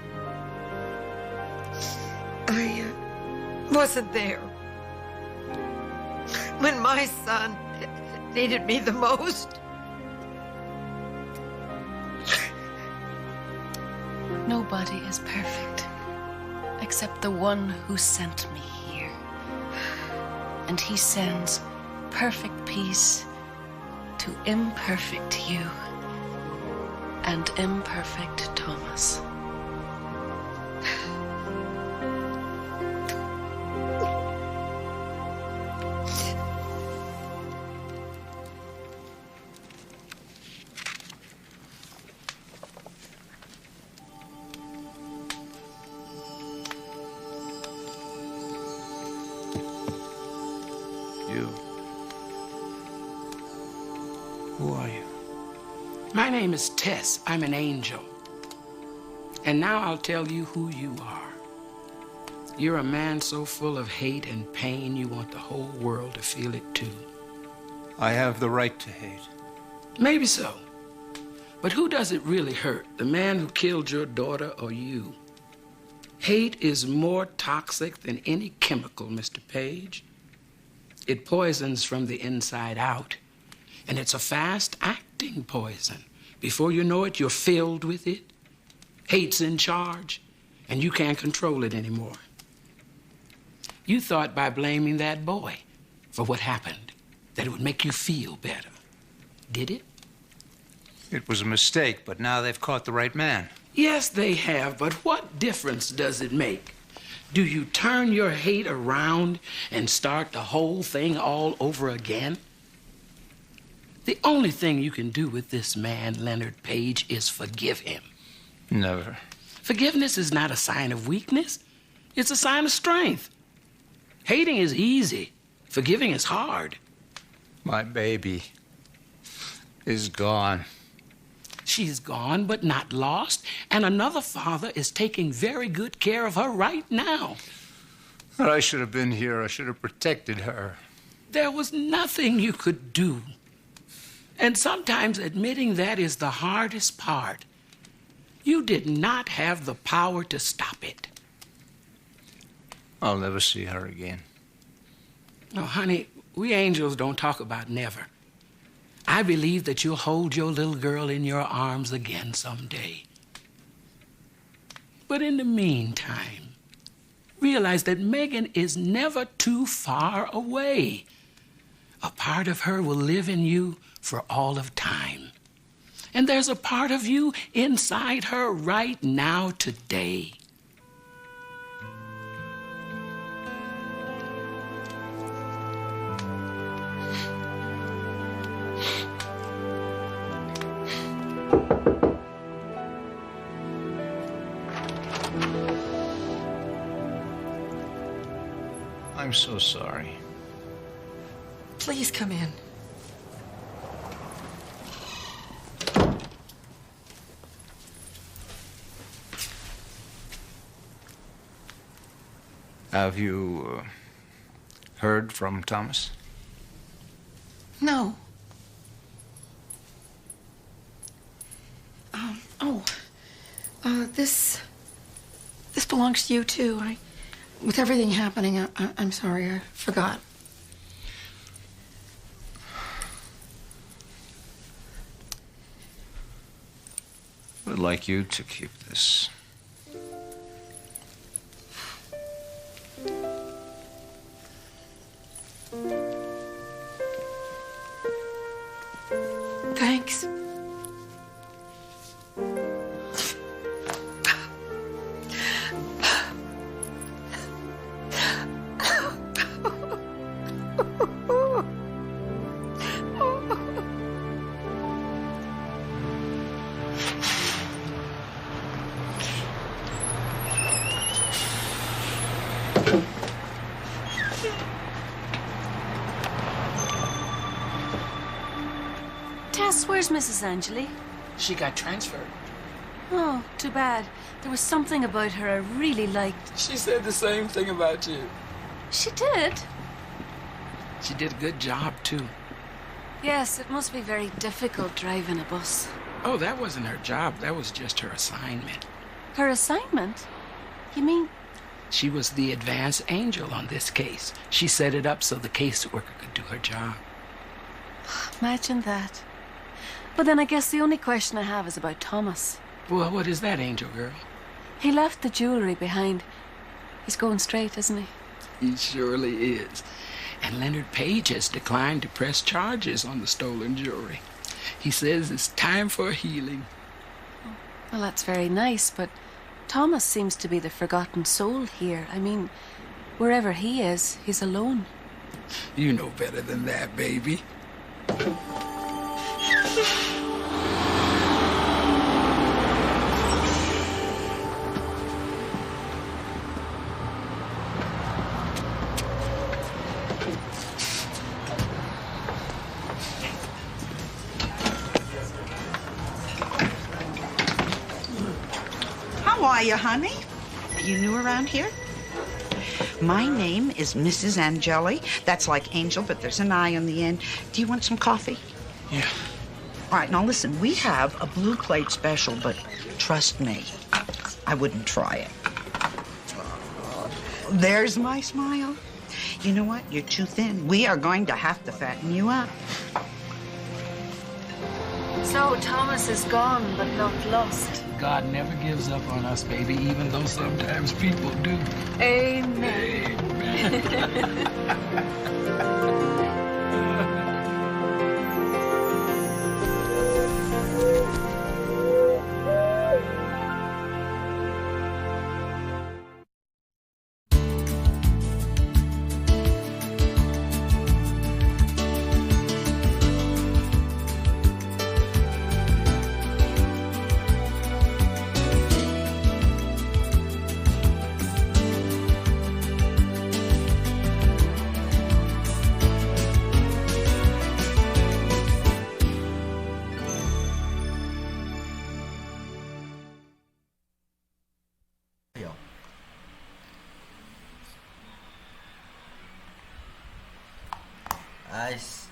S16: I wasn't there when my son needed me the most.
S4: Nobody is perfect except the one who sent me here. And he sends perfect peace to imperfect you and imperfect Thomas.
S3: Who are you? My name is Tess. I'm an angel. And now I'll tell you who you are. You're a man so full of hate and pain, you want the whole world to feel it too.
S1: I have the right to hate.
S3: Maybe so. But who does it really hurt? The man who killed your daughter or you? Hate is more toxic than any chemical, Mr. Page. It poisons from the inside out. And it's a fast-acting poison. Before you know it, you're filled with it. Hate's in charge, and you can't control it anymore. You thought by blaming that boy for what happened that it would make you feel better. Did it?
S8: It was a mistake, but now they've caught the right man.
S3: Yes, they have, but what difference does it make? Do you turn your hate around and start the whole thing all over again? The only thing you can do with this man, Leonard Page, is forgive him.
S8: Never.
S3: Forgiveness is not a sign of weakness. It's a sign of strength. Hating is easy. Forgiving is hard.
S8: My baby is gone.
S3: She's gone, but not lost, and another father is taking very good care of her right now.
S8: But I should have been here. I should have protected her.
S3: There was nothing you could do. And sometimes admitting that is the hardest part. You did not have the power to stop it.
S8: I'll never see her again.
S3: No, honey, we angels don't talk about never. I believe that you'll hold your little girl in your arms again someday. But in the meantime, realize that Megan is never too far away. A part of her will live in you for all of time. And there's a part of you inside her right now, today.
S8: I'm so sorry.
S16: Please come in.
S8: Have you heard from Thomas?
S16: No. This belongs to you too. With everything happening, I'm sorry, I forgot.
S8: I would like you to keep this.
S16: Thanks.
S10: Tess, where's Mrs. Angeli?
S3: She got transferred.
S10: Oh, too bad. There was something about her I really liked.
S3: She said the same thing about you.
S10: She did?
S3: She did a good job, too.
S10: Yes, it must be very difficult driving a bus.
S3: Oh, that wasn't her job. That was just her assignment.
S10: Her assignment? You mean?
S3: She was the advance angel on this case. She set it up so the caseworker could do her job.
S10: Imagine that. But then I guess the only question I have is about Thomas.
S3: Well, what is that, angel girl?
S10: He left the jewelry behind. He's going straight, isn't he?
S3: He surely is. And Leonard Page has declined to press charges on the stolen jewelry. He says it's time for healing.
S10: Well, that's very nice, but Thomas seems to be the forgotten soul here. I mean, wherever he is, he's alone.
S3: You know better than that, baby.
S22: How are you, honey? Are you new around here? My name is Mrs. Angeli. That's like Angel, but there's an I on the end. Do you want some coffee?
S3: Yeah.
S22: All right, now listen, we have a blue plate special, but trust me, I wouldn't try it. There's my smile. You know what? You're too thin. We are going to have to fatten you up.
S10: So Thomas is gone, but not lost.
S3: God never gives up on us, baby, even though sometimes people do.
S10: Amen.
S13: Nice.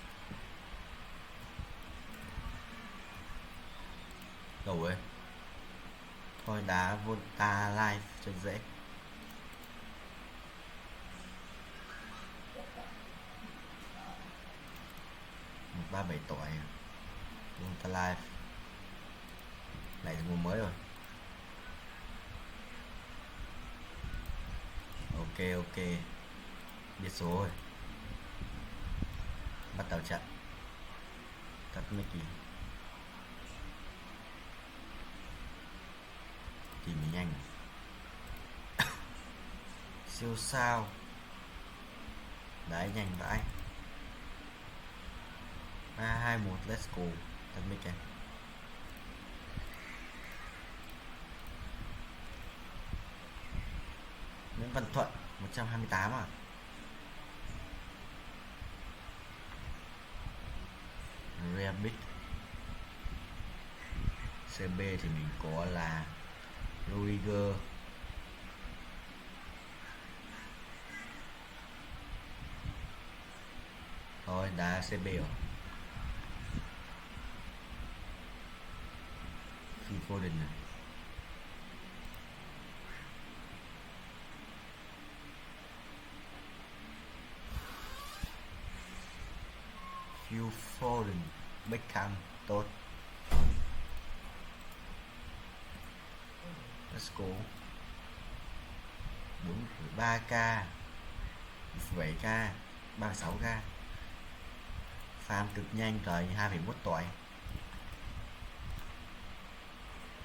S13: Đâu rồi? Thôi đá vô ta live cho dễ. Một 37 tuổi vô ta live. Này mùa mới rồi. Ok. Biết số rồi. Bắt đầu trận. Tắt Mickey. Tìm mình nhanh. Siêu sao. Đáy nhanh vãi. 3, 2, 1, let's go. Tắt Mickey. Nguyễn Văn Thuận 128 à? Rabbit. CB thì mình có là Rudiger. Thôi đá CB rồi. Phil Foden này. Phil Foden, Beckham, tốt. Let's go. 4,3k, 1,7k, 36k. Farm cực nhanh trời, 2,1 tuổi.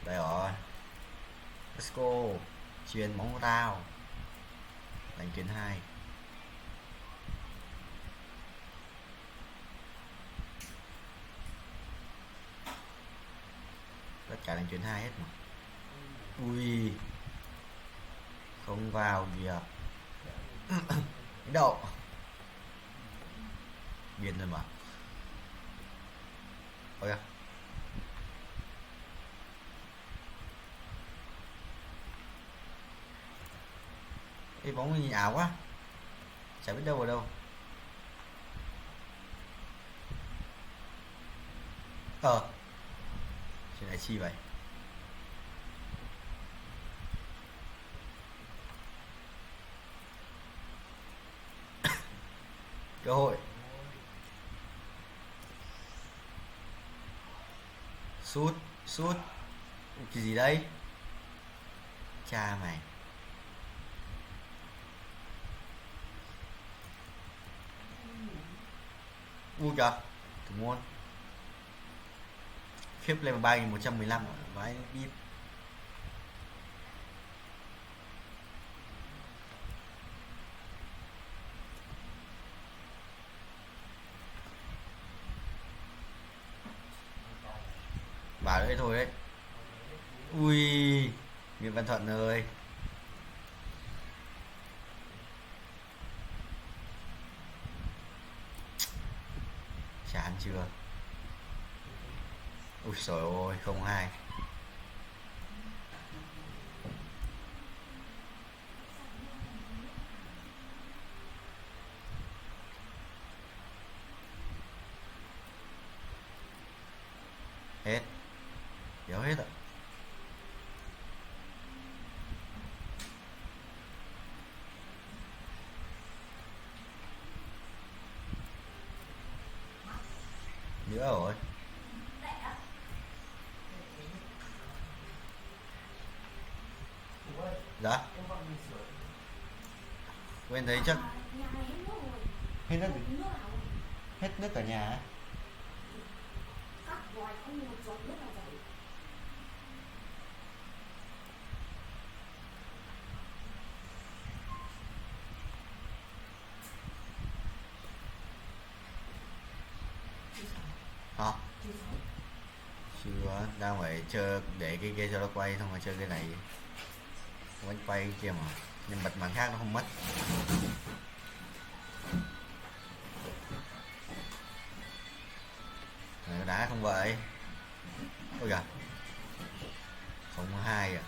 S13: Đây rồi. Let's go. Chuyền bóng rao. Đánh chuyền 2. Tất cả đánh chuyền 2 hết mà. Ui. Không vào kìa. Đậu. Biên rồi mà. Ôi à. Cái bóng nhìn ảo quá. Chả biết đâu vào đâu. Chuyện này chi vậy? Cơ hội. Sút. Cái gì đây? Cha mày. Ui kìa. Thủ môn. Khiếp lên 3.115 vãi bíp. Bảo đấy thôi đấy. Ui, Nguyễn Văn Thuận ơi. Chán chưa? Ui trời ơi, 0-2. Hết. Kéo hết ạ. Nhớ rồi. Dạ. Quên thấy chắc hết nước. Hết nước cả nhà á. Hả? Chưa, đang phải chờ để cái kia cho nó quay xong rồi chơi cái này. Bánh quay kia mà, nhưng bật màn khác nó không mất. Này, đá không vậy? Ôi kìa. 02 à.